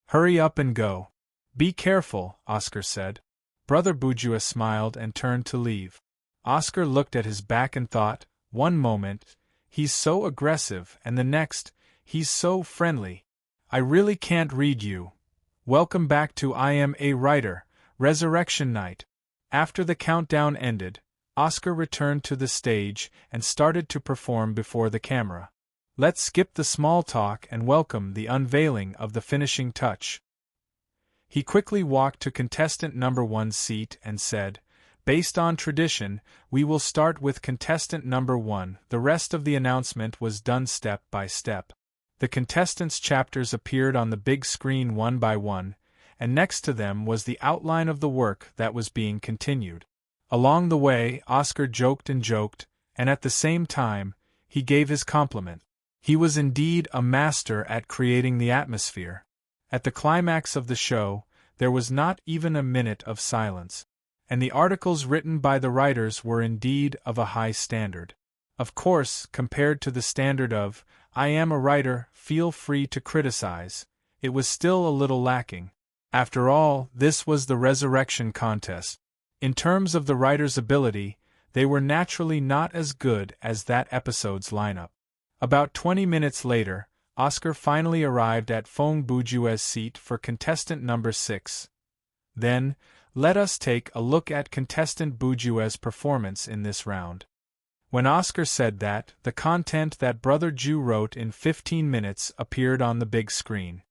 Hurry up and go. Be careful, Oscar said. Brother Bujue smiled and turned to leave. Oscar looked at his back and thought, one moment, he's so aggressive, and the next, he's so friendly. I really can't read you. Welcome back to I Am a Writer, Resurrection Night. After the countdown ended, Oscar returned to the stage and started to perform before the camera. Let's skip the small talk and welcome the unveiling of the finishing touch. He quickly walked to contestant number 1's seat and said, based on tradition, we will start with contestant number 1. The rest of the announcement was done step by step. The contestants' chapters appeared on the big screen one by one, and next to them was the outline of the work that was being continued. Along the way, Oscar joked, and at the same time, he gave his compliment. He was indeed a master at creating the atmosphere. At the climax of the show, there was not even a minute of silence, and the articles written by the writers were indeed of a high standard. Of course, compared to the standard of, I am a writer, feel free to criticize, it was still a little lacking. After all, this was the resurrection contest. In terms of the writer's ability, they were naturally not as good as that episode's lineup. About 20 minutes later, Oscar finally arrived at Feng Bujue's seat for contestant number 6. Then, let us take a look at contestant Bujue's performance in this round. When Oscar said that, the content that Brother Ju wrote in 15 minutes appeared on the big screen.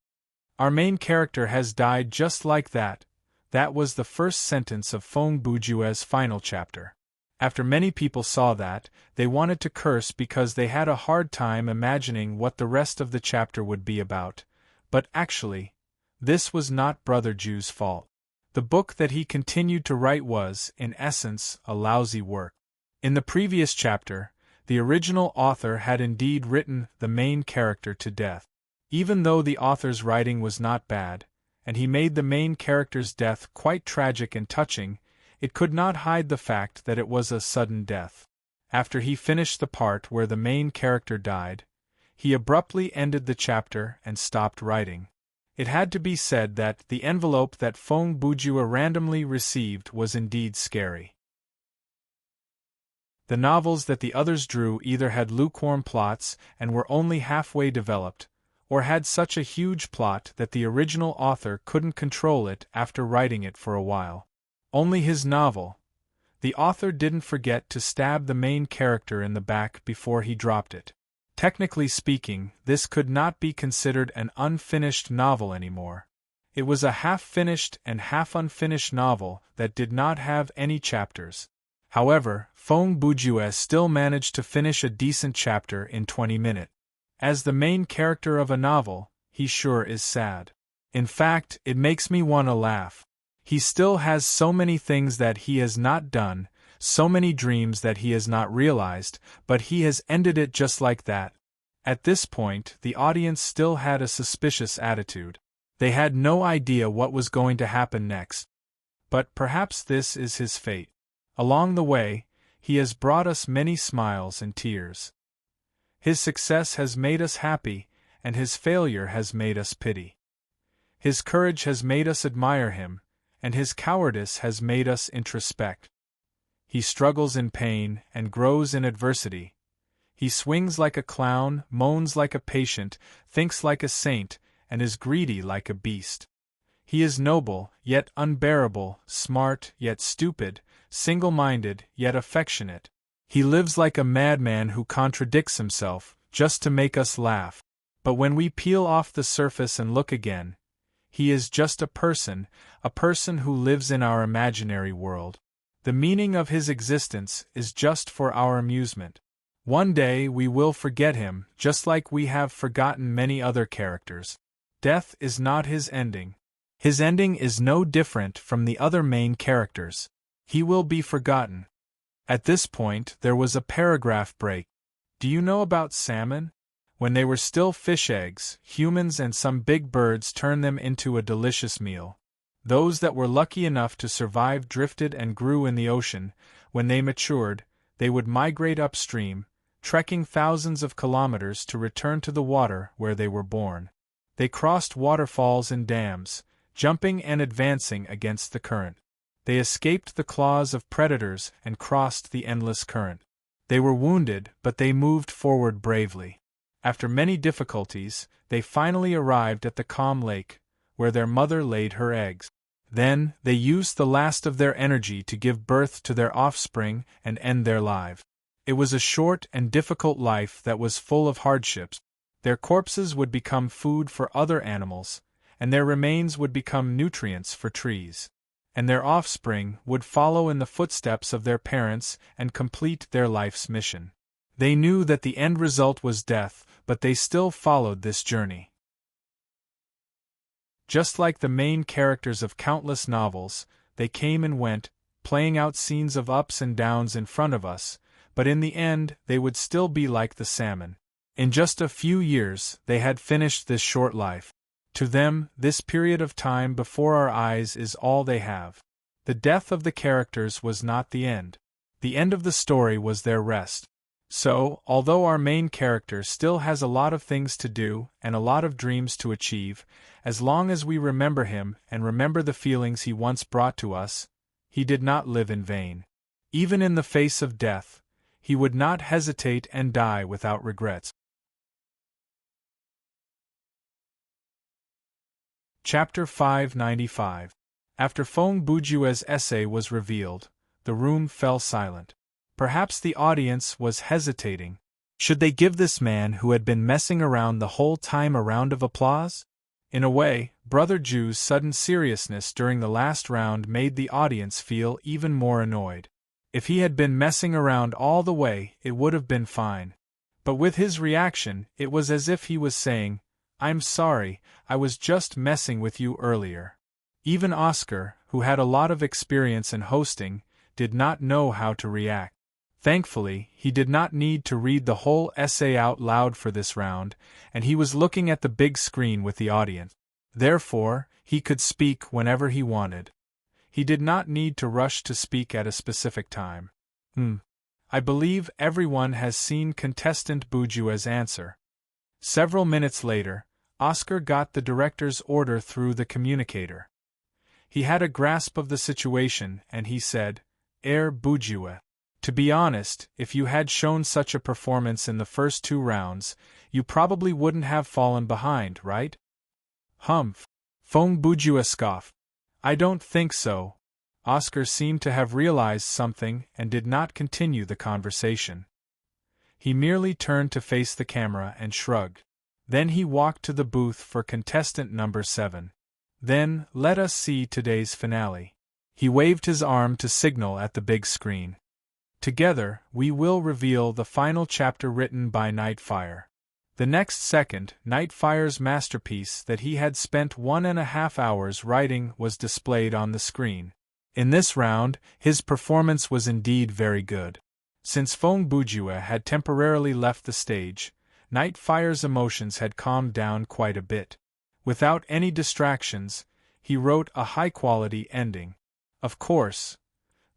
Our main character has died just like that. That was the first sentence of Feng Bujue's final chapter. After many people saw that, they wanted to curse because they had a hard time imagining what the rest of the chapter would be about. But actually, this was not Brother Ju's fault. The book that he continued to write was, in essence, a lousy work. In the previous chapter, the original author had indeed written the main character to death. Even though the author's writing was not bad, and he made the main character's death quite tragic and touching, it could not hide the fact that it was a sudden death. After he finished the part where the main character died, he abruptly ended the chapter and stopped writing. It had to be said that the envelope that Feng Bujue randomly received was indeed scary. The novels that the others drew either had lukewarm plots and were only halfway developed, or had such a huge plot that the original author couldn't control it after writing it for a while. Only his novel. The author didn't forget to stab the main character in the back before he dropped it. Technically speaking, this could not be considered an unfinished novel anymore. It was a half-finished and half-unfinished novel that did not have any chapters. However, Feng Bujue still managed to finish a decent chapter in 20 minutes. As the main character of a novel, he sure is sad. In fact, it makes me want to laugh. He still has so many things that he has not done, so many dreams that he has not realized, but he has ended it just like that. At this point, the audience still had a suspicious attitude. They had no idea what was going to happen next. But perhaps this is his fate. Along the way, he has brought us many smiles and tears. His success has made us happy, and his failure has made us pity. His courage has made us admire him, and his cowardice has made us introspect. He struggles in pain and grows in adversity. He swings like a clown, moans like a patient, thinks like a saint, and is greedy like a beast. He is noble, yet unbearable, smart, yet stupid, single-minded, yet affectionate. He lives like a madman who contradicts himself, just to make us laugh. But when we peel off the surface and look again, he is just a person who lives in our imaginary world. The meaning of his existence is just for our amusement. One day we will forget him, just like we have forgotten many other characters. Death is not his ending. His ending is no different from the other main characters. He will be forgotten. At this point, there was a paragraph break. Do you know about salmon? When they were still fish eggs, humans and some big birds turned them into a delicious meal. Those that were lucky enough to survive drifted and grew in the ocean. When they matured, they would migrate upstream, trekking thousands of kilometers to return to the water where they were born. They crossed waterfalls and dams, jumping and advancing against the current. They escaped the claws of predators and crossed the endless current. They were wounded, but they moved forward bravely. After many difficulties, they finally arrived at the calm lake, where their mother laid her eggs. Then, they used the last of their energy to give birth to their offspring and end their life. It was a short and difficult life that was full of hardships. Their corpses would become food for other animals, and their remains would become nutrients for trees. And their offspring would follow in the footsteps of their parents and complete their life's mission. They knew that the end result was death, but they still followed this journey. Just like the main characters of countless novels, they came and went, playing out scenes of ups and downs in front of us, but in the end they would still be like the salmon. In just a few years, they had finished this short life. To them, this period of time before our eyes is all they have. The death of the characters was not the end. The end of the story was their rest. So, although our main character still has a lot of things to do and a lot of dreams to achieve, as long as we remember him and remember the feelings he once brought to us, he did not live in vain. Even in the face of death, he would not hesitate and die without regrets. Chapter 595. After Feng Bujue's essay was revealed, the room fell silent. Perhaps the audience was hesitating. Should they give this man who had been messing around the whole time a round of applause? In a way, Brother Ju's sudden seriousness during the last round made the audience feel even more annoyed. If he had been messing around all the way, it would have been fine. But with his reaction, it was as if he was saying, "I'm sorry, I was just messing with you earlier." Even Oscar, who had a lot of experience in hosting, did not know how to react. Thankfully, he did not need to read the whole essay out loud for this round, and he was looking at the big screen with the audience. Therefore, he could speak whenever he wanted. He did not need to rush to speak at a specific time. I believe everyone has seen contestant Bujue's answer. Several minutes later, Oscar got the director's order through the communicator. He had a grasp of the situation and he said, "Herr Bujue, to be honest, if you had shown such a performance in the first 2 rounds, you probably wouldn't have fallen behind, right?" "Humph," Feng Bujue scoffed. "I don't think so." Oscar seemed to have realized something and did not continue the conversation. He merely turned to face the camera and shrugged. Then he walked to the booth for contestant number 7. "Then, let us see today's finale." He waved his arm to signal at the big screen. "Together, we will reveal the final chapter written by Nightfire." The next second, Nightfire's masterpiece that he had spent 1.5 hours writing was displayed on the screen. In this round, his performance was indeed very good. Since Feng Bujue had temporarily left the stage, Nightfire's emotions had calmed down quite a bit. Without any distractions, he wrote a high-quality ending. Of course,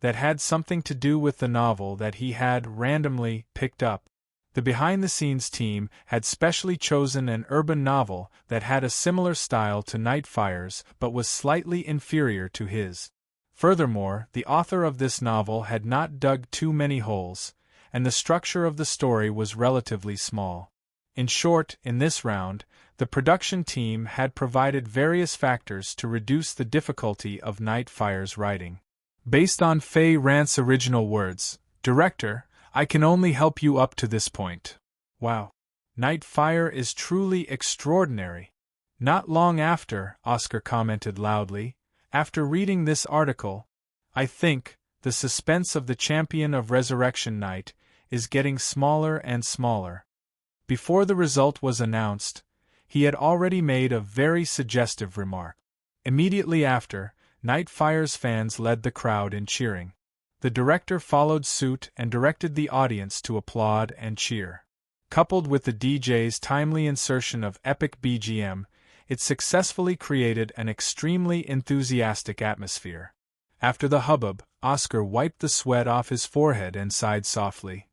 that had something to do with the novel that he had randomly picked up. The behind-the-scenes team had specially chosen an urban novel that had a similar style to Nightfire's but was slightly inferior to his. Furthermore, the author of this novel had not dug too many holes, and the structure of the story was relatively small. In short, in this round, the production team had provided various factors to reduce the difficulty of Nightfire's writing. Based on Faye Rant's original words, "Director, I can only help you up to this point." Wow. Nightfire is truly extraordinary. Not long after, Oscar commented loudly, "After reading this article, I think the suspense of the champion of Resurrection Night is getting smaller and smaller." Before the result was announced, he had already made a very suggestive remark. Immediately after, Nightfire's fans led the crowd in cheering. The director followed suit and directed the audience to applaud and cheer. Coupled with the DJ's timely insertion of epic BGM, it successfully created an extremely enthusiastic atmosphere. After the hubbub, Oscar wiped the sweat off his forehead and sighed softly.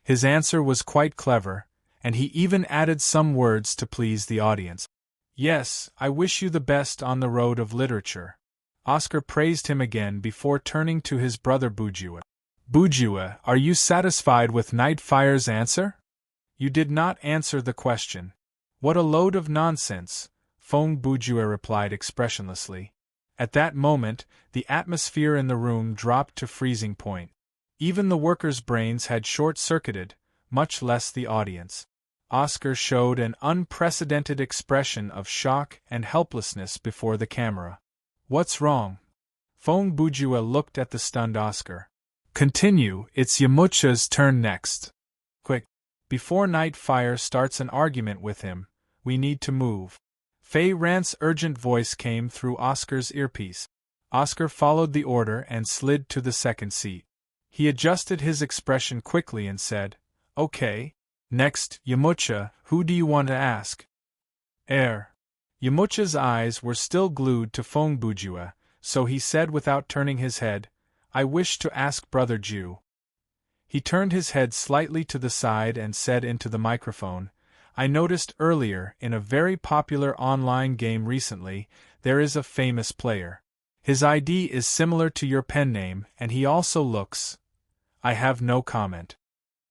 His answer was quite clever, and he even added some words to please the audience. "Yes, I wish you the best on the road of literature." Oscar praised him again before turning to his brother Bujua. "Bujua, are you satisfied with Nightfire's answer?" "You did not answer the question." "What a load of nonsense," Fong Bujua replied expressionlessly. At that moment, the atmosphere in the room dropped to freezing point. Even the workers' brains had short-circuited, much less the audience. Oscar showed an unprecedented expression of shock and helplessness before the camera. "What's wrong?" Fong Bujua looked at the stunned Oscar. "Continue, it's Yamucha's turn next. Quick. Before Nightfire starts an argument with him, we need to move." Faye Rant's urgent voice came through Oscar's earpiece. Oscar followed the order and slid to the second seat. He adjusted his expression quickly and said, "Okay. Next, Yamucha, who do you want to ask?" Yamucha's eyes were still glued to Fong Bujua, so he said without turning his head, "I wish to ask Brother Ju." He turned his head slightly to the side and said into the microphone, "I noticed earlier, in a very popular online game recently, there is a famous player. His ID is similar to your pen name, and he also looks—" "I have no comment."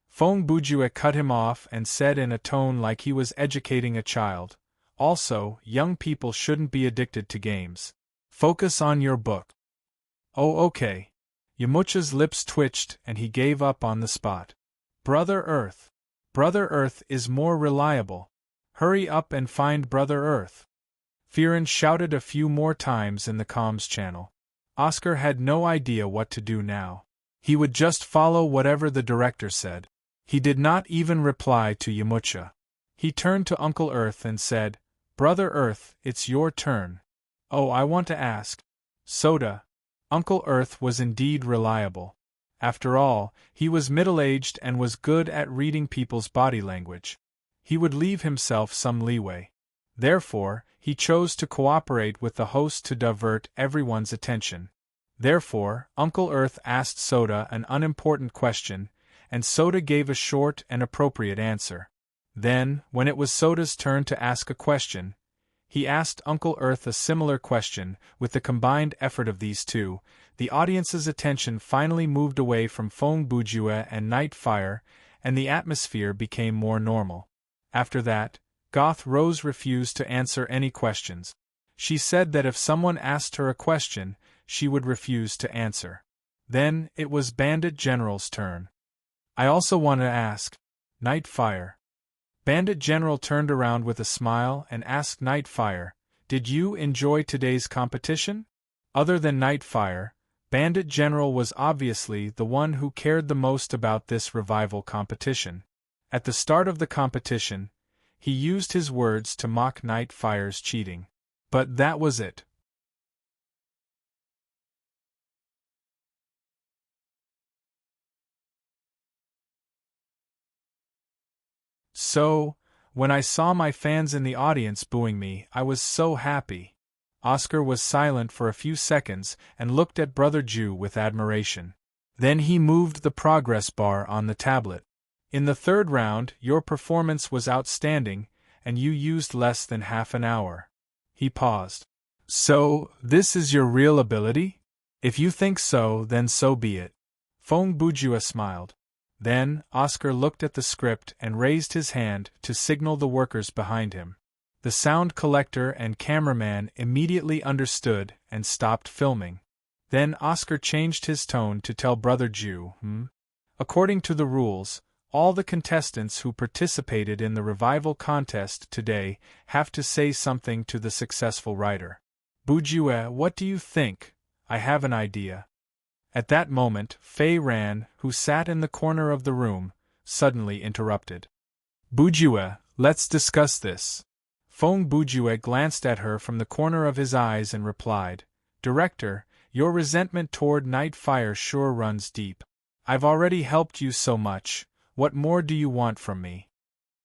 Fong Bujua cut him off and said in a tone like he was educating a child, "Also, young people shouldn't be addicted to games. Focus on your book." "Oh, okay." Yamucha's lips twitched and he gave up on the spot. "Brother Earth. Brother Earth is more reliable. Hurry up and find Brother Earth." Firen shouted a few more times in the comms channel. Oscar had no idea what to do now. He would just follow whatever the director said. He did not even reply to Yamucha. He turned to Uncle Earth and said, "Brother Earth, it's your turn." "Oh, I want to ask." "Soda." Uncle Earth was indeed reliable. After all, he was middle-aged and was good at reading people's body language. He would leave himself some leeway. Therefore, he chose to cooperate with the host to divert everyone's attention. Therefore, Uncle Earth asked Soda an unimportant question, and Soda gave a short and appropriate answer. Then, when it was Soda's turn to ask a question, he asked Uncle Earth a similar question. With the combined effort of these two, the audience's attention finally moved away from Fong Bujua and Nightfire, and the atmosphere became more normal. After that, Goth Rose refused to answer any questions. She said that if someone asked her a question, she would refuse to answer. Then, it was Bandit General's turn. "I also want to ask." "Nightfire." Bandit General turned around with a smile and asked Nightfire, "Did you enjoy today's competition?" Other than Nightfire, Bandit General was obviously the one who cared the most about this revival competition. At the start of the competition, he used his words to mock Nightfire's cheating. But that was it. So, when I saw my fans in the audience booing me, I was so happy. Oscar was silent for a few seconds and looked at Brother Jew with admiration. Then he moved the progress bar on the tablet. In the third round, your performance was outstanding, and you used less than half an hour. He paused. So, this is your real ability? If you think so, then so be it. Fong Bujua smiled. Then, Oscar looked at the script and raised his hand to signal the workers behind him. The sound collector and cameraman immediately understood and stopped filming. Then Oscar changed his tone to tell Brother Jew, According to the rules, all the contestants who participated in the revival contest today have to say something to the successful writer. Bujue, what do you think? I have an idea. At that moment, Fei Ran, who sat in the corner of the room, suddenly interrupted. Bujue, let's discuss this. Fong Bujue glanced at her from the corner of his eyes and replied, Director, your resentment toward Night Fire sure runs deep. I've already helped you so much, what more do you want from me?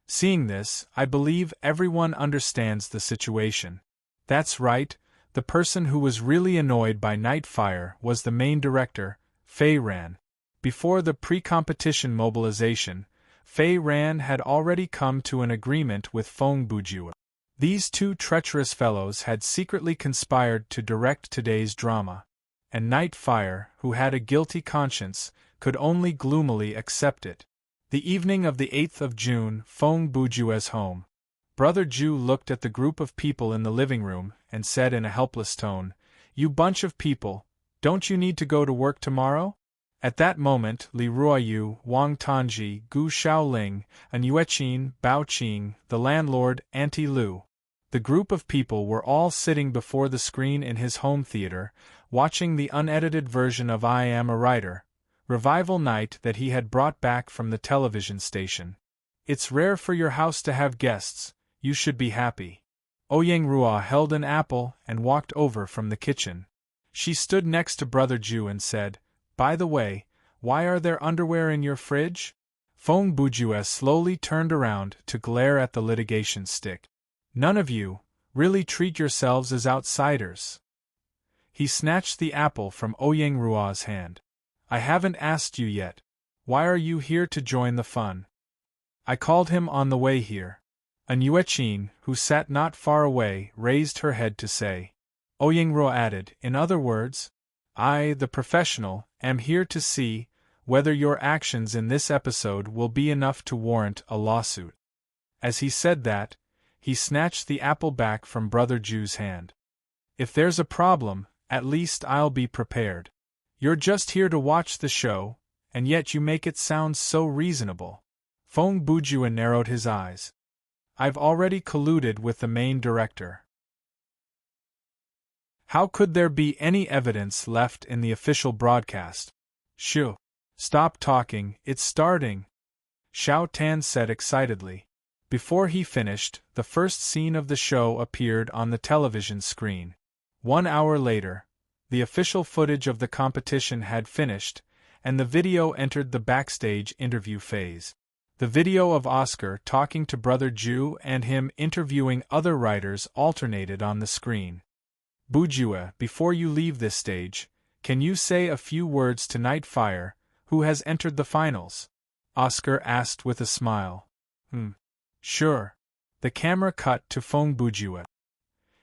Seeing this, I believe everyone understands the situation. That's right, the person who was really annoyed by Night Fire was the main director, Fei Ran. Before the pre-competition mobilization, Fei Ran had already come to an agreement with Fong Bujue. These two treacherous fellows had secretly conspired to direct today's drama, and Night Fire, who had a guilty conscience, could only gloomily accept it. The evening of the 8th of June, Fong Bujue's home. Brother Jew looked at the group of people in the living room and said in a helpless tone, You bunch of people, don't you need to go to work tomorrow? At that moment, Li Ruoyu, Wang Tanji, Gu Shaoling, and Yueqin, Bao Qing, the landlord, Auntie Lu. The group of people were all sitting before the screen in his home theater, watching the unedited version of I Am a Writer, Revival Night that he had brought back from the television station. It's rare for your house to have guests, you should be happy. Ouyang Rua held an apple and walked over from the kitchen. She stood next to Brother Jew and said, By the way, why are there underwear in your fridge? Fong Bujue slowly turned around to glare at the litigation stick. None of you really treat yourselves as outsiders. He snatched the apple from Ouyang Rua's hand. I haven't asked you yet. Why are you here to join the fun? I called him on the way here. An Yueqin, who sat not far away, raised her head to say. Ouyang Rua added, In other words, I, the professional, am here to see whether your actions in this episode will be enough to warrant a lawsuit. As he said that, he snatched the apple back from Brother Jew's hand. If there's a problem, at least I'll be prepared. You're just here to watch the show, and yet you make it sound so reasonable. Fong Bujue narrowed his eyes. I've already colluded with the main director. How could there be any evidence left in the official broadcast? Shoo! Stop talking, it's starting! Xiao Tan said excitedly. Before he finished, the first scene of the show appeared on the television screen. 1 hour later, the official footage of the competition had finished, and the video entered the backstage interview phase. The video of Oscar talking to Brother Jew and him interviewing other writers alternated on the screen. Bujue, before you leave this stage, can you say a few words to Night Fire, who has entered the finals? Oscar asked with a smile. Sure. The camera cut to Fong Bujue.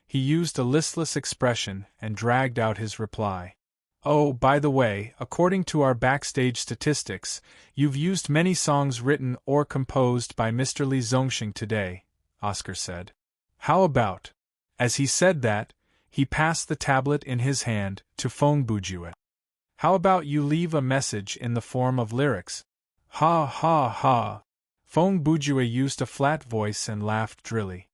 He used a listless expression and dragged out his reply. Oh, by the way, according to our backstage statistics, you've used many songs written or composed by Mr. Li Zongxing today, Oscar said. How about? As he said that, he passed the tablet in his hand to Fong Bujue. How about you leave a message in the form of lyrics? Ha ha ha! Fong Bujue used a flat voice and laughed drily.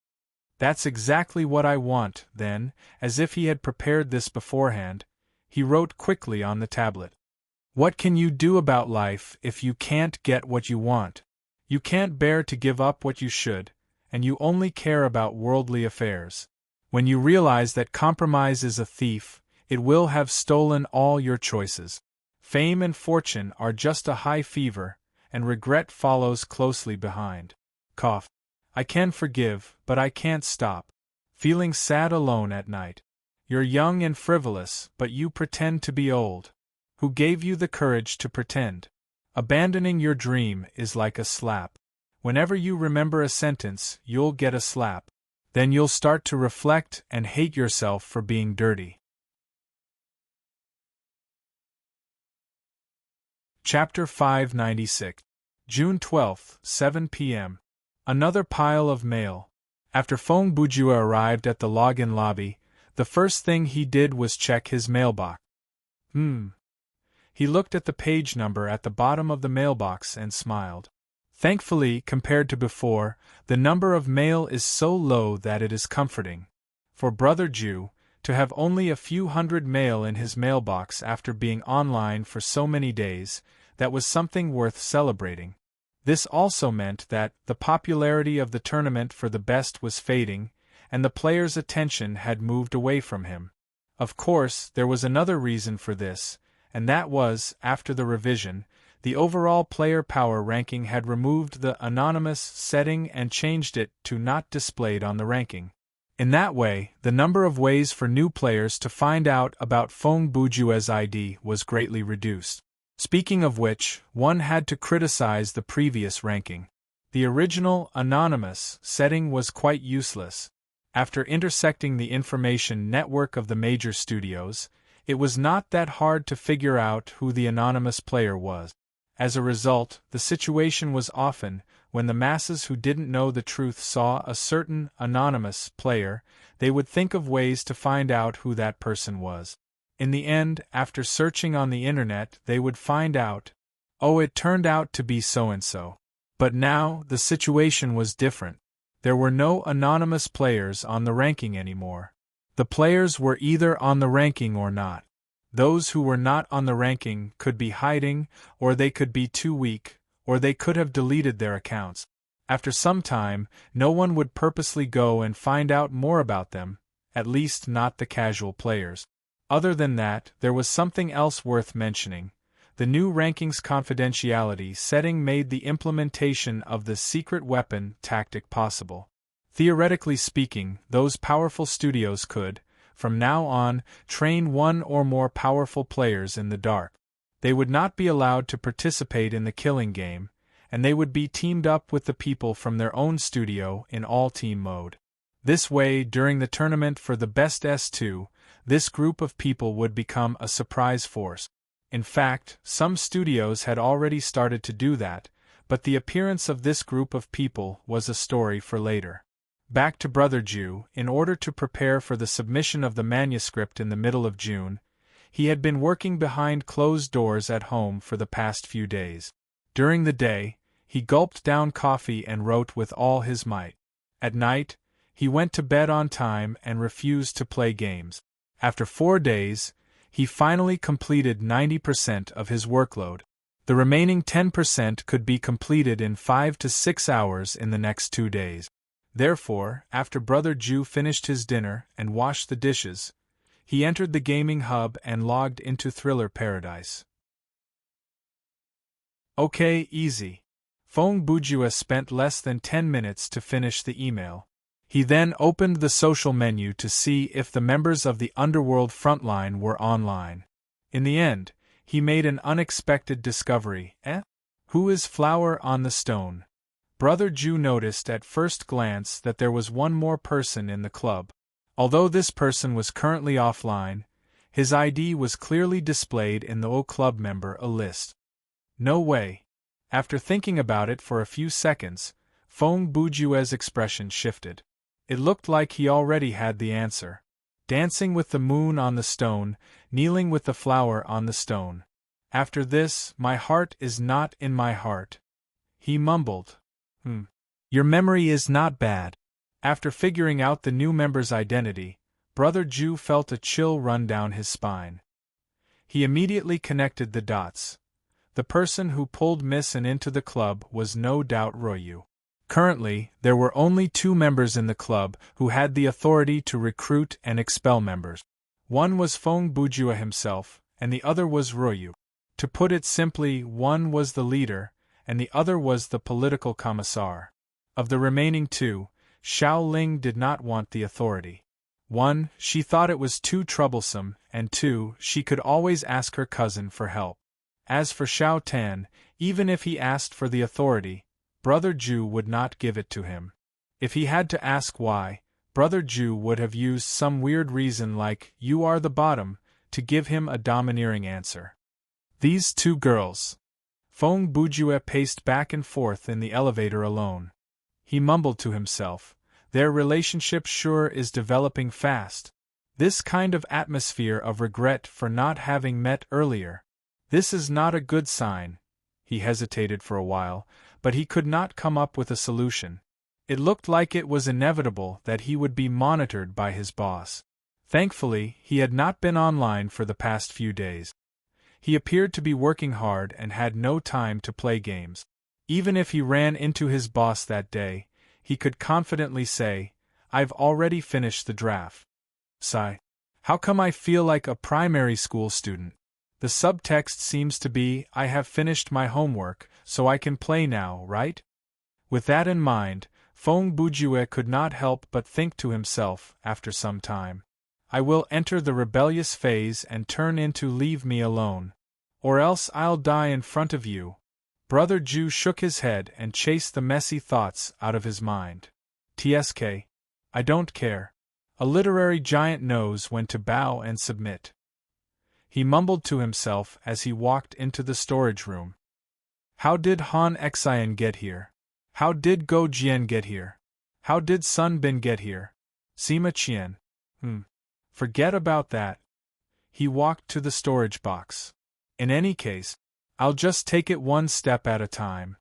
That's exactly what I want, then, as if he had prepared this beforehand. He wrote quickly on the tablet. What can you do about life if you can't get what you want? You can't bear to give up what you should, and you only care about worldly affairs. When you realize that compromise is a thief, it will have stolen all your choices. Fame and fortune are just a high fever, and regret follows closely behind. Cough. I can forgive, but I can't stop. Feeling sad alone at night. You're young and frivolous, but you pretend to be old. Who gave you the courage to pretend? Abandoning your dream is like a slap. Whenever you remember a sentence, you'll get a slap. Then you'll start to reflect and hate yourself for being dirty. Chapter 596. June 12, 7 p.m. Another pile of mail. After Feng Bujua arrived at the login lobby, the first thing he did was check his mailbox. He looked at the page number at the bottom of the mailbox and smiled. Thankfully, compared to before, the number of mail is so low that it is comforting. For Brother Ju, to have only a few hundred mail in his mailbox after being online for so many days, that was something worth celebrating. This also meant that the popularity of the tournament for the best was fading, and the players' attention had moved away from him. Of course, there was another reason for this, and that was, after the revision, the overall player power ranking had removed the anonymous setting and changed it to not displayed on the ranking. In that way, the number of ways for new players to find out about Feng Bujua's ID was greatly reduced. Speaking of which, one had to criticize the previous ranking. The original anonymous setting was quite useless. After intersecting the information network of the major studios, it was not that hard to figure out who the anonymous player was. As a result, the situation was often, when the masses who didn't know the truth saw a certain anonymous player, they would think of ways to find out who that person was. In the end, after searching on the internet, they would find out, oh, it turned out to be so-and-so. But now, the situation was different. There were no anonymous players on the ranking anymore. The players were either on the ranking or not. Those who were not on the ranking could be hiding, or they could be too weak, or they could have deleted their accounts. After some time, no one would purposely go and find out more about them, at least not the casual players. Other than that, there was something else worth mentioning. The new rankings confidentiality setting made the implementation of the secret weapon tactic possible. Theoretically speaking, those powerful studios could, from now on, train one or more powerful players in the dark. They would not be allowed to participate in the killing game, and they would be teamed up with the people from their own studio in all-team mode. This way, during the tournament for the best S2, this group of people would become a surprise force. In fact, some studios had already started to do that, but the appearance of this group of people was a story for later. Back to Brother Ju, in order to prepare for the submission of the manuscript in the middle of June, he had been working behind closed doors at home for the past few days. During the day, he gulped down coffee and wrote with all his might. At night, he went to bed on time and refused to play games. After 4 days, he finally completed 90% of his workload. The remaining 10% could be completed in 5 to 6 hours in the next 2 days. Therefore, after Brother Ju finished his dinner and washed the dishes, he entered the gaming hub and logged into Thriller Paradise. Okay, easy. Feng Bujua spent less than 10 minutes to finish the email. He then opened the social menu to see if the members of the Underworld Frontline were online. In the end, he made an unexpected discovery. Who is Flower on the Stone? Brother Ju noticed at first glance that there was one more person in the club. Although this person was currently offline, his ID was clearly displayed in the O Club member list. No way. After thinking about it for a few seconds, Feng Bujua's expression shifted. It looked like he already had the answer. Dancing with the moon on the stone, kneeling with the flower on the stone. After this, my heart is not in my heart. He mumbled. Your memory is not bad. After figuring out the new member's identity, Brother Ju felt a chill run down his spine. He immediately connected the dots. The person who pulled Miss N into the club was no doubt Royu. Currently, there were only 2 members in the club who had the authority to recruit and expel members. One was Feng Bujua himself, and the other was Royu. To put it simply, one was the leader, and the other was the political commissar. Of the remaining two, Xiao Ling did not want the authority. 1. She thought it was too troublesome, and 2. She could always ask her cousin for help. As for Xiao Tan, even if he asked for the authority, Brother Ju would not give it to him. If he had to ask why, Brother Ju would have used some weird reason like, "You are the bottom," to give him a domineering answer. These two girls. Feng Bujue paced back and forth in the elevator alone. He mumbled to himself, "Their relationship sure is developing fast. This kind of atmosphere of regret for not having met earlier. This is not a good sign." He hesitated for a while, but he could not come up with a solution. It looked like it was inevitable that he would be monitored by his boss. Thankfully, he had not been online for the past few days. He appeared to be working hard and had no time to play games. Even if he ran into his boss that day, he could confidently say, "I've already finished the draft." Sigh. How come I feel like a primary school student? The subtext seems to be, "I have finished my homework, so I can play now, right?" With that in mind, Feng Bujue could not help but think to himself, after some time, "I will enter the rebellious phase and turn into leave me alone. Or else I'll die in front of you." Brother Ju shook his head and chased the messy thoughts out of his mind. "TSK. I don't care. A literary giant knows when to bow and submit." He mumbled to himself as he walked into the storage room. How did Han Xian get here? How did Go Jian get here? How did Sun Bin get here? Sima Qian. Forget about that. He walked to the storage box. In any case, I'll just take it one step at a time.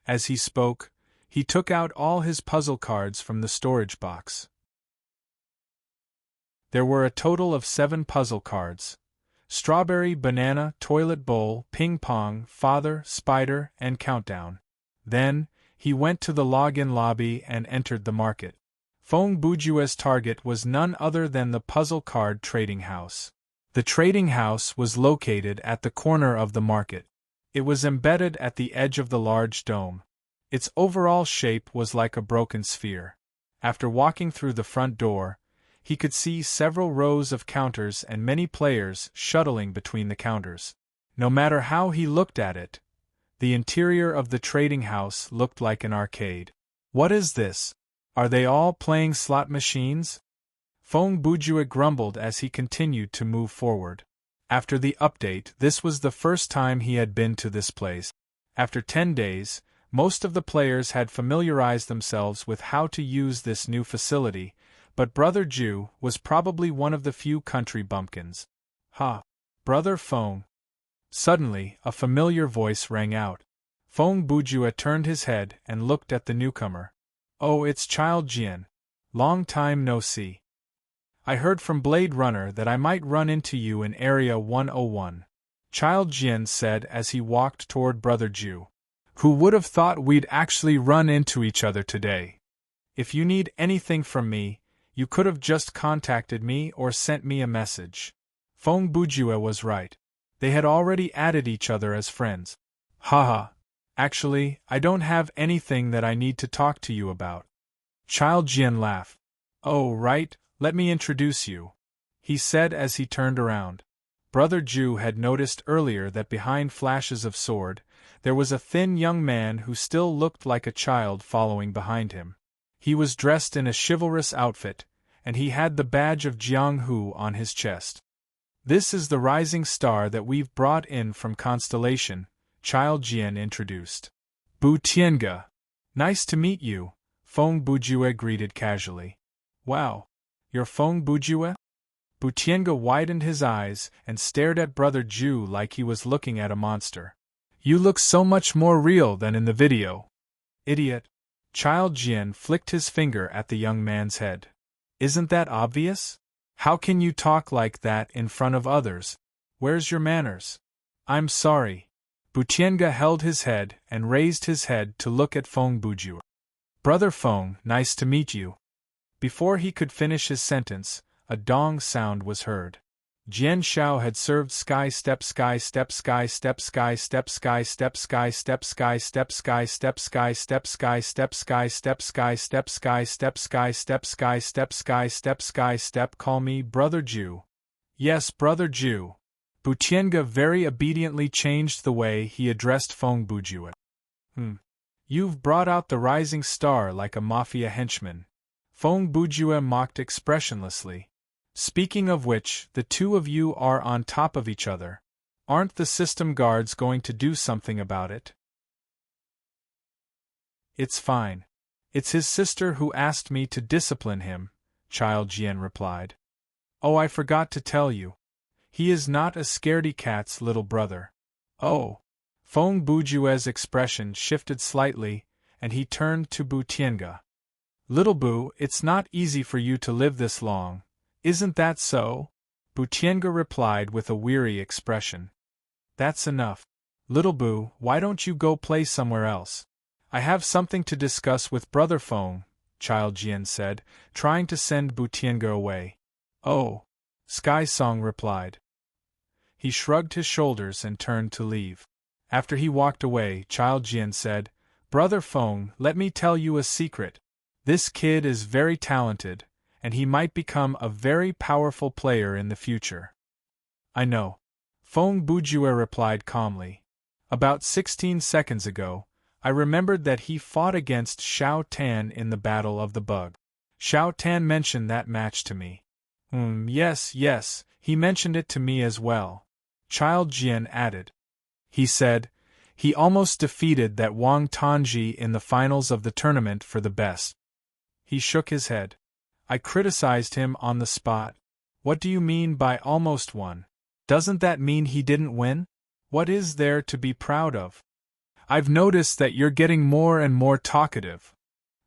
As he spoke, he took out all his puzzle cards from the storage box. There were a total of 7 puzzle cards: strawberry, banana, toilet bowl, ping pong, father, spider, and countdown. Then, he went to the login lobby and entered the market. Feng Bujue's target was none other than the puzzle card trading house. The trading house was located at the corner of the market. It was embedded at the edge of the large dome. Its overall shape was like a broken sphere. After walking through the front door, he could see several rows of counters and many players shuttling between the counters. No matter how he looked at it, the interior of the trading house looked like an arcade. What is this? Are they all playing slot machines? Feng Bujue grumbled as he continued to move forward. After the update, this was the first time he had been to this place. After 10 days, most of the players had familiarized themselves with how to use this new facility, but Brother Ju was probably one of the few country bumpkins. "Ha! Brother Feng." Suddenly, a familiar voice rang out. Feng Bujue turned his head and looked at the newcomer. "Oh, it's Child Jian. Long time no see. I heard from Blade Runner that I might run into you in Area 101. Child Jian said as he walked toward Brother Ju. "Who would have thought we'd actually run into each other today? If you need anything from me, you could have just contacted me or sent me a message." Feng Bujue was right. They had already added each other as friends. "Haha. Actually, I don't have anything that I need to talk to you about." Child Jian laughed. "Oh, right, let me introduce you," he said as he turned around. Brother Ju had noticed earlier that behind flashes of sword, there was a thin young man who still looked like a child following behind him. He was dressed in a chivalrous outfit, and he had the badge of Jianghu on his chest. "This is the rising star that we've brought in from Constellation," Child Jian introduced. "Bu Tiange. Nice to meet you," Feng Bujue greeted casually. "Wow. You're Feng Bujue?" Bu Tiange widened his eyes and stared at Brother Ju like he was looking at a monster. "You look so much more real than in the video." "Idiot." Child Jian flicked his finger at the young man's head. "Isn't that obvious? How can you talk like that in front of others? Where's your manners?" "I'm sorry." Bu Tiange held his head and raised his head to look at Feng Bujue. "Brother Feng, nice to meet you." Before he could finish his sentence, a dong sound was heard. Jian Shao had served sky step sky step sky step sky step sky step sky step sky step sky step sky step sky step sky step sky step sky step sky step sky step sky step sky step. Call me Brother Jew. Yes, Brother Jew. Butianga very obediently changed the way he addressed Feng Bujue. You've brought out the rising star like a mafia henchman. Feng Bujue mocked expressionlessly. Speaking of which, the two of you are on top of each other. Aren't the system guards going to do something about it? It's fine. It's his sister who asked me to discipline him, Child Jian replied. Oh, I forgot to tell you. He is not a scaredy cat's little brother. Oh. Feng Bujue's expression shifted slightly, and he turned to Butianga. Little Bu, it's not easy for you to live this long. Isn't that so? Butianga replied with a weary expression. That's enough. Little Bu, why don't you go play somewhere else? I have something to discuss with Brother Feng, Child Jian said, trying to send Butianga away. Oh. Sky Song replied. He shrugged his shoulders and turned to leave. After he walked away, Child Jian said, Brother Feng, let me tell you a secret. This kid is very talented, and he might become a very powerful player in the future. I know. Feng Bujue replied calmly. About 16 seconds ago, I remembered that he fought against Xiao Tan in the Battle of the Bug. Xiao Tan mentioned that match to me. Yes, he mentioned it to me as well. Child Jian added. He said, he almost defeated that Wang Tanji in the finals of the tournament for the best. He shook his head. I criticized him on the spot. What do you mean by almost won? Doesn't that mean he didn't win? What is there to be proud of? I've noticed that you're getting more and more talkative.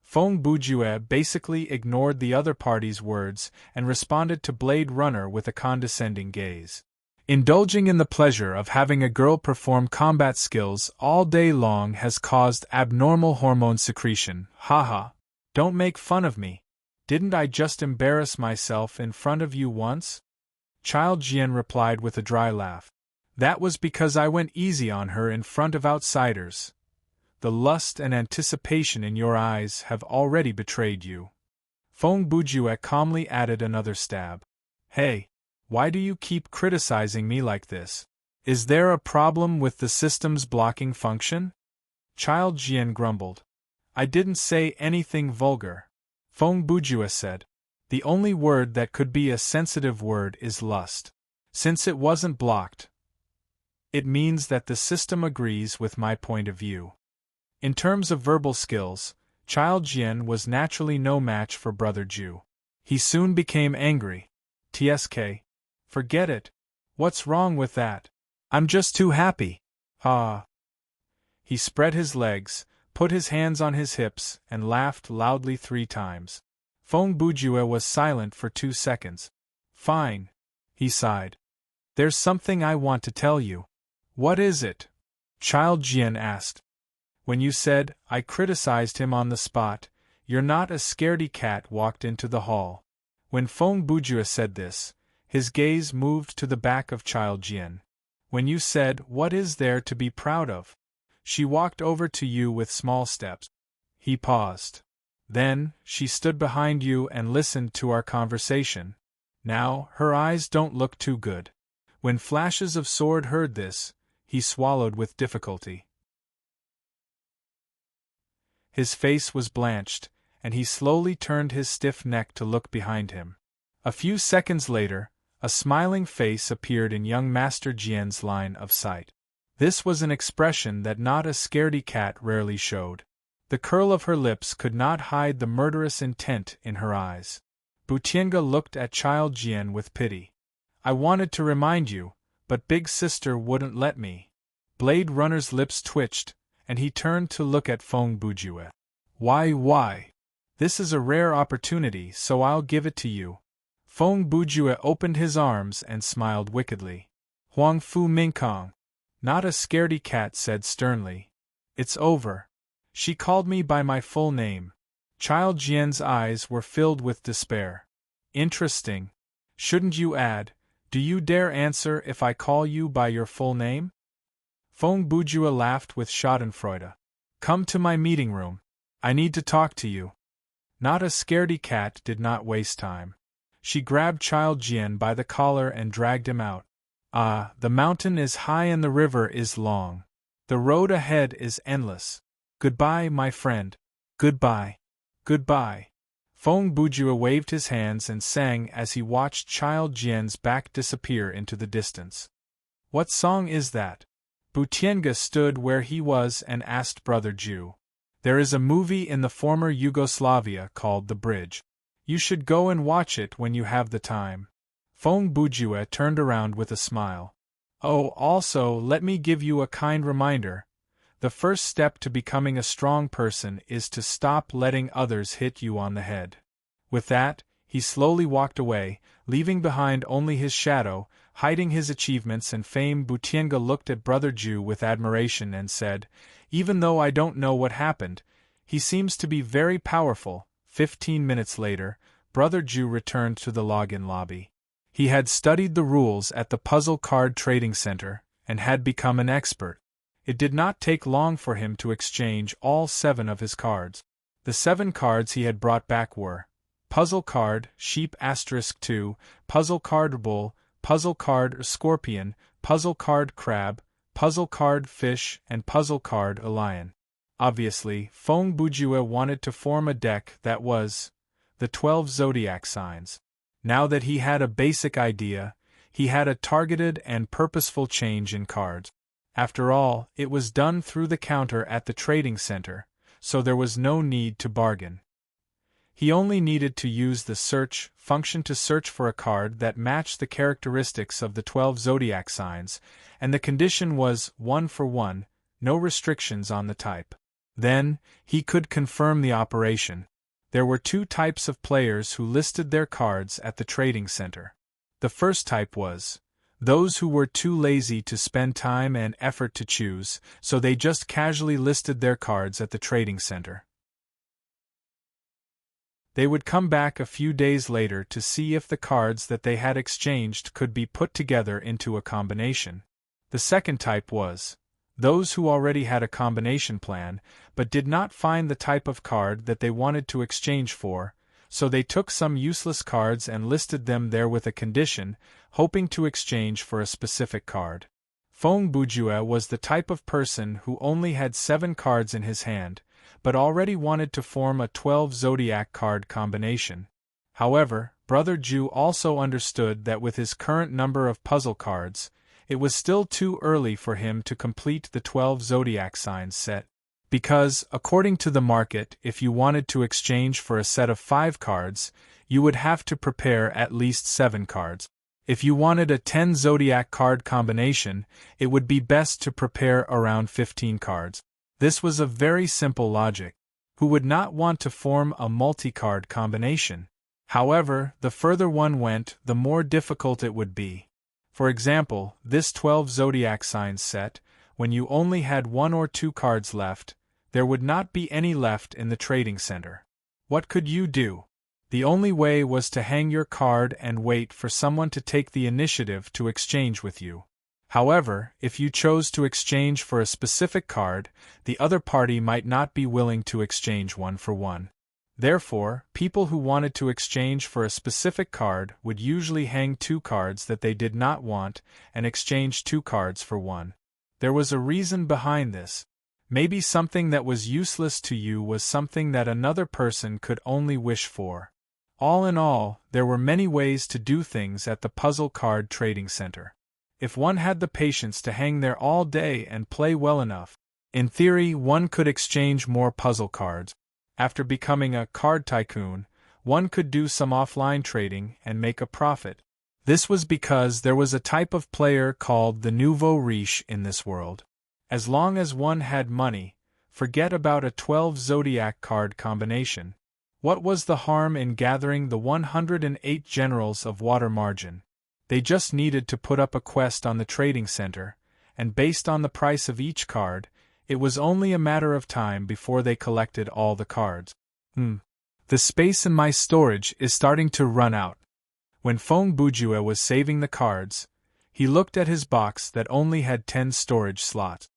Feng Bujue basically ignored the other party's words and responded to Blade Runner with a condescending gaze. Indulging in the pleasure of having a girl perform combat skills all day long has caused abnormal hormone secretion. Haha. Don't make fun of me. Didn't I just embarrass myself in front of you once? Child Jian replied with a dry laugh. That was because I went easy on her in front of outsiders. The lust and anticipation in your eyes have already betrayed you. Feng Bujue calmly added another stab. Hey, why do you keep criticizing me like this? Is there a problem with the system's blocking function? Child Jian grumbled. I didn't say anything vulgar. Feng Bujue said. The only word that could be a sensitive word is lust. Since it wasn't blocked, it means that the system agrees with my point of view. In terms of verbal skills, Child Jian was naturally no match for Brother Jew. He soon became angry. TSK. Forget it. What's wrong with that? I'm just too happy. Ah. He spread his legs, put his hands on his hips, and laughed loudly 3 times. Feng Bujue was silent for 2 seconds. Fine. He sighed. There's something I want to tell you. What is it? Child Jian asked. When you said, I criticized him on the spot, you're not a scaredy cat walked into the hall. When Feng Bujue said this, his gaze moved to the back of Child Jian. When you said, what is there to be proud of? She walked over to you with small steps. He paused. Then, she stood behind you and listened to our conversation. Now, her eyes don't look too good. When Flashes of Sword heard this, he swallowed with difficulty. His face was blanched, and he slowly turned his stiff neck to look behind him. A few seconds later, a smiling face appeared in young Master Jian's line of sight. This was an expression that not a scaredy cat rarely showed. The curl of her lips could not hide the murderous intent in her eyes. Butianga looked at Child Jian with pity. I wanted to remind you, but Big Sister wouldn't let me. Blade Runner's lips twitched, and he turned to look at Feng Bujue. Why? This is a rare opportunity, so I'll give it to you. Feng Bujue opened his arms and smiled wickedly. Huang Fu Mingkong. Not a scaredy cat said sternly. It's over. She called me by my full name. Child Jian's eyes were filled with despair. Interesting. Shouldn't you add, Do you dare answer if I call you by your full name? Feng Bujue laughed with schadenfreude. Come to my meeting room. I need to talk to you. Not a scaredy cat did not waste time. She grabbed Child Jian by the collar and dragged him out. Ah, the mountain is high and the river is long. The road ahead is endless. Goodbye, my friend. Goodbye. Goodbye. Feng Bujue waved his hands and sang as he watched Child Jian's back disappear into the distance. What song is that? Butienga stood where he was and asked Brother Ju. There is a movie in the former Yugoslavia called The Bridge. You should go and watch it when you have the time. Feng Bujue turned around with a smile. Oh, also, let me give you a kind reminder. The first step to becoming a strong person is to stop letting others hit you on the head. With that, he slowly walked away, leaving behind only his shadow, hiding his achievements and fame. Butienga looked at Brother Ju with admiration and said, Even though I don't know what happened, he seems to be very powerful. 15 minutes later, Brother Ju returned to the login lobby. He had studied the rules at the Puzzle Card Trading Center, and had become an expert. It did not take long for him to exchange all 7 of his cards. The 7 cards he had brought back were Puzzle Card Sheep *2, Puzzle Card Bull, Puzzle Card Scorpion, Puzzle Card Crab, Puzzle Card Fish, and Puzzle Card Lion. Obviously, Feng Bujue wanted to form a deck that was the 12 zodiac signs. Now that he had a basic idea, he had a targeted and purposeful change in cards. After all, it was done through the counter at the trading center, so there was no need to bargain. He only needed to use the search function to search for a card that matched the characteristics of the 12 zodiac signs, and the condition was 1 for 1, no restrictions on the type. Then, he could confirm the operation. There were 2 types of players who listed their cards at the trading center. The first type was those who were too lazy to spend time and effort to choose, so they just casually listed their cards at the trading center. They would come back a few days later to see if the cards that they had exchanged could be put together into a combination. The second type was those who already had a combination plan, but did not find the type of card that they wanted to exchange for, so they took some useless cards and listed them there with a condition, hoping to exchange for a specific card. Feng Bujue was the type of person who only had 7 cards in his hand, but already wanted to form a 12 zodiac card combination. However, Brother Ju also understood that with his current number of puzzle cards, it was still too early for him to complete the 12 zodiac signs set. Because, according to the market, if you wanted to exchange for a set of 5 cards, you would have to prepare at least 7 cards. If you wanted a 10 zodiac card combination, it would be best to prepare around 15 cards. This was a very simple logic. Who would not want to form a multi-card combination? However, the further one went, the more difficult it would be. For example, this 12 zodiac signs set, when you only had 1 or 2 cards left, there would not be any left in the trading center. What could you do? The only way was to hang your card and wait for someone to take the initiative to exchange with you. However, if you chose to exchange for a specific card, the other party might not be willing to exchange 1 for 1. Therefore, people who wanted to exchange for a specific card would usually hang 2 cards that they did not want and exchange 2 cards for 1. There was a reason behind this. Maybe something that was useless to you was something that another person could only wish for. All in all, there were many ways to do things at the Puzzle Card Trading Center. If one had the patience to hang there all day and play well enough, in theory one could exchange more puzzle cards. After becoming a card tycoon, one could do some offline trading and make a profit. This was because there was a type of player called the nouveau riche in this world. As long as one had money, forget about a 12 zodiac card combination. What was the harm in gathering the 108 generals of water margin? They just needed to put up a quest on the trading center, and based on the price of each card, it was only a matter of time before they collected all the cards. The space in my storage is starting to run out. When Feng Bujue was saving the cards, he looked at his box that only had 10 storage slots.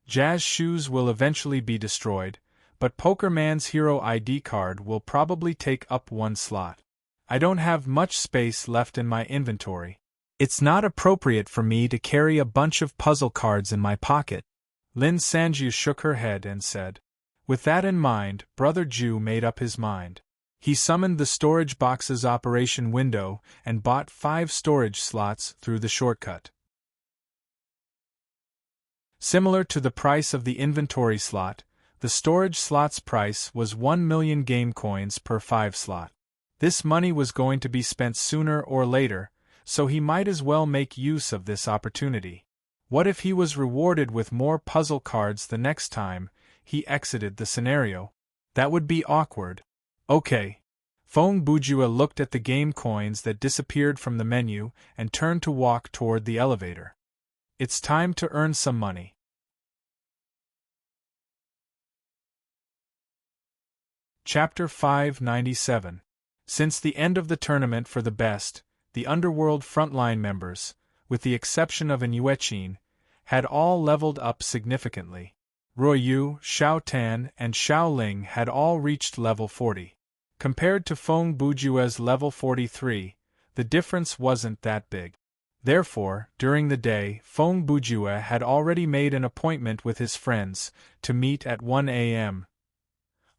Jazz shoes will eventually be destroyed, but Poker Man's Hero ID card will probably take up 1 slot. I don't have much space left in my inventory. It's not appropriate for me to carry a bunch of puzzle cards in my pocket. Lin Sanju shook her head and said. With that in mind, Brother Ju made up his mind. He summoned the storage box's operation window and bought 5 storage slots through the shortcut. Similar to the price of the inventory slot, the storage slot's price was 1 million game coins per 5 slot. This money was going to be spent sooner or later, so he might as well make use of this opportunity. What if he was rewarded with more puzzle cards the next time he exited the scenario? That would be awkward. Okay. Feng Bujue looked at the game coins that disappeared from the menu and turned to walk toward the elevator. It's time to earn some money. Chapter 597. Since the end of the tournament for the best, the Underworld frontline members, with the exception of Yuechin, had all leveled up significantly. Ruoyu, Xiao Tan, and Xiao Ling had all reached level 40. Compared to Feng Bujue's level 43, the difference wasn't that big. Therefore, during the day, Feng Bujue had already made an appointment with his friends to meet at 1 a.m.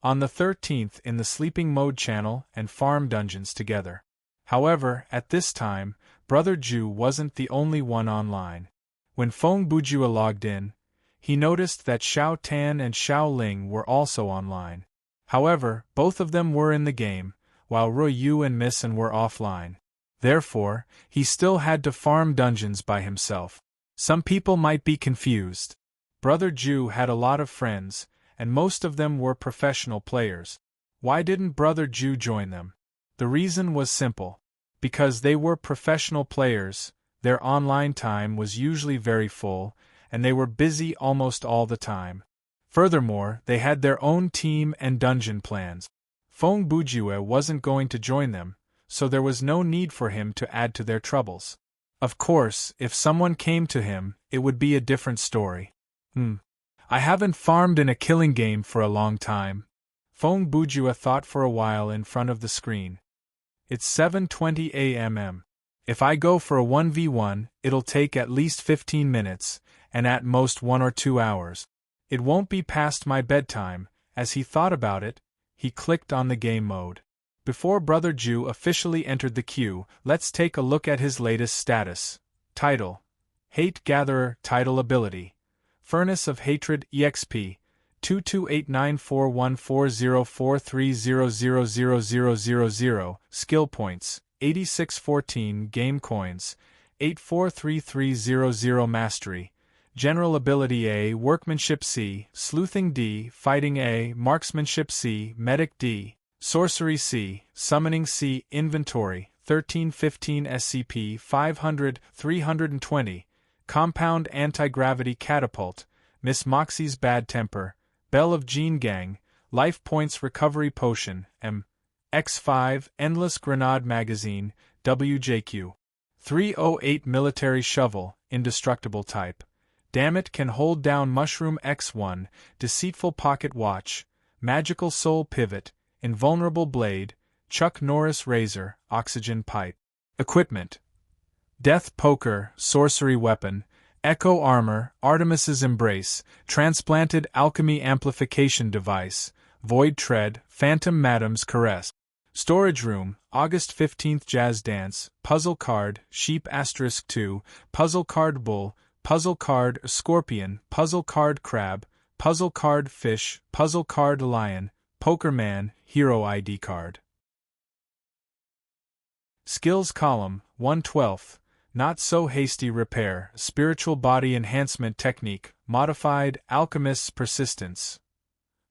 on the 13th in the sleeping mode channel and farm dungeons together. However, at this time, Brother Ju wasn't the only one online. When Feng Bujue logged in, he noticed that Xiao Tan and Xiao Ling were also online. However, both of them were in the game, while Ruoyu and Missen were offline. Therefore, he still had to farm dungeons by himself. Some people might be confused. Brother Ju had a lot of friends, and most of them were professional players. Why didn't Brother Ju join them? The reason was simple. Because they were professional players, their online time was usually very full, and they were busy almost all the time. Furthermore, they had their own team and dungeon plans. Feng Bujue wasn't going to join them, so there was no need for him to add to their troubles. Of course, if someone came to him, it would be a different story. I haven't farmed in a killing game for a long time. Feng Bujue thought for a while in front of the screen. It's 7:20 a.m. If I go for a 1v1, it'll take at least 15 minutes, and at most 1 or 2 hours. It won't be past my bedtime. As he thought about it, he clicked on the game mode. Before Brother Ju officially entered the queue, let's take a look at his latest status. Title: Hate Gatherer. Title: Ability: Furnace of Hatred EXP 2289414043000000. Skill points: 8614 game coins, 843300. Mastery: General Ability A, Workmanship C, Sleuthing D, Fighting A, Marksmanship C, Medic D, Sorcery C, Summoning C. Inventory: 1315 SCP 500 320. Compound Anti-Gravity Catapult, Miss Moxie's Bad Temper, Bell of Jean Gang, Life Points Recovery Potion, X5 Endless Grenade Magazine, WJQ. 308 Military Shovel, Indestructible Type. Dammit can hold down Mushroom X1, Deceitful Pocket Watch, Magical Soul Pivot, Invulnerable Blade, Chuck Norris Razor, Oxygen Pipe. Equipment: Death Poker, Sorcery Weapon, Echo Armor, Artemis's Embrace, Transplanted Alchemy Amplification Device, Void Tread, Phantom Madam's Caress. Storage Room, August 15th Jazz Dance, Puzzle Card, Sheep *2, Puzzle Card Bull, Puzzle Card Scorpion, Puzzle Card Crab, Puzzle Card Fish, Puzzle Card Lion, Poker Man, Hero ID Card. Skills Column, 1/12, Not So Hasty Repair, Spiritual Body Enhancement Technique, Modified, Alchemist's Persistence.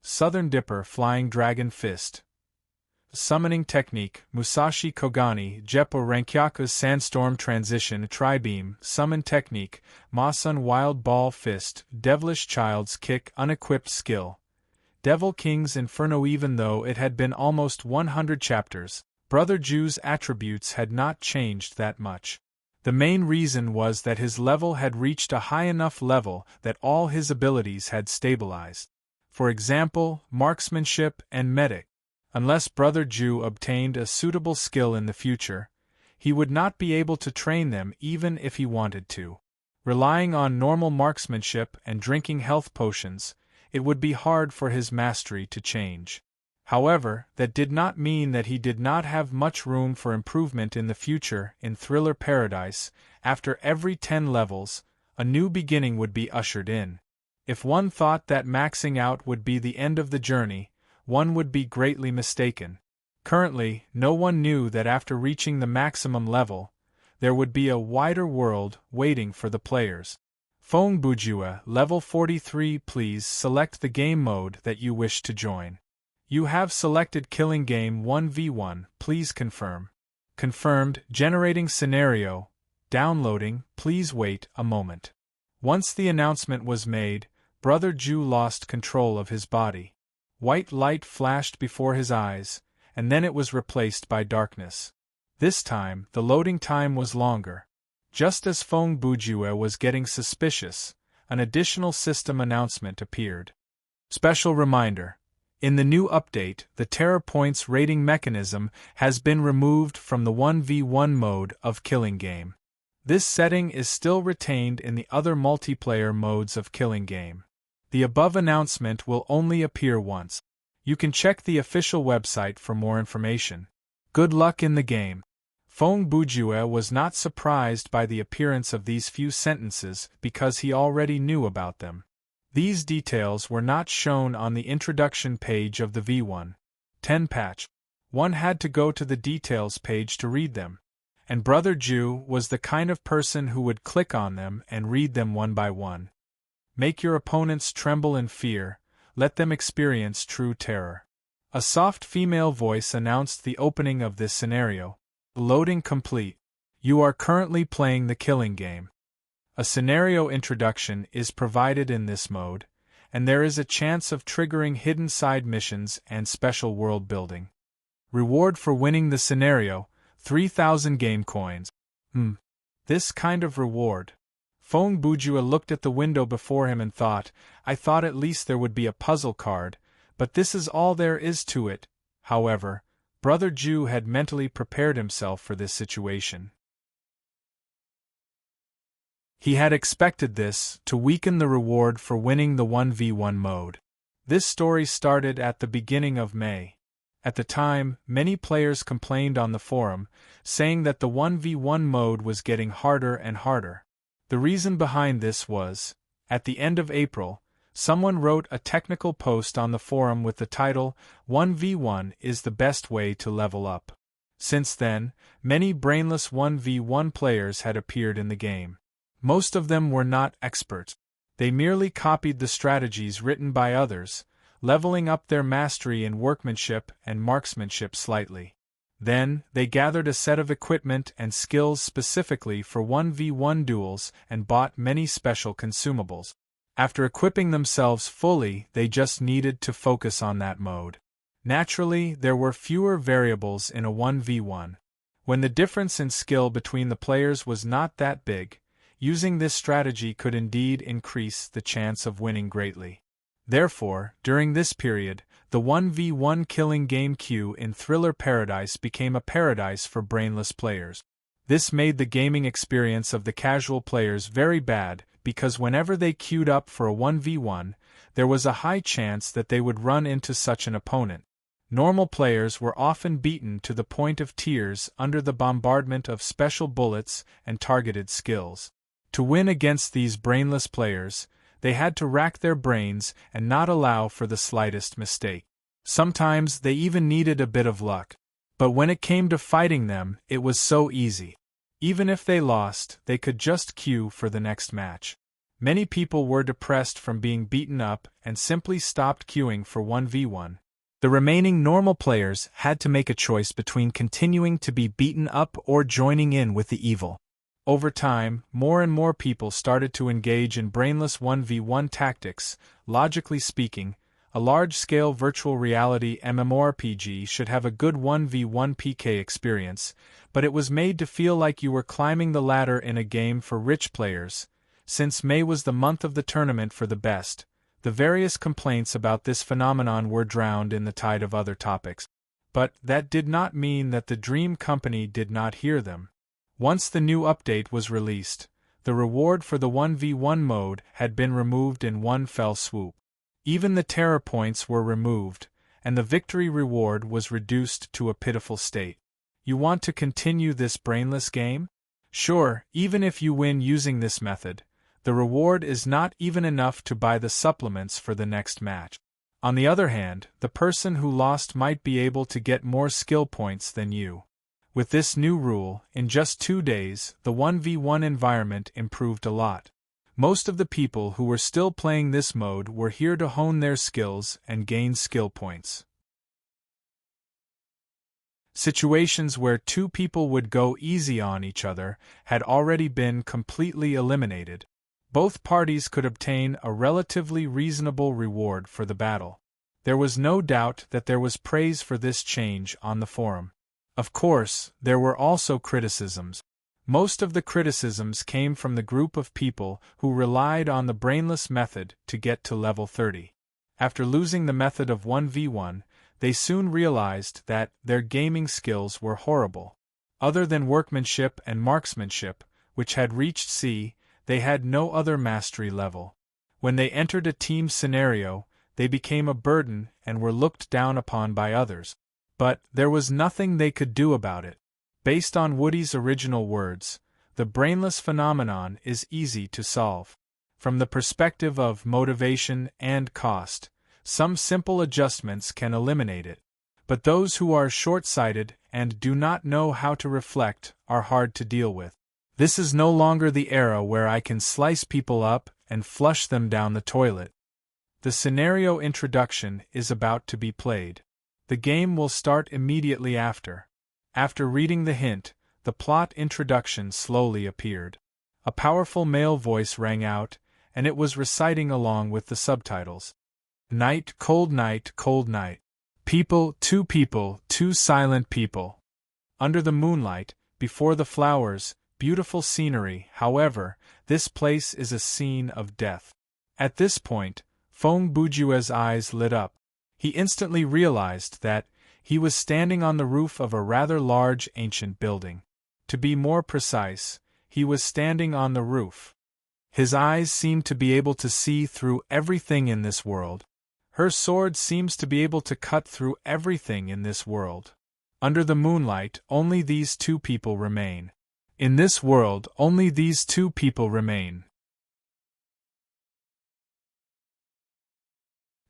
Southern Dipper Flying Dragon Fist. Summoning Technique, Musashi Kogani, Jeppo Rankyaku's Sandstorm Transition Tri-Beam. Summon Technique, Masun Wild Ball Fist, Devilish Child's Kick. Unequipped Skill, Devil King's Inferno. Even though it had been almost 100 chapters, Brother Ju's attributes had not changed that much. The main reason was that his level had reached a high enough level that all his abilities had stabilized. For example, marksmanship and medic. Unless Brother Ju obtained a suitable skill in the future, he would not be able to train them even if he wanted to. Relying on normal marksmanship and drinking health potions, it would be hard for his mastery to change. However, that did not mean that he did not have much room for improvement in the future. In Thriller Paradise, after every 10 levels, a new beginning would be ushered in. If one thought that maxing out would be the end of the journey, one would be greatly mistaken. Currently, no one knew that after reaching the maximum level, there would be a wider world waiting for the players. Phong Bujua, level 43. Please select the game mode that you wish to join. You have selected Killing Game 1v1, please confirm. Confirmed. Generating scenario. Downloading, please wait a moment. Once the announcement was made, Brother Ju lost control of his body. White light flashed before his eyes, and then it was replaced by darkness. This time, the loading time was longer. Just as Phong Bujua was getting suspicious, an additional system announcement appeared. Special reminder. In the new update, the Terror Points rating mechanism has been removed from the 1v1 mode of Killing Game. This setting is still retained in the other multiplayer modes of Killing Game. The above announcement will only appear once. You can check the official website for more information. Good luck in the game. Phong Bujua was not surprised by the appearance of these few sentences because he already knew about them. These details were not shown on the introduction page of the V1.10 patch. One had to go to the details page to read them. And Brother Ju was the kind of person who would click on them and read them one by one. Make your opponents tremble in fear, let them experience true terror. A soft female voice announced the opening of this scenario. Loading complete. You are currently playing the Killing Game. A scenario introduction is provided in this mode, and there is a chance of triggering hidden side missions and special world building. Reward for winning the scenario, 3,000 game coins. This kind of reward. Phong Bujua looked at the window before him and thought, I thought at least there would be a puzzle card, but this is all there is to it. However, Brother Ju had mentally prepared himself for this situation. He had expected this to weaken the reward for winning the 1v1 mode. This story started at the beginning of May. At the time, many players complained on the forum, saying that the 1v1 mode was getting harder and harder. The reason behind this was, at the end of April, someone wrote a technical post on the forum with the title, 1v1 is the best way to level up. Since then, many brainless 1v1 players had appeared in the game. Most of them were not experts. They merely copied the strategies written by others, leveling up their mastery in workmanship and marksmanship slightly. Then, they gathered a set of equipment and skills specifically for 1v1 duels and bought many special consumables. After equipping themselves fully, they just needed to focus on that mode. Naturally, there were fewer variables in a 1v1. When the difference in skill between the players was not that big, using this strategy could indeed increase the chance of winning greatly. Therefore, during this period, the 1v1 Killing Game queue in Thriller Paradise became a paradise for brainless players. This made the gaming experience of the casual players very bad, because whenever they queued up for a 1v1, there was a high chance that they would run into such an opponent. Normal players were often beaten to the point of tears under the bombardment of special bullets and targeted skills. To win against these brainless players, they had to rack their brains and not allow for the slightest mistake. Sometimes they even needed a bit of luck. But when it came to fighting them, it was so easy. Even if they lost, they could just queue for the next match. Many people were depressed from being beaten up and simply stopped queuing for 1v1. The remaining normal players had to make a choice between continuing to be beaten up or joining in with the evil. Over time, more and more people started to engage in brainless 1v1 tactics. Logically speaking, A large-scale virtual reality MMORPG should have a good 1v1 PK experience, but it was made to feel like you were climbing the ladder in a game for rich players. Since May was the month of the tournament for the best, the various complaints about this phenomenon were drowned in the tide of other topics. But that did not mean that the Dream Company did not hear them. Once the new update was released, the reward for the 1v1 mode had been removed in one fell swoop. Even the terror points were removed, and the victory reward was reduced to a pitiful state. You want to continue this brainless game? Sure, even if you win using this method, the reward is not even enough to buy the supplements for the next match. On the other hand, the person who lost might be able to get more skill points than you. With this new rule, in just 2 days, the 1v1 environment improved a lot. Most of the people who were still playing this mode were here to hone their skills and gain skill points. Situations where 2 people would go easy on each other had already been completely eliminated. Both parties could obtain a relatively reasonable reward for the battle. There was no doubt that there was praise for this change on the forum. Of course, there were also criticisms. Most of the criticisms came from the group of people who relied on the brainless method to get to level 30. After losing the method of 1v1, they soon realized that their gaming skills were horrible. Other than workmanship and marksmanship, which had reached C, they had no other mastery level. When they entered a team scenario, they became a burden and were looked down upon by others. But there was nothing they could do about it. Based on Woody's original words, the brainless phenomenon is easy to solve. From the perspective of motivation and cost, some simple adjustments can eliminate it. But those who are short-sighted and do not know how to reflect are hard to deal with. This is no longer the era where I can slice people up and flush them down the toilet. The scenario introduction is about to be played. The game will start immediately after. After reading the hint, the plot introduction slowly appeared. A powerful male voice rang out, and it was reciting along with the subtitles. Night, cold night, cold night. People, 2 silent people. Under the moonlight, before the flowers, beautiful scenery. However, this place is a scene of death. At this point, Feng Bujue's eyes lit up. He instantly realized that he was standing on the roof of a rather large ancient building. To be more precise, he was standing on the roof. His eyes seemed to be able to see through everything in this world. Her sword seems to be able to cut through everything in this world. Under the moonlight, only these 2 people remain. In this world, only these 2 people remain.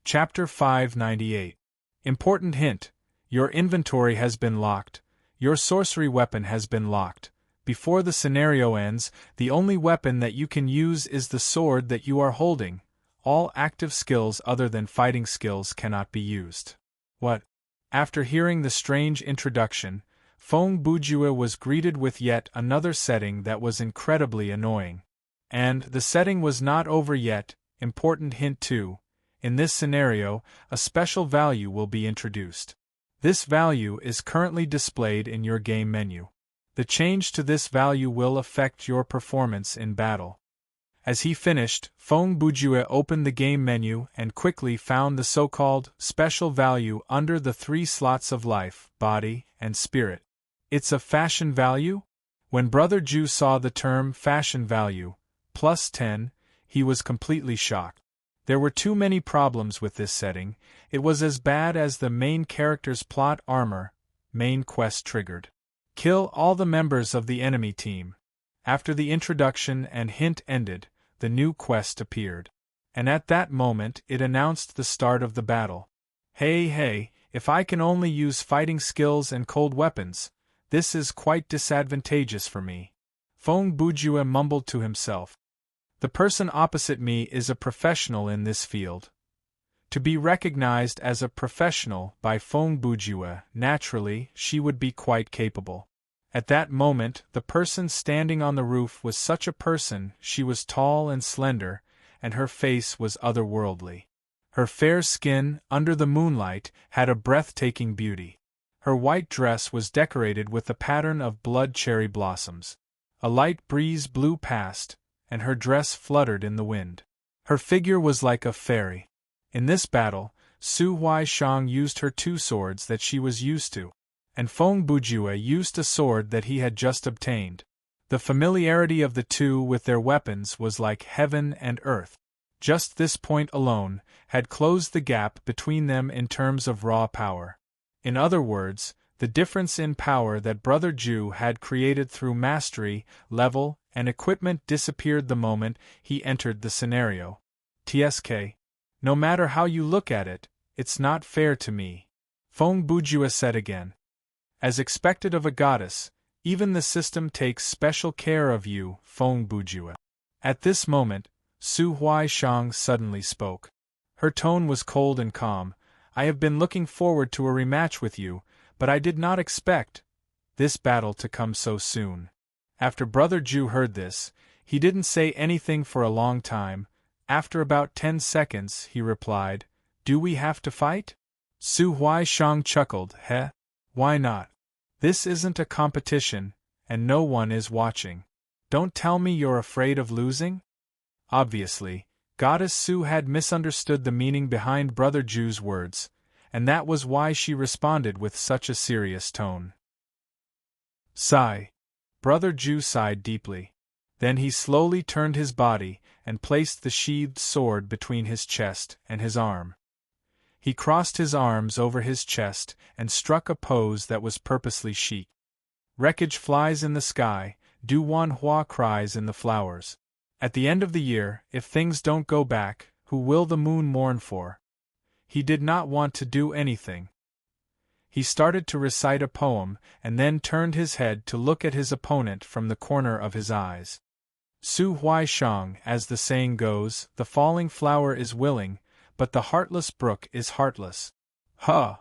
Chapter 598. Important hint. Your inventory has been locked. Your sorcery weapon has been locked. Before the scenario ends, the only weapon that you can use is the sword that you are holding. All active skills other than fighting skills cannot be used. What? After hearing the strange introduction, Feng Bujue was greeted with yet another setting that was incredibly annoying. And the setting was not over yet. Important hint 2. In this scenario, a special value will be introduced. This value is currently displayed in your game menu. The change to this value will affect your performance in battle. As he finished, Feng Bujue opened the game menu and quickly found the so-called special value under the 3 slots of life, body, and spirit. It's a fashion value? When Brother Ju saw the term fashion value, plus 10, he was completely shocked. There were too many problems with this setting. It was as bad as the main character's plot armor. Main quest triggered. Kill all the members of the enemy team. After the introduction and hint ended, the new quest appeared. And at that moment it announced the start of the battle. Hey, if I can only use fighting skills and cold weapons, this is quite disadvantageous for me. Feng Bujue mumbled to himself. The person opposite me is a professional in this field. To be recognized as a professional by Feng Bujue, naturally, she would be quite capable. At that moment, the person standing on the roof was such a person. She was tall and slender, and her face was otherworldly. Her fair skin, under the moonlight, had a breathtaking beauty. Her white dress was decorated with a pattern of blood cherry blossoms. A light breeze blew past, and her dress fluttered in the wind. Her figure was like a fairy. In this battle, Su Huaishang used her 2 swords that she was used to, and Feng Bujue used a sword that he had just obtained. The familiarity of the two with their weapons was like heaven and earth. Just this point alone had closed the gap between them in terms of raw power. In other words, the difference in power that Brother Ju had created through mastery, level, and equipment disappeared the moment he entered the scenario. TSK. No matter how you look at it, it's not fair to me, Feng Bujue said again. As expected of a goddess, even the system takes special care of you, Feng Bujue. At this moment, Su Huaishang suddenly spoke. Her tone was cold and calm. I have been looking forward to a rematch with you, but I did not expect this battle to come so soon. After Brother Ju heard this, he didn't say anything for a long time. After about 10 seconds, he replied, Do we have to fight? Su Huaishang chuckled, Heh? Why not? This isn't a competition, and no one is watching. Don't tell me you're afraid of losing? Obviously, Goddess Su had misunderstood the meaning behind Brother Ju's words, and that was why she responded with such a serious tone. Sigh. Brother Ju sighed deeply. Then he slowly turned his body and placed the sheathed sword between his chest and his arm. He crossed his arms over his chest and struck a pose that was purposely chic. Wreckage flies in the sky, Du Wan Hua cries in the flowers. At the end of the year, if things don't go back, who will the moon mourn for? He did not want to do anything. He started to recite a poem and then turned his head to look at his opponent from the corner of his eyes. Su Huaishang, as the saying goes, the falling flower is willing, but the heartless brook is heartless. Huh!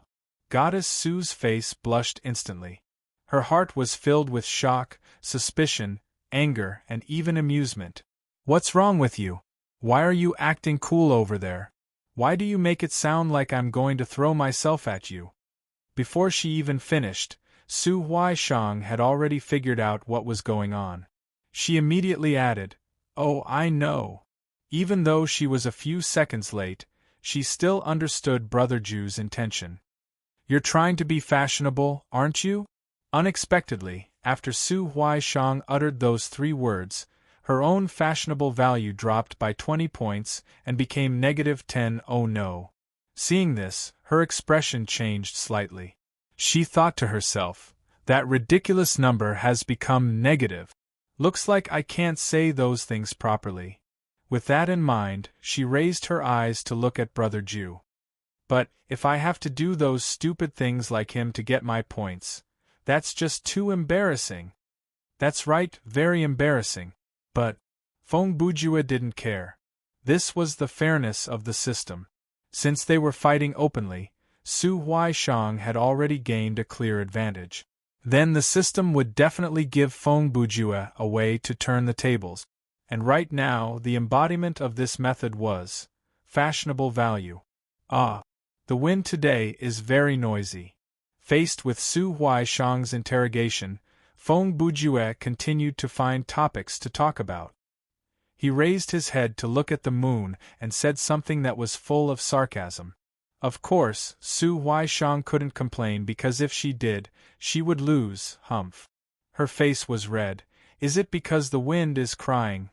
Goddess Su's face blushed instantly. Her heart was filled with shock, suspicion, anger, and even amusement. What's wrong with you? Why are you acting cool over there? Why do you make it sound like I'm going to throw myself at you? Before she even finished, Su Huaishang had already figured out what was going on. She immediately added, Oh, I know. Even though she was a few seconds late, she still understood Brother Ju's intention. You're trying to be fashionable, aren't you? Unexpectedly, after Su Huaishang uttered those 3 words, her own fashionable value dropped by 20 points and became -10. Oh no. Seeing this, her expression changed slightly. She thought to herself, that ridiculous number has become negative. Looks like I can't say those things properly. With that in mind, she raised her eyes to look at Brother Ju. But, if I have to do those stupid things like him to get my points, that's just too embarrassing. That's right, very embarrassing. But, Feng Bujue didn't care. This was the fairness of the system. Since they were fighting openly, Su Huaishang had already gained a clear advantage. Then the system would definitely give Feng Bujue a way to turn the tables. And right now the embodiment of this method was fashionable value. Ah, the wind today is very noisy. Faced with Su Huaishang's interrogation, Feng Bujue continued to find topics to talk about. He raised his head to look at the moon and said something that was full of sarcasm. Of course, Su Huaishang couldn't complain because if she did, she would lose, humph. Her face was red. Is it because the wind is crying,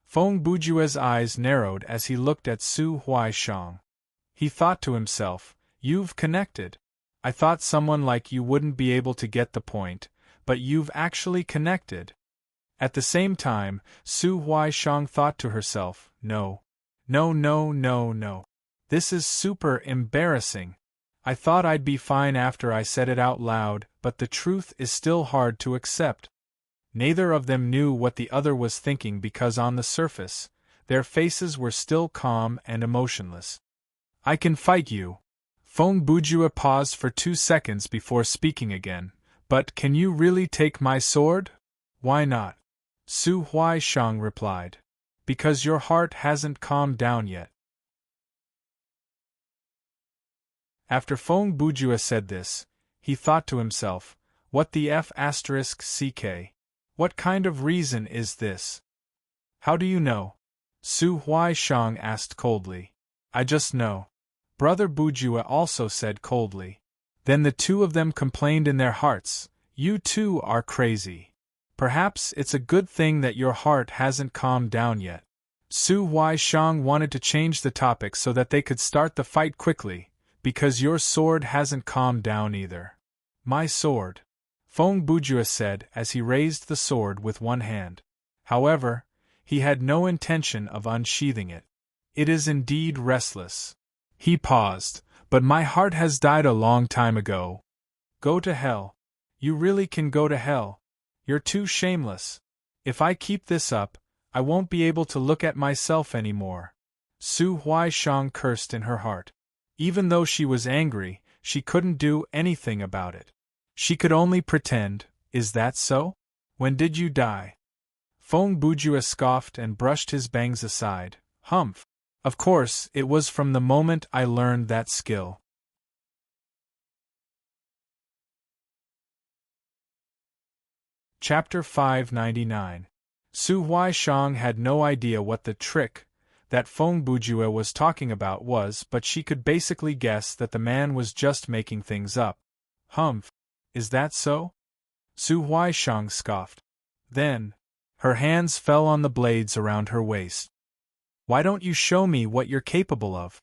Feng Bujue's eyes narrowed as he looked at Su Huaishang. He thought to himself, You've connected. I thought someone like you wouldn't be able to get the point, but you've actually connected. At the same time, Su Huaishang thought to herself, No. This is super embarrassing. I thought I'd be fine after I said it out loud, but the truth is still hard to accept. Neither of them knew what the other was thinking because on the surface, their faces were still calm and emotionless. I can fight you. Feng Bujue paused for 2 seconds before speaking again. But can you really take my sword? Why not? Su Huaishang replied. Because your heart hasn't calmed down yet. After Feng Bujue said this, he thought to himself, what the f*ck? What kind of reason is this? How do you know? Su Huaishang asked coldly. I just know. Brother Bujue also said coldly. Then the two of them complained in their hearts, you too are crazy. Perhaps it's a good thing that your heart hasn't calmed down yet. Su Huaishang wanted to change the topic so that they could start the fight quickly, because your sword hasn't calmed down either. My sword, Feng Bujue said as he raised the sword with one hand. However, he had no intention of unsheathing it. It is indeed restless. He paused, but my heart has died a long time ago. Go to hell. You really can go to hell. You're too shameless. If I keep this up, I won't be able to look at myself anymore. Su Huaishang cursed in her heart. Even though she was angry, she couldn't do anything about it. She could only pretend. Is that so? When did you die? Feng Bujue scoffed and brushed his bangs aside. Humph. Of course, it was from the moment I learned that skill. Chapter 599. Su Huaishang had no idea what the trick that Feng Bujue was talking about was, but she could basically guess that the man was just making things up. Humph. Is that so? Su Huaishang scoffed. Then, her hands fell on the blades around her waist. Why don't you show me what you're capable of?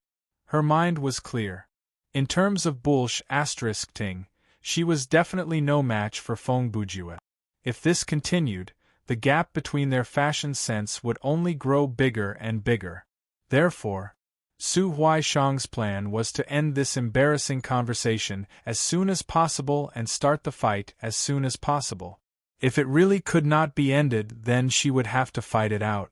Her mind was clear. In terms of bullsh*ting, she was definitely no match for Feng Bujue. If this continued, the gap between their fashion sense would only grow bigger and bigger. Therefore, Su Huaishang's plan was to end this embarrassing conversation as soon as possible and start the fight as soon as possible. If it really could not be ended, then she would have to fight it out.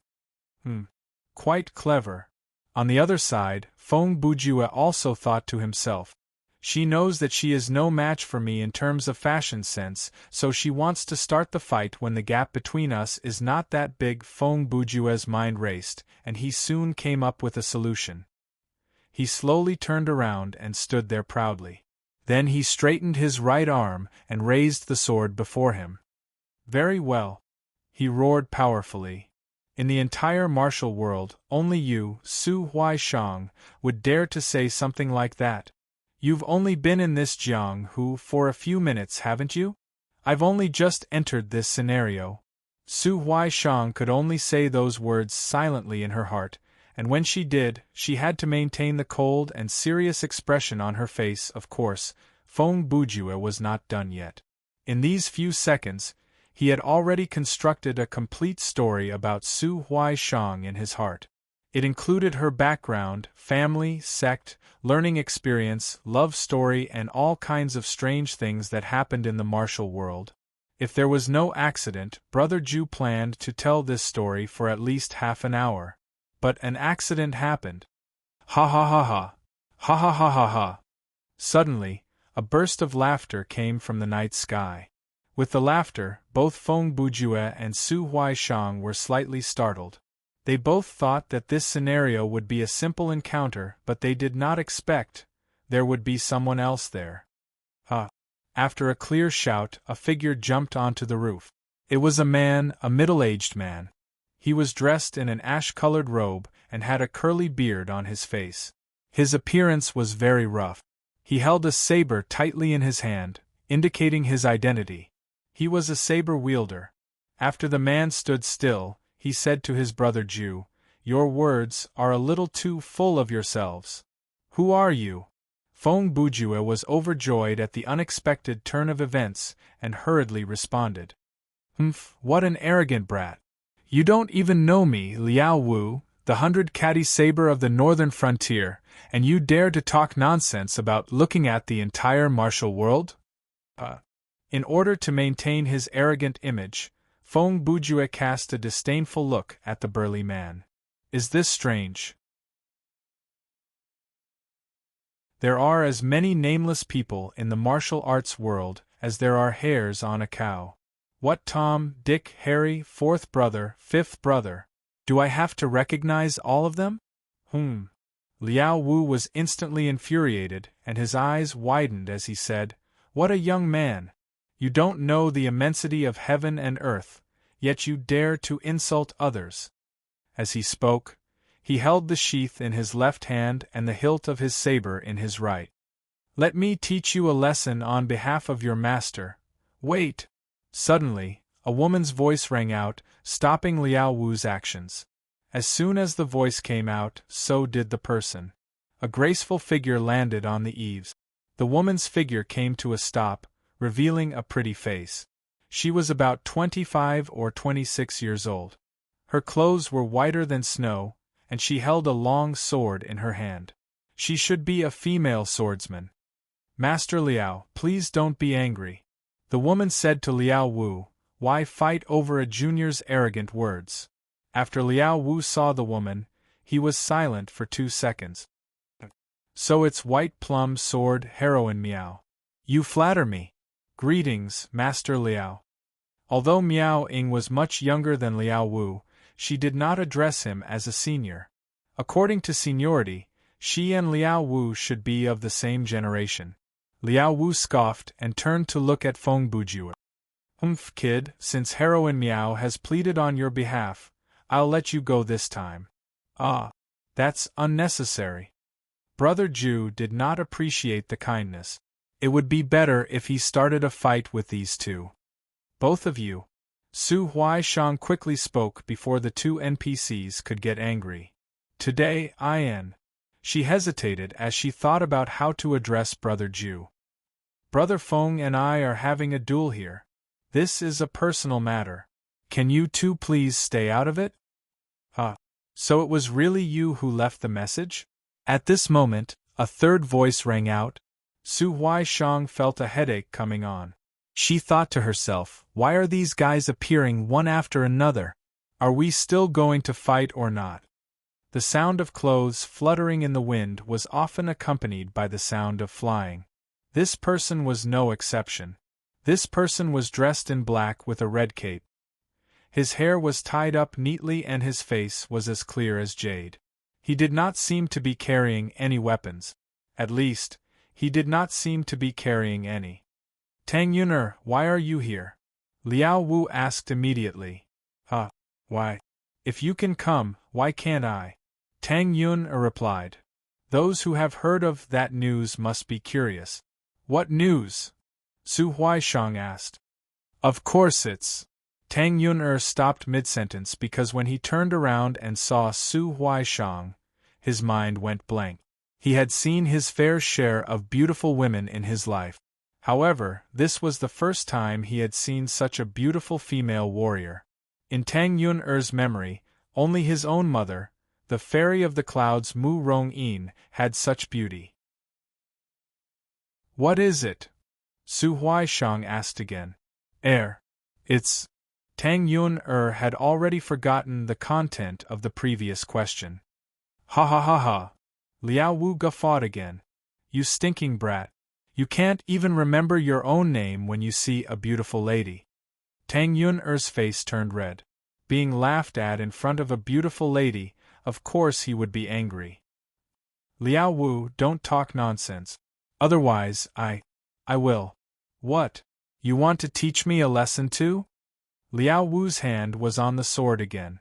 Quite clever. On the other side, Feng Bujue also thought to himself, she knows that she is no match for me in terms of fashion sense, so she wants to start the fight when the gap between us is not that big. Feng Bujue's mind raced, and he soon came up with a solution. He slowly turned around and stood there proudly. Then he straightened his right arm and raised the sword before him. Very well, he roared powerfully. In the entire martial world, only you, Su Huaishang, would dare to say something like that. You've only been in this Jianghu for a few minutes, haven't you? I've only just entered this scenario. Su Huaishang could only say those words silently in her heart, and when she did, she had to maintain the cold and serious expression on her face. Of course, Feng Bujue was not done yet. In these few seconds, he had already constructed a complete story about Su Huaishang in his heart. It included her background, family, sect, learning experience, love story, and all kinds of strange things that happened in the martial world. If there was no accident, Brother Ju planned to tell this story for at least half an hour. But an accident happened. Ha ha ha ha. Ha ha ha ha ha. Suddenly, a burst of laughter came from the night sky. With the laughter, both Feng Bujue and Su Huaishang were slightly startled. They both thought that this scenario would be a simple encounter, but they did not expect there would be someone else there. After a clear shout, a figure jumped onto the roof. It was a man, a middle-aged man. He was dressed in an ash-colored robe and had a curly beard on his face. His appearance was very rough. He held a saber tightly in his hand, indicating his identity. He was a saber wielder. After the man stood still, he said to his brother Ju, "Your words are a little too full of yourselves. Who are you?" Feng Bujue was overjoyed at the unexpected turn of events and hurriedly responded. What an arrogant brat. You don't even know me, Liao Wu, the 100-catty saber of the northern frontier, and you dare to talk nonsense about looking at the entire martial world? In order to maintain his arrogant image, Feng Bujue cast a disdainful look at the burly man. Is this strange? There are as many nameless people in the martial arts world as there are hairs on a cow. What Tom, Dick, Harry, fourth brother, fifth brother? Do I have to recognize all of them? Liao Wu was instantly infuriated, and his eyes widened as he said, "What a young man! You don't know the immensity of heaven and earth, yet you dare to insult others." As he spoke, he held the sheath in his left hand and the hilt of his saber in his right. "Let me teach you a lesson on behalf of your master. Wait!" Suddenly, a woman's voice rang out, stopping Liao Wu's actions. As soon as the voice came out, so did the person. A graceful figure landed on the eaves. The woman's figure came to a stop, revealing a pretty face. She was about 25 or 26 years old. Her clothes were whiter than snow, and she held a long sword in her hand. She should be a female swordsman. "Master Liao, please don't be angry," the woman said to Liao Wu. "Why fight over a junior's arrogant words?" After Liao Wu saw the woman, he was silent for 2 seconds. "So it's White Plum Sword Heroine Miao. You flatter me. Greetings, Master Liao." Although Miao Ying was much younger than Liao Wu, she did not address him as a senior. According to seniority, she and Liao Wu should be of the same generation. Liao Wu scoffed and turned to look at Feng Bujue. Kid, since Heroine Miao has pleaded on your behalf, I'll let you go this time." "Ah, that's unnecessary." Brother Ju did not appreciate the kindness. It would be better if he started a fight with these two. "Both of you." Su Huaishang quickly spoke before the two NPCs could get angry. "Today, In." She hesitated as she thought about how to address Brother Ju. "Brother Feng and I are having a duel here. This is a personal matter. Can you two please stay out of it?" So it was really you who left the message?" At this moment, a third voice rang out. Su Huaishang felt a headache coming on. She thought to herself, why are these guys appearing one after another? Are we still going to fight or not? The sound of clothes fluttering in the wind was often accompanied by the sound of flying. This person was no exception. This person was dressed in black with a red cape. His hair was tied up neatly and his face was as clear as jade. He did not seem to be carrying any weapons. At least, he did not seem to be carrying any. "Tang Yuner, why are you here?" Liao Wu asked immediately. Why? If you can come, why can't I?" Tang Yun replied. "Those who have heard of that news must be curious." "What news?" Su Huaishang asked. "Of course it's..." Tang Yun stopped mid-sentence because when he turned around and saw Su Huaishang, his mind went blank. He had seen his fair share of beautiful women in his life. However, this was the first time he had seen such a beautiful female warrior. In Tang Yun's memory, only his own mother, the fairy of the clouds Mu Rong-yin, had such beauty. "What is it?" Su Huaishang asked again. It's..." Tang Yun had already forgotten the content of the previous question. "Ha ha ha ha!" Liao Wu guffawed again. "You stinking brat. You can't even remember your own name when you see a beautiful lady." Tang Yun's face turned red. Being laughed at in front of a beautiful lady, of course he would be angry. "Liao Wu, don't talk nonsense. Otherwise, I will." "What? You want to teach me a lesson too?" Liao Wu's hand was on the sword again.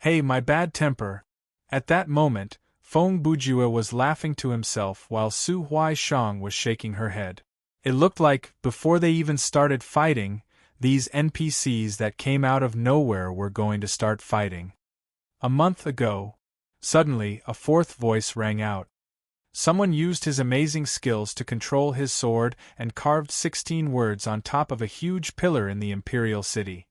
"Hey, my bad temper." At that moment, Feng Bujue was laughing to himself while Su Huaishang was shaking her head. It looked like, before they even started fighting, these NPCs that came out of nowhere were going to start fighting. A month ago, suddenly a fourth voice rang out. Someone used his amazing skills to control his sword and carved 16 words on top of a huge pillar in the imperial city.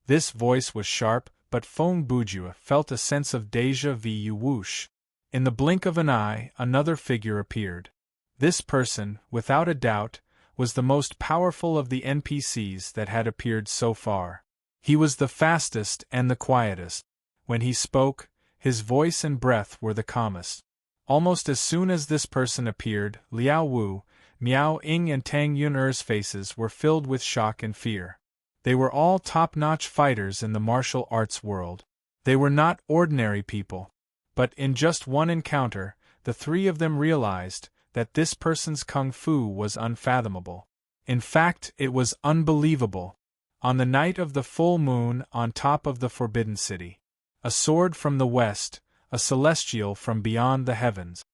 This voice was sharp, but Feng Bujue felt a sense of déjà vu whoosh. In the blink of an eye, another figure appeared. This person, without a doubt, was the most powerful of the NPCs that had appeared so far. He was the fastest and the quietest. When he spoke, his voice and breath were the calmest. Almost as soon as this person appeared, Liao Wu, Miao Ying and Tang Yun's faces were filled with shock and fear. They were all top-notch fighters in the martial arts world. They were not ordinary people. But in just one encounter, the three of them realized that this person's kung fu was unfathomable. In fact, it was unbelievable. On the night of the full moon on top of the Forbidden City. A sword from the west, a celestial from beyond the heavens.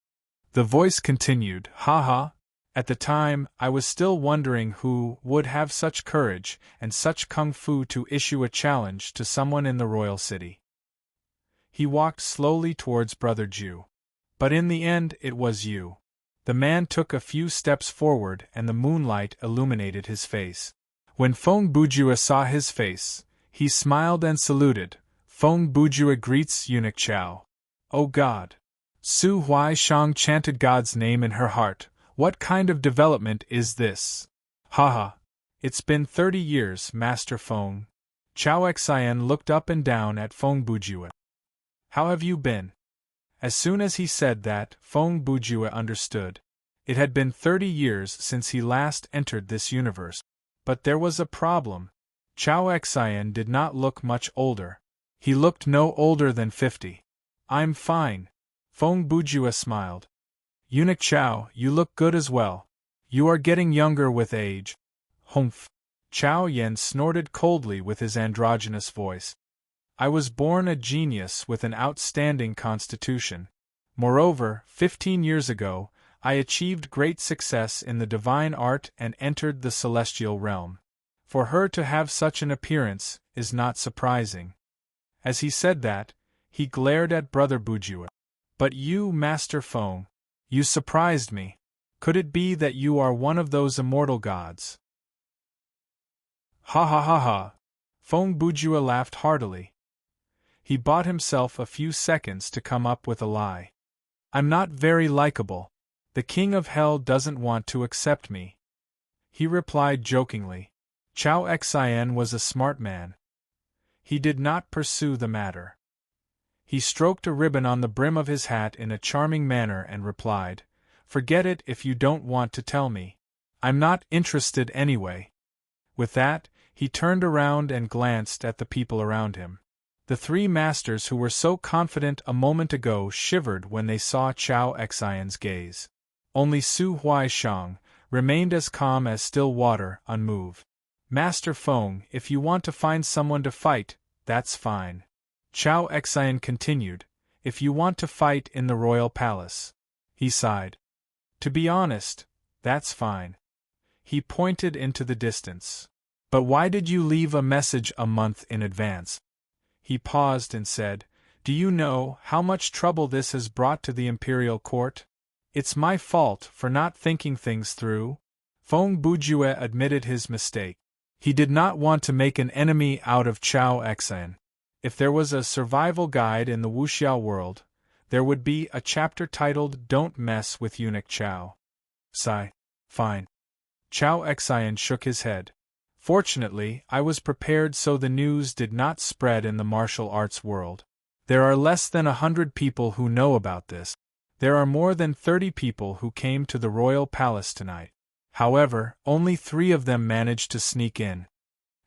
The voice continued, "Ha. At the time, I was still wondering who would have such courage and such kung fu to issue a challenge to someone in the royal city." He walked slowly towards Brother Ju. "But in the end, it was you." The man took a few steps forward and the moonlight illuminated his face. When Feng Bujue saw his face, he smiled and saluted. "Feng Bujue greets Eunuch Chao." "Oh God!" Su Huai Shang chanted God's name in her heart. "What kind of development is this?" "Ha. It's been 30 years, Master Feng." Chao Xian looked up and down at Feng Bujue. "How have you been?" As soon as he said that, Feng Bujue understood. It had been 30 years since he last entered this universe. But there was a problem. Chao Xian did not look much older. He looked no older than 50. "I'm fine." Feng Bujue smiled. "Eunuch Chao, you look good as well. You are getting younger with age." "Humph." Chao Yen snorted coldly with his androgynous voice. "I was born a genius with an outstanding constitution. Moreover, 15 years ago, I achieved great success in the divine art and entered the celestial realm. For her to have such an appearance is not surprising." As he said that, he glared at Brother Bujue. "But you, Master Feng, you surprised me. Could it be that you are one of those immortal gods?" Ha. Feng Bujue laughed heartily. He bought himself a few seconds to come up with a lie. "I'm not very likable. The King of Hell doesn't want to accept me," he replied jokingly. Chao Xian was a smart man. He did not pursue the matter. He stroked a ribbon on the brim of his hat in a charming manner and replied, "Forget it if you don't want to tell me. I'm not interested anyway." With that, he turned around and glanced at the people around him. The three masters who were so confident a moment ago shivered when they saw Chao Xian's gaze. Only Su Huai Shang remained as calm as still water, unmoved. "Master Feng, if you want to find someone to fight, that's fine." Chao Xian continued, "If you want to fight in the royal palace." He sighed. "To be honest, that's fine." He pointed into the distance. "But why did you leave a message a month in advance?" He paused and said, "Do you know how much trouble this has brought to the imperial court? It's my fault for not thinking things through." Feng Bujue admitted his mistake. He did not want to make an enemy out of Chao Xian. If there was a survival guide in the wuxiao world, there would be a chapter titled "Don't Mess with Eunuch Chao." Sigh. "Fine." Chao Xian shook his head. "Fortunately, I was prepared so the news did not spread in the martial arts world. There are less than 100 people who know about this. There are more than 30 people who came to the royal palace tonight. However, only 3 of them managed to sneak in."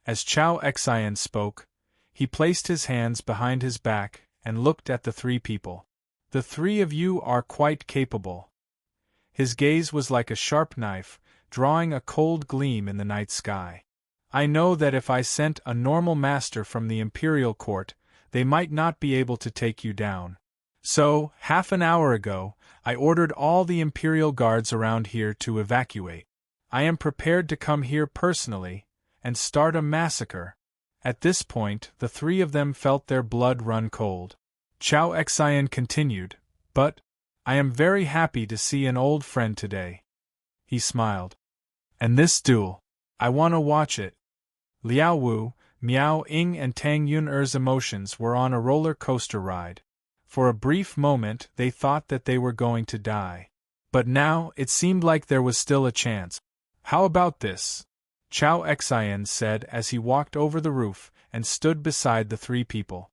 As Chao Xian spoke, he placed his hands behind his back and looked at the 3 people. "The 3 of you are quite capable." His gaze was like a sharp knife, drawing a cold gleam in the night sky. "I know that if I sent a normal master from the imperial court, they might not be able to take you down. So, half an hour ago, I ordered all the imperial guards around here to evacuate. I am prepared to come here personally and start a massacre." At this point, the 3 of them felt their blood run cold. Chao Xian continued, "But I am very happy to see an old friend today." He smiled. "And this duel, I want to watch it." Liao Wu, Miao Ying and Tang Yun'er's emotions were on a roller coaster ride. For a brief moment they thought that they were going to die. But now it seemed like there was still a chance. "How about this?" Chao Xian said as he walked over the roof and stood beside the 3 people.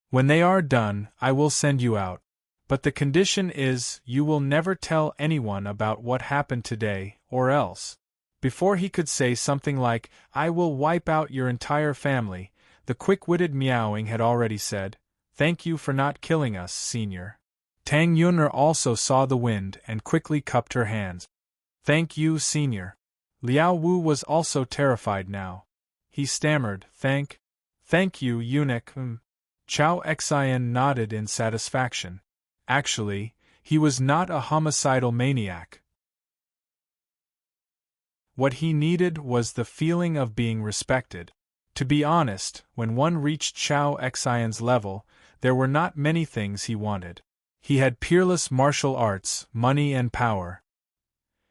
"When they are done, I will send you out. But the condition is you will never tell anyone about what happened today, or else." Before he could say something like, "I will wipe out your entire family," the quick-witted Miaoing had already said, "Thank you for not killing us, Senior." Tang Yun'er also saw the wind and quickly cupped her hands. Thank you, Senior. Liao Wu was also terrified now. He stammered, Thank you, eunuch. Chao Xian nodded in satisfaction. Actually, he was not a homicidal maniac. What he needed was the feeling of being respected. To be honest, when one reached Chao Xian's level, there were not many things he wanted. He had peerless martial arts, money and power.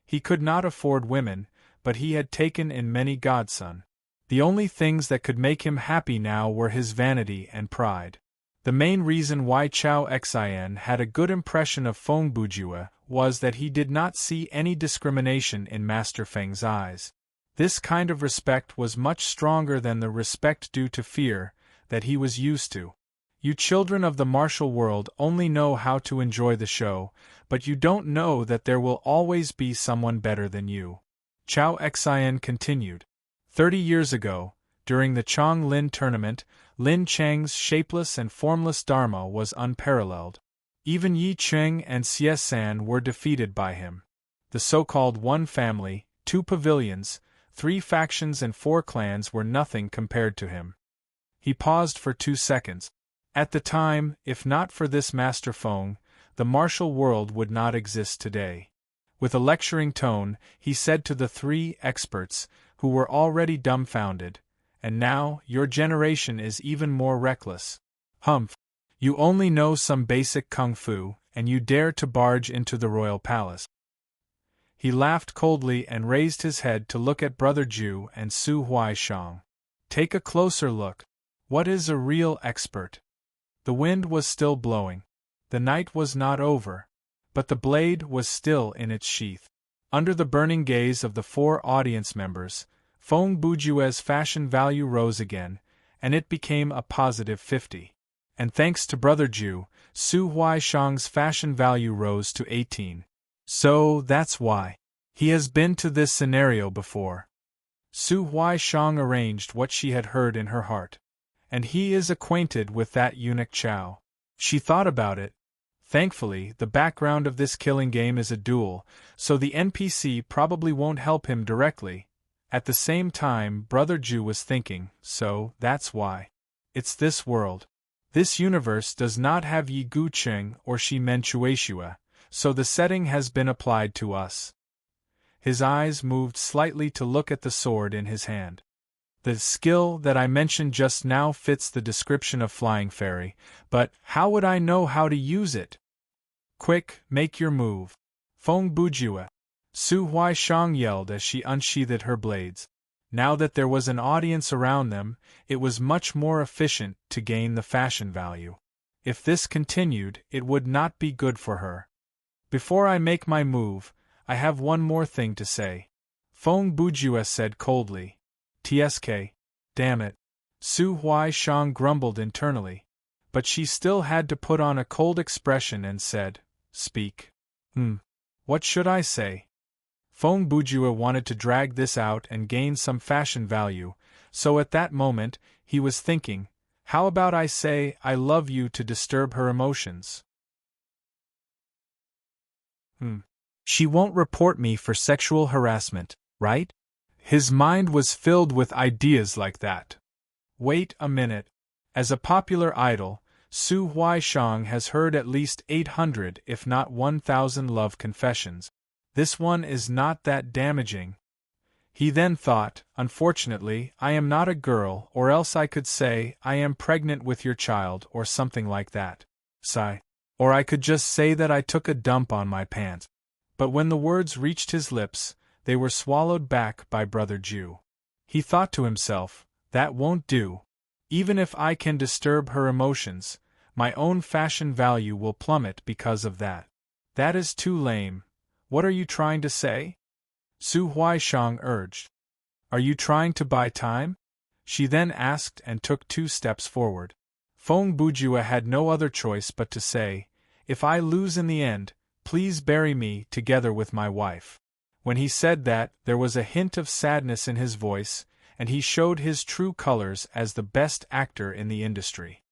He could not afford women, but he had taken in many godson. The only things that could make him happy now were his vanity and pride. The main reason why Chao Xian had a good impression of Feng Bujue was that he did not see any discrimination in Master Feng's eyes. This kind of respect was much stronger than the respect due to fear that he was used to. You children of the martial world only know how to enjoy the show, but you don't know that there will always be someone better than you. Chao Xian continued. 30 years ago, during the Chong Lin tournament, Lin Chang's shapeless and formless dharma was unparalleled. Even Yi Cheng and Xie San were defeated by him. The so-called One Family, 2 pavilions, 3 factions and 4 clans were nothing compared to him. He paused for 2 seconds. At the time, if not for this Master Feng, the martial world would not exist today. With a lecturing tone, he said to the 3 experts, who were already dumbfounded, and now, your generation is even more reckless. Humph! You only know some basic kung fu, and you dare to barge into the royal palace. He laughed coldly and raised his head to look at Brother Ju and Su Huaishang. Take a closer look. What is a real expert? The wind was still blowing. The night was not over. But the blade was still in its sheath. Under the burning gaze of the 4 audience members, Feng Bujue's fashion value rose again, and it became a positive 50. And thanks to Brother Ju, Su Huaishang's fashion value rose to 18. So that's why. He has been to this scenario before. Su Huaishang arranged what she had heard in her heart. And he is acquainted with that eunuch Chao. She thought about it. Thankfully, the background of this killing game is a duel, so the NPC probably won't help him directly. At the same time, Brother Ju was thinking, so that's why. It's this world. This universe does not have Yi Gucheng or Shi Menchueshua, so the setting has been applied to us. His eyes moved slightly to look at the sword in his hand. The skill that I mentioned just now fits the description of Flying Fairy, but how would I know how to use it? Quick, make your move. Feng Bujue. Su Huaishang yelled as she unsheathed her blades. Now that there was an audience around them, it was much more efficient to gain the fashion value. If this continued, it would not be good for her. Before I make my move, I have one more thing to say. Feng Bujue said coldly. TSK. Damn it. Su Huaishang grumbled internally. But she still had to put on a cold expression and said, Speak. What should I say? Feng Bujue wanted to drag this out and gain some fashion value, so at that moment, he was thinking, how about I say I love you to disturb her emotions? She won't report me for sexual harassment, right? His mind was filled with ideas like that. Wait a minute. As a popular idol, Su Huaishang has heard at least 800 if not 1,000 love confessions. This one is not that damaging. He then thought, unfortunately, I am not a girl, or else I could say, I am pregnant with your child, or something like that. Sigh. Or I could just say that I took a dump on my pants. But when the words reached his lips, they were swallowed back by Brother Ju. He thought to himself, that won't do. Even if I can disturb her emotions, my own fashion value will plummet because of that. That is too lame. What are you trying to say? Su Huaishang urged. Are you trying to buy time? She then asked and took 2 steps forward. Feng Bujue had no other choice but to say, if I lose in the end, please bury me together with my wife. When he said that, there was a hint of sadness in his voice, and he showed his true colors as the best actor in the industry.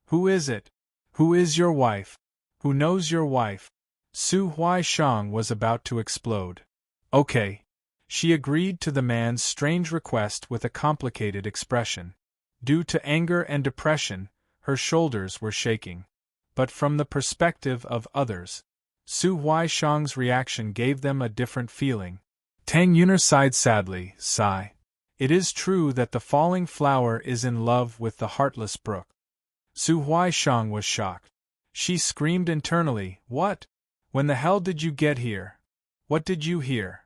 Who is it? Who is your wife? Who knows your wife? Su Huaishang was about to explode. Okay. She agreed to the man's strange request with a complicated expression. Due to anger and depression, her shoulders were shaking. But from the perspective of others, Su Huaishang's reaction gave them a different feeling. Tang Yuner sighed sadly, sigh. It is true that the falling flower is in love with the heartless brook. Su Huaishang was shocked. She screamed internally, What? When the hell did you get here? What did you hear?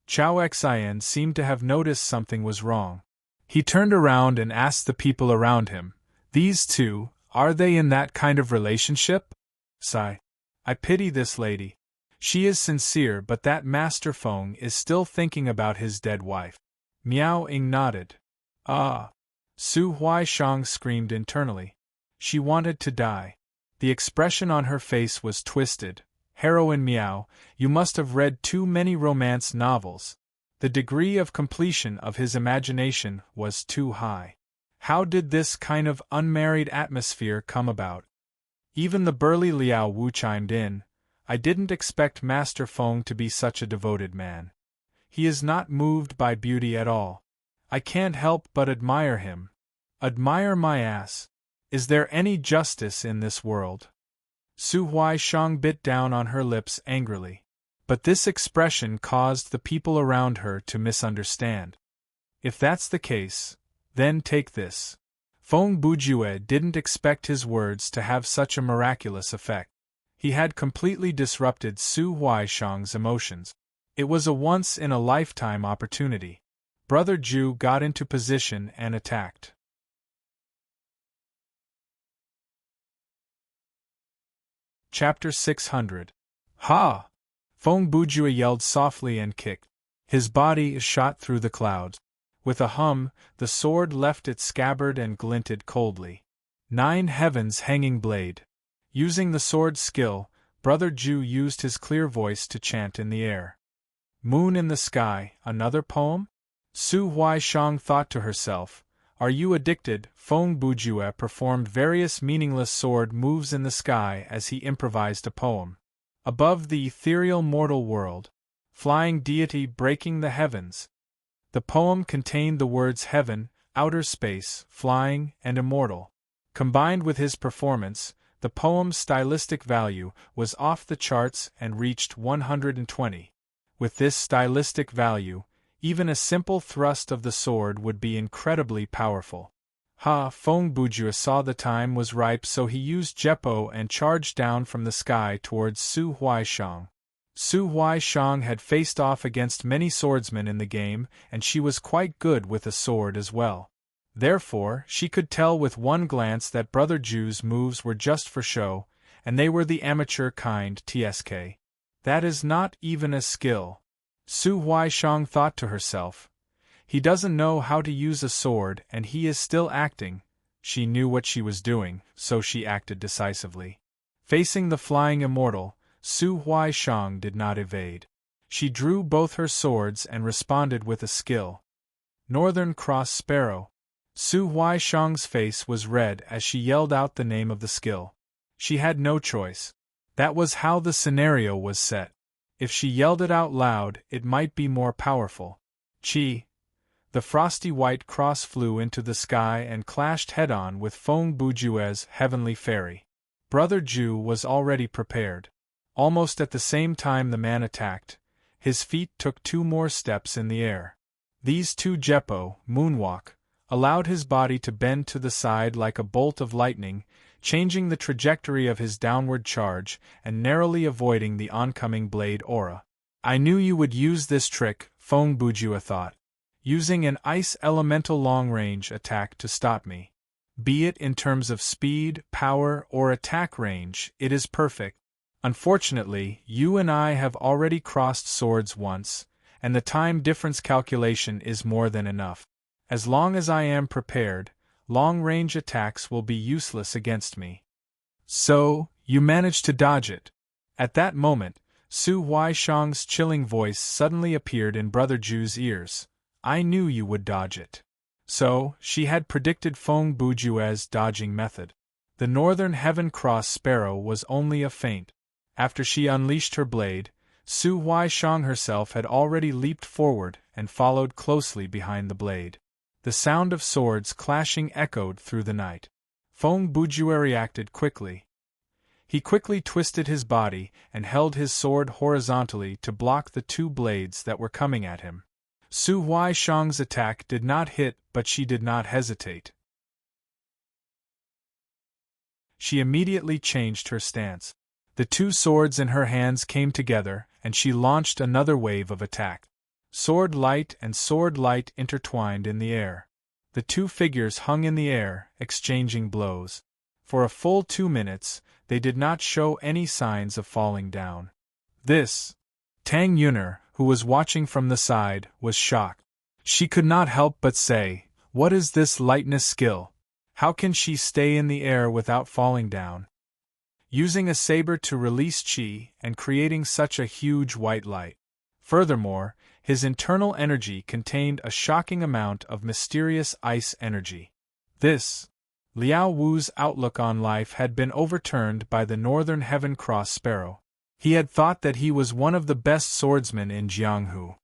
Chao Xian seemed to have noticed something was wrong. He turned around and asked the people around him, These two, are they in that kind of relationship? Sigh. I pity this lady. She is sincere, but that Master Feng is still thinking about his dead wife. Miao Ying nodded. Ah! Su Huaishang screamed internally. She wanted to die. The expression on her face was twisted. Heroine Miao, you must have read too many romance novels. The degree of completion of his imagination was too high. How did this kind of unmarried atmosphere come about? Even the burly Liao Wu chimed in. I didn't expect Master Feng to be such a devoted man. He is not moved by beauty at all. I can't help but admire him. Admire my ass. Is there any justice in this world? Su Huaishang bit down on her lips angrily. But this expression caused the people around her to misunderstand. If that's the case, then take this. Feng Bujue didn't expect his words to have such a miraculous effect. He had completely disrupted Su Huaishang's emotions. It was a once-in-a-lifetime opportunity. Brother Ju got into position and attacked. Chapter 600. Ha! Feng Bujue yelled softly and kicked. His body shot through the clouds. With a hum, the sword left its scabbard and glinted coldly. 9 heavens hanging blade. Using the sword's skill, Brother Ju used his clear voice to chant in the air. Moon in the sky, another poem? Su Huaishang thought to herself, Are you addicted? Feng Bujue performed various meaningless sword moves in the sky as he improvised a poem. Above the ethereal mortal world, flying deity breaking the heavens. The poem contained the words heaven, outer space, flying, and immortal. Combined with his performance, the poem's stylistic value was off the charts and reached 120. With this stylistic value, even a simple thrust of the sword would be incredibly powerful. Feng Bujue saw the time was ripe, so he used Jeppo and charged down from the sky towards Su Huaishang. Su Huaishang had faced off against many swordsmen in the game, and she was quite good with a sword as well. Therefore, she could tell with one glance that Brother Ju's moves were just for show, and they were the amateur kind TSK. That is not even a skill. Su Huaishang thought to herself. He doesn't know how to use a sword and he is still acting. She knew what she was doing, so she acted decisively. Facing the flying immortal, Su Huaishang did not evade. She drew both her swords and responded with a skill. Northern Cross Sparrow. Su Huaishang's face was red as she yelled out the name of the skill. She had no choice. That was how the scenario was set. If she yelled it out loud, it might be more powerful. Chi. The frosty white cross flew into the sky and clashed head-on with Feng Bujue's heavenly fairy. Brother Ju was already prepared. Almost at the same time the man attacked, his feet took 2 more steps in the air. These 2 Jeppo, moonwalk, allowed his body to bend to the side like a bolt of lightning, changing the trajectory of his downward charge and narrowly avoiding the oncoming blade aura. I knew you would use this trick, Feng Bujue thought. Using an ice elemental long-range attack to stop me. Be it in terms of speed, power, or attack range, it is perfect. Unfortunately, you and I have already crossed swords once, and the time difference calculation is more than enough. As long as I am prepared, long-range attacks will be useless against me. So, you managed to dodge it. At that moment, Su Huaishang's chilling voice suddenly appeared in Brother Ju's ears. I knew you would dodge it. So, she had predicted Feng Bujue's dodging method. The northern heaven-cross sparrow was only a feint. After she unleashed her blade, Su Huaishang herself had already leaped forward and followed closely behind the blade. The sound of swords clashing echoed through the night. Feng Bujue reacted quickly. He quickly twisted his body and held his sword horizontally to block the two blades that were coming at him. Su Huaishang's attack did not hit, but she did not hesitate. She immediately changed her stance. The two swords in her hands came together, and she launched another wave of attack. Sword light and sword light intertwined in the air. The two figures hung in the air, exchanging blows. For a full 2 minutes, they did not show any signs of falling down. Tang Yuner, who was watching from the side, was shocked. She could not help but say, "What is this lightness skill? How can she stay in the air without falling down?" Using a saber to release chi and creating such a huge white light. Furthermore, his internal energy contained a shocking amount of mysterious ice energy. Liao Wu's outlook on life had been overturned by the northern heaven-cross sparrow. He had thought that he was one of the best swordsmen in Jianghu.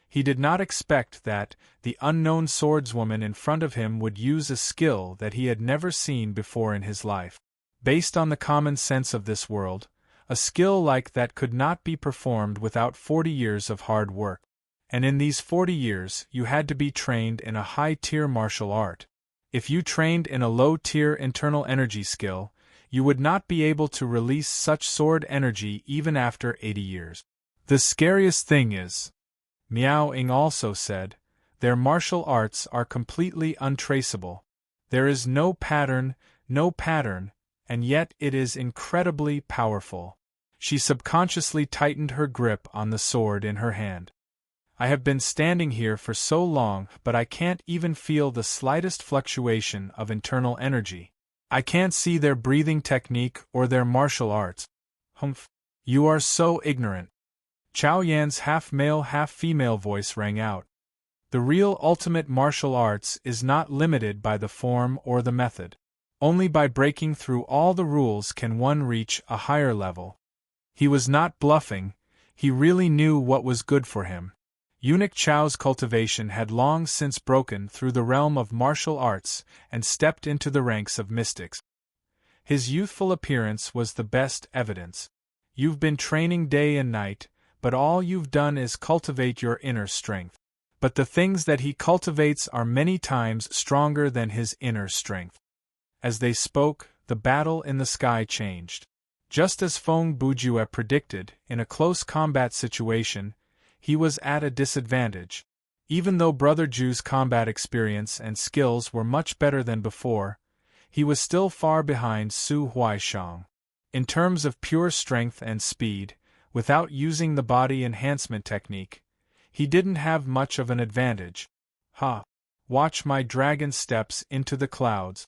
He did not expect that the unknown swordswoman in front of him would use a skill that he had never seen before in his life. Based on the common sense of this world, a skill like that could not be performed without 40 years of hard work. And in these 40 years you had to be trained in a high-tier martial art. If you trained in a low-tier internal energy skill, you would not be able to release such sword energy even after 80 years. The scariest thing is, Miao Ying also said, their martial arts are completely untraceable. There is no pattern, and yet it is incredibly powerful. She subconsciously tightened her grip on the sword in her hand. I have been standing here for so long, but I can't even feel the slightest fluctuation of internal energy. I can't see their breathing technique or their martial arts. Humph. You are so ignorant. Chao Yan's half-male half-female voice rang out. The real ultimate martial arts is not limited by the form or the method. Only by breaking through all the rules can one reach a higher level. He was not bluffing, he really knew what was good for him. Eunuch Chao's cultivation had long since broken through the realm of martial arts and stepped into the ranks of mystics. His youthful appearance was the best evidence. You've been training day and night, but all you've done is cultivate your inner strength. But the things that he cultivates are many times stronger than his inner strength. As they spoke, the battle in the sky changed. Just as Feng Bujue predicted, in a close combat situation, he was at a disadvantage. Even though Brother Ju's combat experience and skills were much better than before, he was still far behind Su Huaishang. In terms of pure strength and speed, without using the body enhancement technique, he didn't have much of an advantage. Watch my dragon steps into the clouds.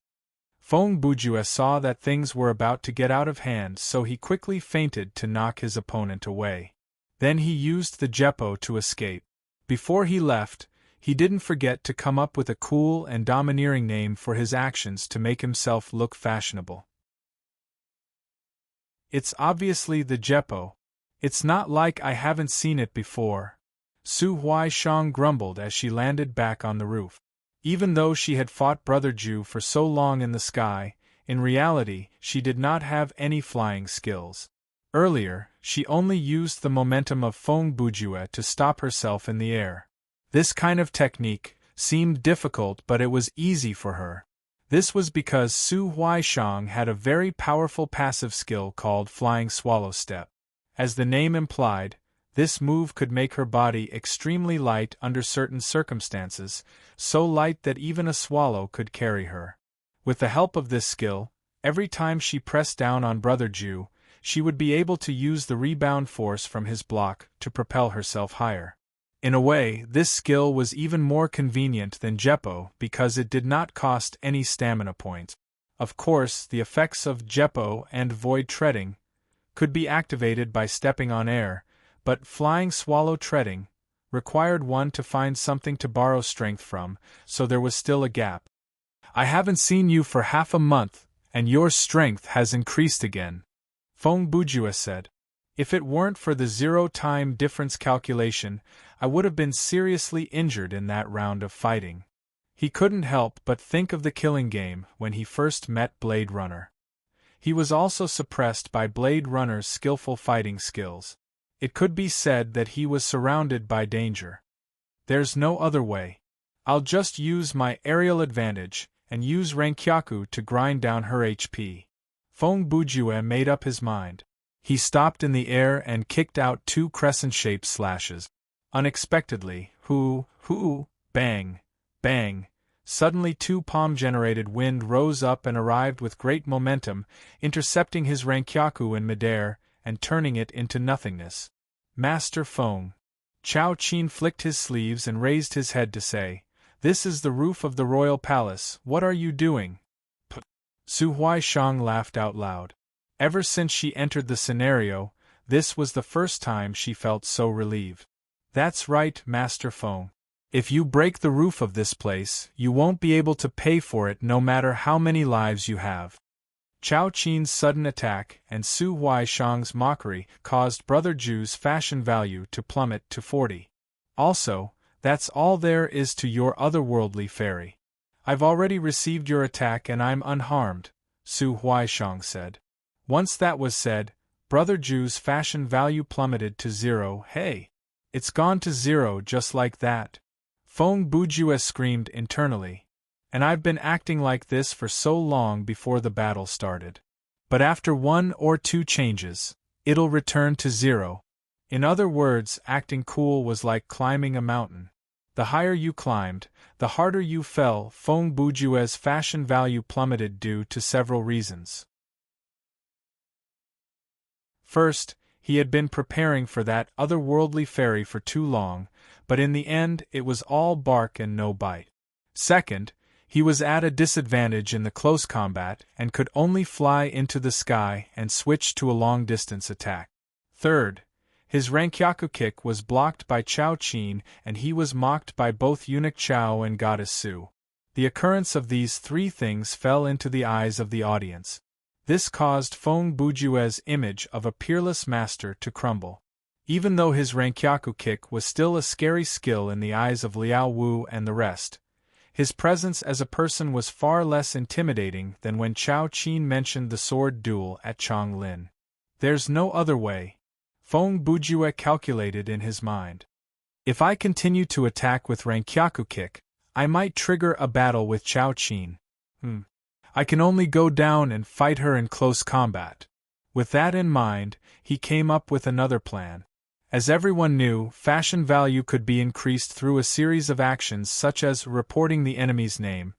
Feng Bujue saw that things were about to get out of hand, so he quickly feinted to knock his opponent away. Then he used the Jeppo to escape. Before he left, he didn't forget to come up with a cool and domineering name for his actions to make himself look fashionable. It's obviously the Jeppo. It's not like I haven't seen it before. Su Huaishang grumbled as she landed back on the roof. Even though she had fought Brother Ju for so long in the sky, in reality she did not have any flying skills. Earlier, she only used the momentum of Feng Bujue to stop herself in the air. This kind of technique seemed difficult, but it was easy for her. This was because Su Huaishang had a very powerful passive skill called Flying Swallow Step. As the name implied, this move could make her body extremely light under certain circumstances, so light that even a swallow could carry her. With the help of this skill, every time she pressed down on Brother Ju, she would be able to use the rebound force from his block to propel herself higher. In a way, this skill was even more convenient than Jeppo because it did not cost any stamina points. Of course, the effects of Jeppo and void treading could be activated by stepping on air, but flying swallow treading required one to find something to borrow strength from, so there was still a gap. I haven't seen you for half a month, And your strength has increased again, Feng Bujue said. If it weren't for the zero-time difference calculation, I would have been seriously injured in that round of fighting. He couldn't help but think of the killing game when he first met Blade Runner. He was also suppressed by Blade Runner's skillful fighting skills. It could be said that he was surrounded by danger. There's no other way. I'll just use my aerial advantage and use Rankyaku to grind down her HP. Feng Bujue made up his mind. He stopped in the air and kicked out 2 crescent-shaped slashes. Unexpectedly, bang, bang. Suddenly 2 palm-generated wind rose up and arrived with great momentum, intercepting his Rankyaku in midair and turning it into nothingness. Master Feng. Chao Qin flicked his sleeves and raised his head to say, "This is the roof of the royal palace, what are you doing?" Su Huaishang laughed out loud. Ever since she entered the scenario, this was the first time she felt so relieved. "That's right, Master Feng. If you break the roof of this place, you won't be able to pay for it no matter how many lives you have." Chao Qin's sudden attack and Su Huaishang's mockery caused Brother Ju's fashion value to plummet to 40. "Also, that's all there is to your otherworldly fairy. I've already received your attack and I'm unharmed," Su Huaishang said. Once that was said, Brother Ju's fashion value plummeted to 0. "Hey! It's gone to 0 just like that!" Feng Bujue screamed internally. "And I've been acting like this for so long before the battle started. But after 1 or 2 changes, it'll return to 0. In other words, acting cool was like climbing a mountain. The higher you climbed, the harder you fell." Feng Bujue's fashion value plummeted due to several reasons. First, he had been preparing for that otherworldly fairy for too long, but in the end it was all bark and no bite. Second, he was at a disadvantage in the close combat and could only fly into the sky and switch to a long-distance attack. Third, his Rankyaku kick was blocked by Chao Qin and he was mocked by both Eunuch Chao and Goddess Su. The occurrence of these 3 things fell into the eyes of the audience. This caused Feng Bujue's image of a peerless master to crumble. Even though his Rankyaku kick was still a scary skill in the eyes of Liao Wu and the rest, his presence as a person was far less intimidating than when Chao Qin mentioned the sword duel at Chonglin. "There's no other way," Feng Bujue calculated in his mind. "If I continue to attack with Rankyaku kick, I might trigger a battle with Chao Qin. I can only go down and fight her in close combat." With that in mind, he came up with another plan. As everyone knew, fashion value could be increased through a series of actions such as reporting the enemy's name,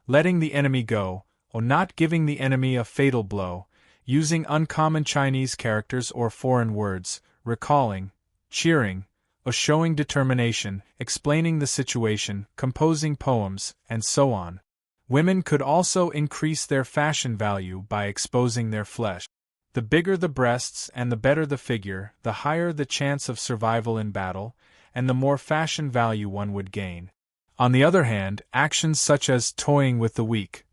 letting the enemy go, or not giving the enemy a fatal blow, using uncommon Chinese characters or foreign words, recalling, cheering, or showing determination, explaining the situation, composing poems, and so on. Women could also increase their fashion value by exposing their flesh. The bigger the breasts and the better the figure, the higher the chance of survival in battle, and the more fashion value one would gain. On the other hand, actions such as toying with the weak,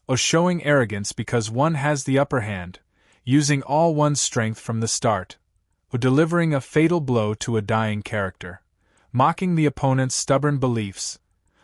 or showing arrogance because one has the upper hand, using all one's strength from the start, or delivering a fatal blow to a dying character, mocking the opponent's stubborn beliefs,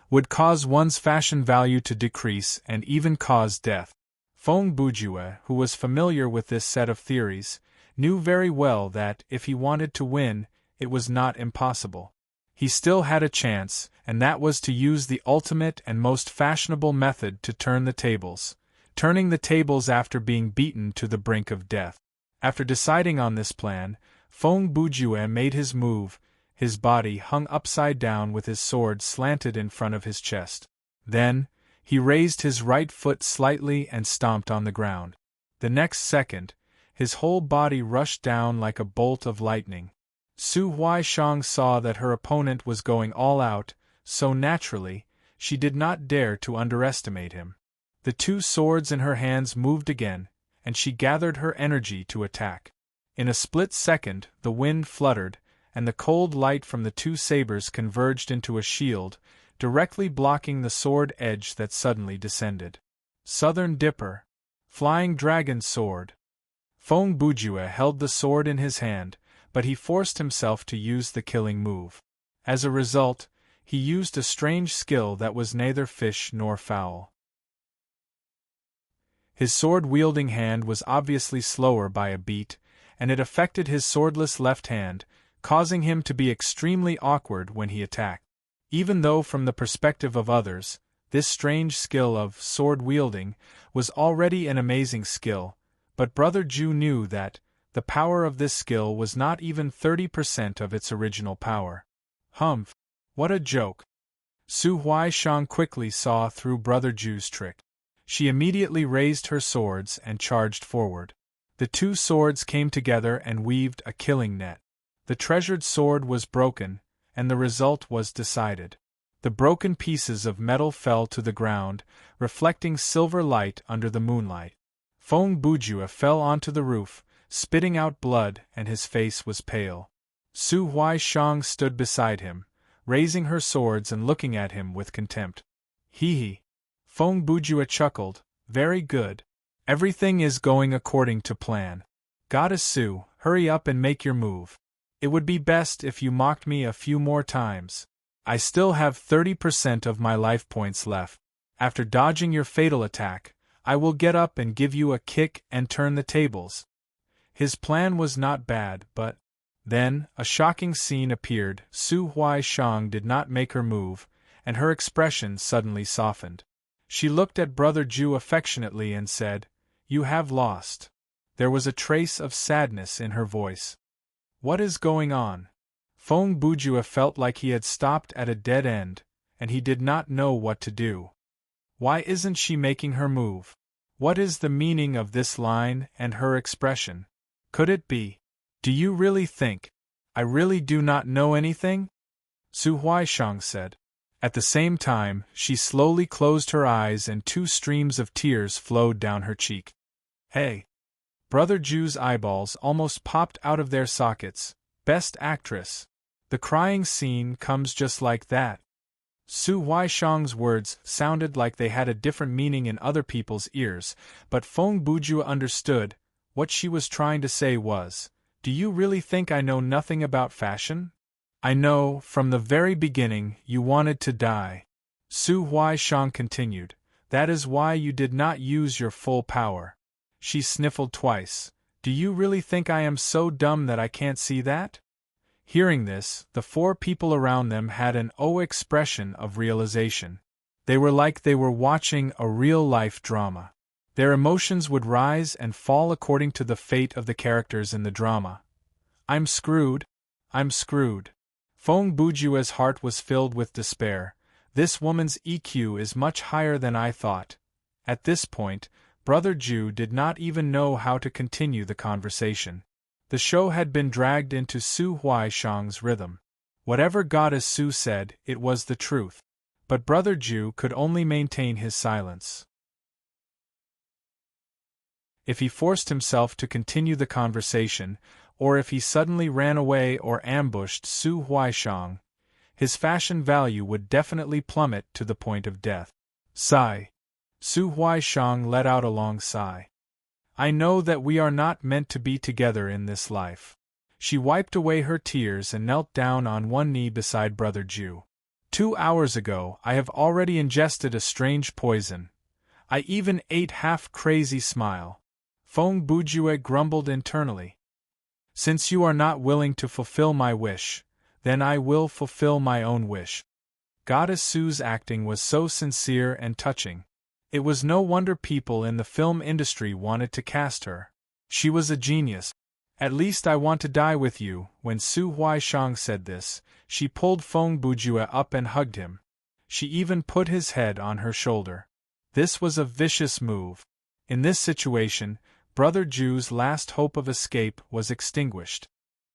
would cause one's fashion value to decrease and even cause death. Feng Bujue, who was familiar with this set of theories, knew very well that, if he wanted to win, it was not impossible. He still had a chance, and that was to use the ultimate and most fashionable method to turn the tables, turning the tables after being beaten to the brink of death. After deciding on this plan, Feng Bujue made his move. His body hung upside down with his sword slanted in front of his chest. Then, he raised his right foot slightly and stomped on the ground. The next second, his whole body rushed down like a bolt of lightning. Su Huaishang saw that her opponent was going all out, so naturally, she did not dare to underestimate him. The 2 swords in her hands moved again, and she gathered her energy to attack. In a split second, the wind fluttered, and the cold light from the 2 sabers converged into a shield, directly blocking the sword edge that suddenly descended. Southern Dipper. Flying Dragon Sword. Feng Bujue held the sword in his hand, but he forced himself to use the killing move. As a result, he used a strange skill that was neither fish nor fowl. His sword-wielding hand was obviously slower by a beat, and it affected his swordless left hand, causing him to be extremely awkward when he attacked. Even though from the perspective of others, this strange skill of sword-wielding was already an amazing skill, but Brother Ju knew that the power of this skill was not even 30% of its original power. Humph! What a joke! Su Huaishang quickly saw through Brother Ju's trick. She immediately raised her swords and charged forward. The two swords came together and weaved a killing net. The treasured sword was broken, and the result was decided. The broken pieces of metal fell to the ground, reflecting silver light under the moonlight. Feng Bujue fell onto the roof, spitting out blood, and his face was pale. Su Huaishang stood beside him, raising her swords and looking at him with contempt. Hee. Feng Bujue chuckled. Very good. Everything is going according to plan. Goddess Su, hurry up and make your move. It would be best if you mocked me a few more times. I still have 30% of my life points left. After dodging your fatal attack, I will get up and give you a kick and turn the tables. His plan was not bad, but then a shocking scene appeared. Su Huaishang did not make her move, and her expression suddenly softened. She looked at Brother Ju affectionately and said, "You have lost." There was a trace of sadness in her voice. What is going on? Feng Bujue felt like he had stopped at a dead end, and he did not know what to do. Why isn't she making her move? What is the meaning of this line and her expression? Could it be? Do you really think I really do not know anything? Su Huaishang said. At the same time, she slowly closed her eyes and 2 streams of tears flowed down her cheek. Hey! Brother Ju's eyeballs almost popped out of their sockets. Best actress. The crying scene comes just like that. Su Huaishang's words sounded like they had a different meaning in other people's ears, but Feng Bujue understood. What she was trying to say was, do you really think I know nothing about fashion? I know, from the very beginning, you wanted to die. Su Huaishang continued, that is why you did not use your full power. She sniffled twice. Do you really think I am so dumb that I can't see that? Hearing this, the 4 people around them had an expression of realization. They were like they were watching a real-life drama. Their emotions would rise and fall according to the fate of the characters in the drama. I'm screwed. I'm screwed. Feng Bujue's heart was filled with despair. This woman's EQ is much higher than I thought. At this point, Brother Ju did not even know how to continue the conversation. The show had been dragged into Su Huaishang's rhythm. Whatever Goddess Su said, it was the truth. But Brother Ju could only maintain his silence. If he forced himself to continue the conversation, or if he suddenly ran away or ambushed Su Huaishang, his fashion value would definitely plummet to the point of death. Sigh. Su Huaishang let out a long sigh. I know that we are not meant to be together in this life. She wiped away her tears and knelt down on one knee beside Brother Ju. 2 hours ago I have already ingested a strange poison. I even ate half-crazy Smile. Feng Bujue grumbled internally. Since you are not willing to fulfill my wish, then I will fulfill my own wish. Goddess Su's acting was so sincere and touching. It was no wonder people in the film industry wanted to cast her. She was a genius. At least I want to die with you. When Su Huaishang said this, she pulled Feng Bujue up and hugged him. She even put his head on her shoulder. This was a vicious move. In this situation, Brother Ju's last hope of escape was extinguished.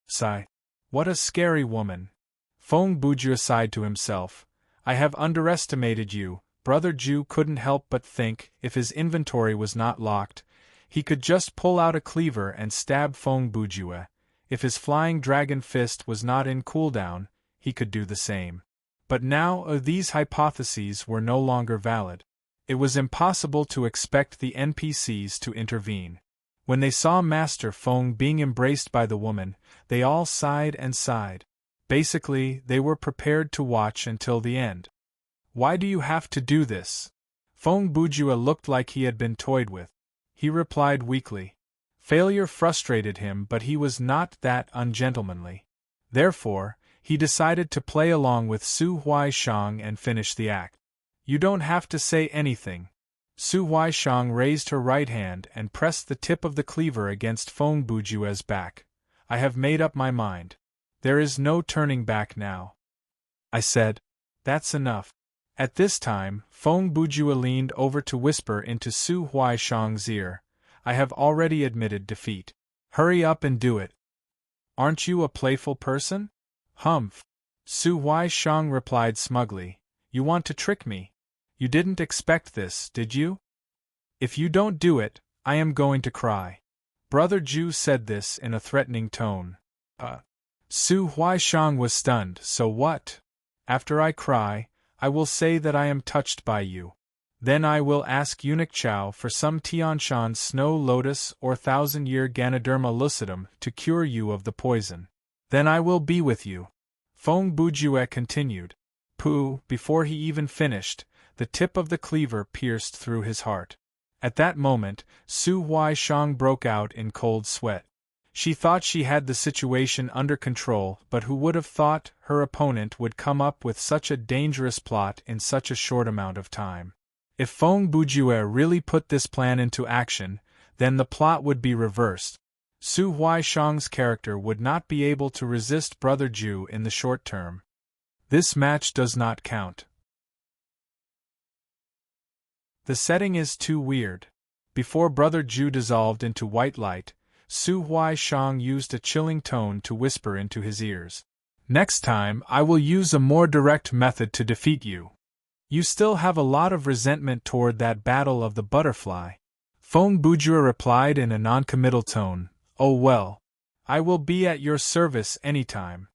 Sigh. What a scary woman. Feng Bujue sighed to himself. I have underestimated you. Brother Ju couldn't help but think, if his inventory was not locked, he could just pull out a cleaver and stab Feng Bujue. If his flying dragon fist was not in cooldown, he could do the same. But now these hypotheses were no longer valid. It was impossible to expect the NPCs to intervene. When they saw Master Feng being embraced by the woman, they all sighed and sighed. Basically, they were prepared to watch until the end. Why do you have to do this? Feng Bujua looked like he had been toyed with. He replied weakly. Failure frustrated him, but he was not that ungentlemanly. Therefore, he decided to play along with Su Huaishang and finish the act. You don't have to say anything. Su Huaishang raised her right hand and pressed the tip of the cleaver against Feng Bujua's back. I have made up my mind. There is no turning back now. I said. That's enough. At this time, Feng Bujua leaned over to whisper into Su Huaishang's ear. I have already admitted defeat. Hurry up and do it. Aren't you a playful person? Humph. Su Huaishang replied smugly. You want to trick me? You didn't expect this, did you? If you don't do it, I am going to cry. Brother Ju said this in a threatening tone. Su Huaishang was stunned. So what? After I cry, I will say that I am touched by you. Then I will ask Eunuch Chao for some Tianshan snow lotus or 1000-year Ganoderma lucidum to cure you of the poison. Then I will be with you. Feng Bujue continued. Pooh, before he even finished, the tip of the cleaver pierced through his heart. At that moment, Su Huaishang broke out in cold sweat. She thought she had the situation under control, but who would have thought her opponent would come up with such a dangerous plot in such a short amount of time? If Feng Bujue really put this plan into action, then the plot would be reversed. Su Huaishang's character would not be able to resist Brother Ju in the short term. This match does not count. The setting is too weird. Before Brother Ju dissolved into white light, Su Huaishang used a chilling tone to whisper into his ears. Next time, I will use a more direct method to defeat you. You still have a lot of resentment toward that battle of the butterfly. Feng Bujue replied in a non-committal tone. Oh well. I will be at your service anytime.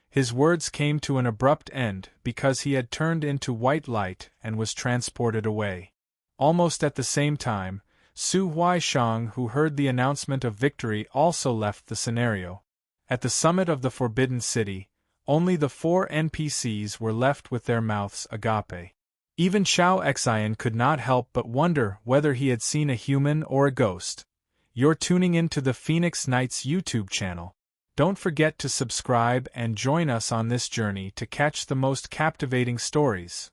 His words came to an abrupt end because he had turned into white light and was transported away. Almost at the same time, Su Huaishang, who heard the announcement of victory, also left the scenario. At the summit of the Forbidden City, only the 4 NPCs were left with their mouths agape. Even Xiao Xian could not help but wonder whether he had seen a human or a ghost. You're tuning into the Phoenix Knights YouTube channel. Don't forget to subscribe and join us on this journey to catch the most captivating stories.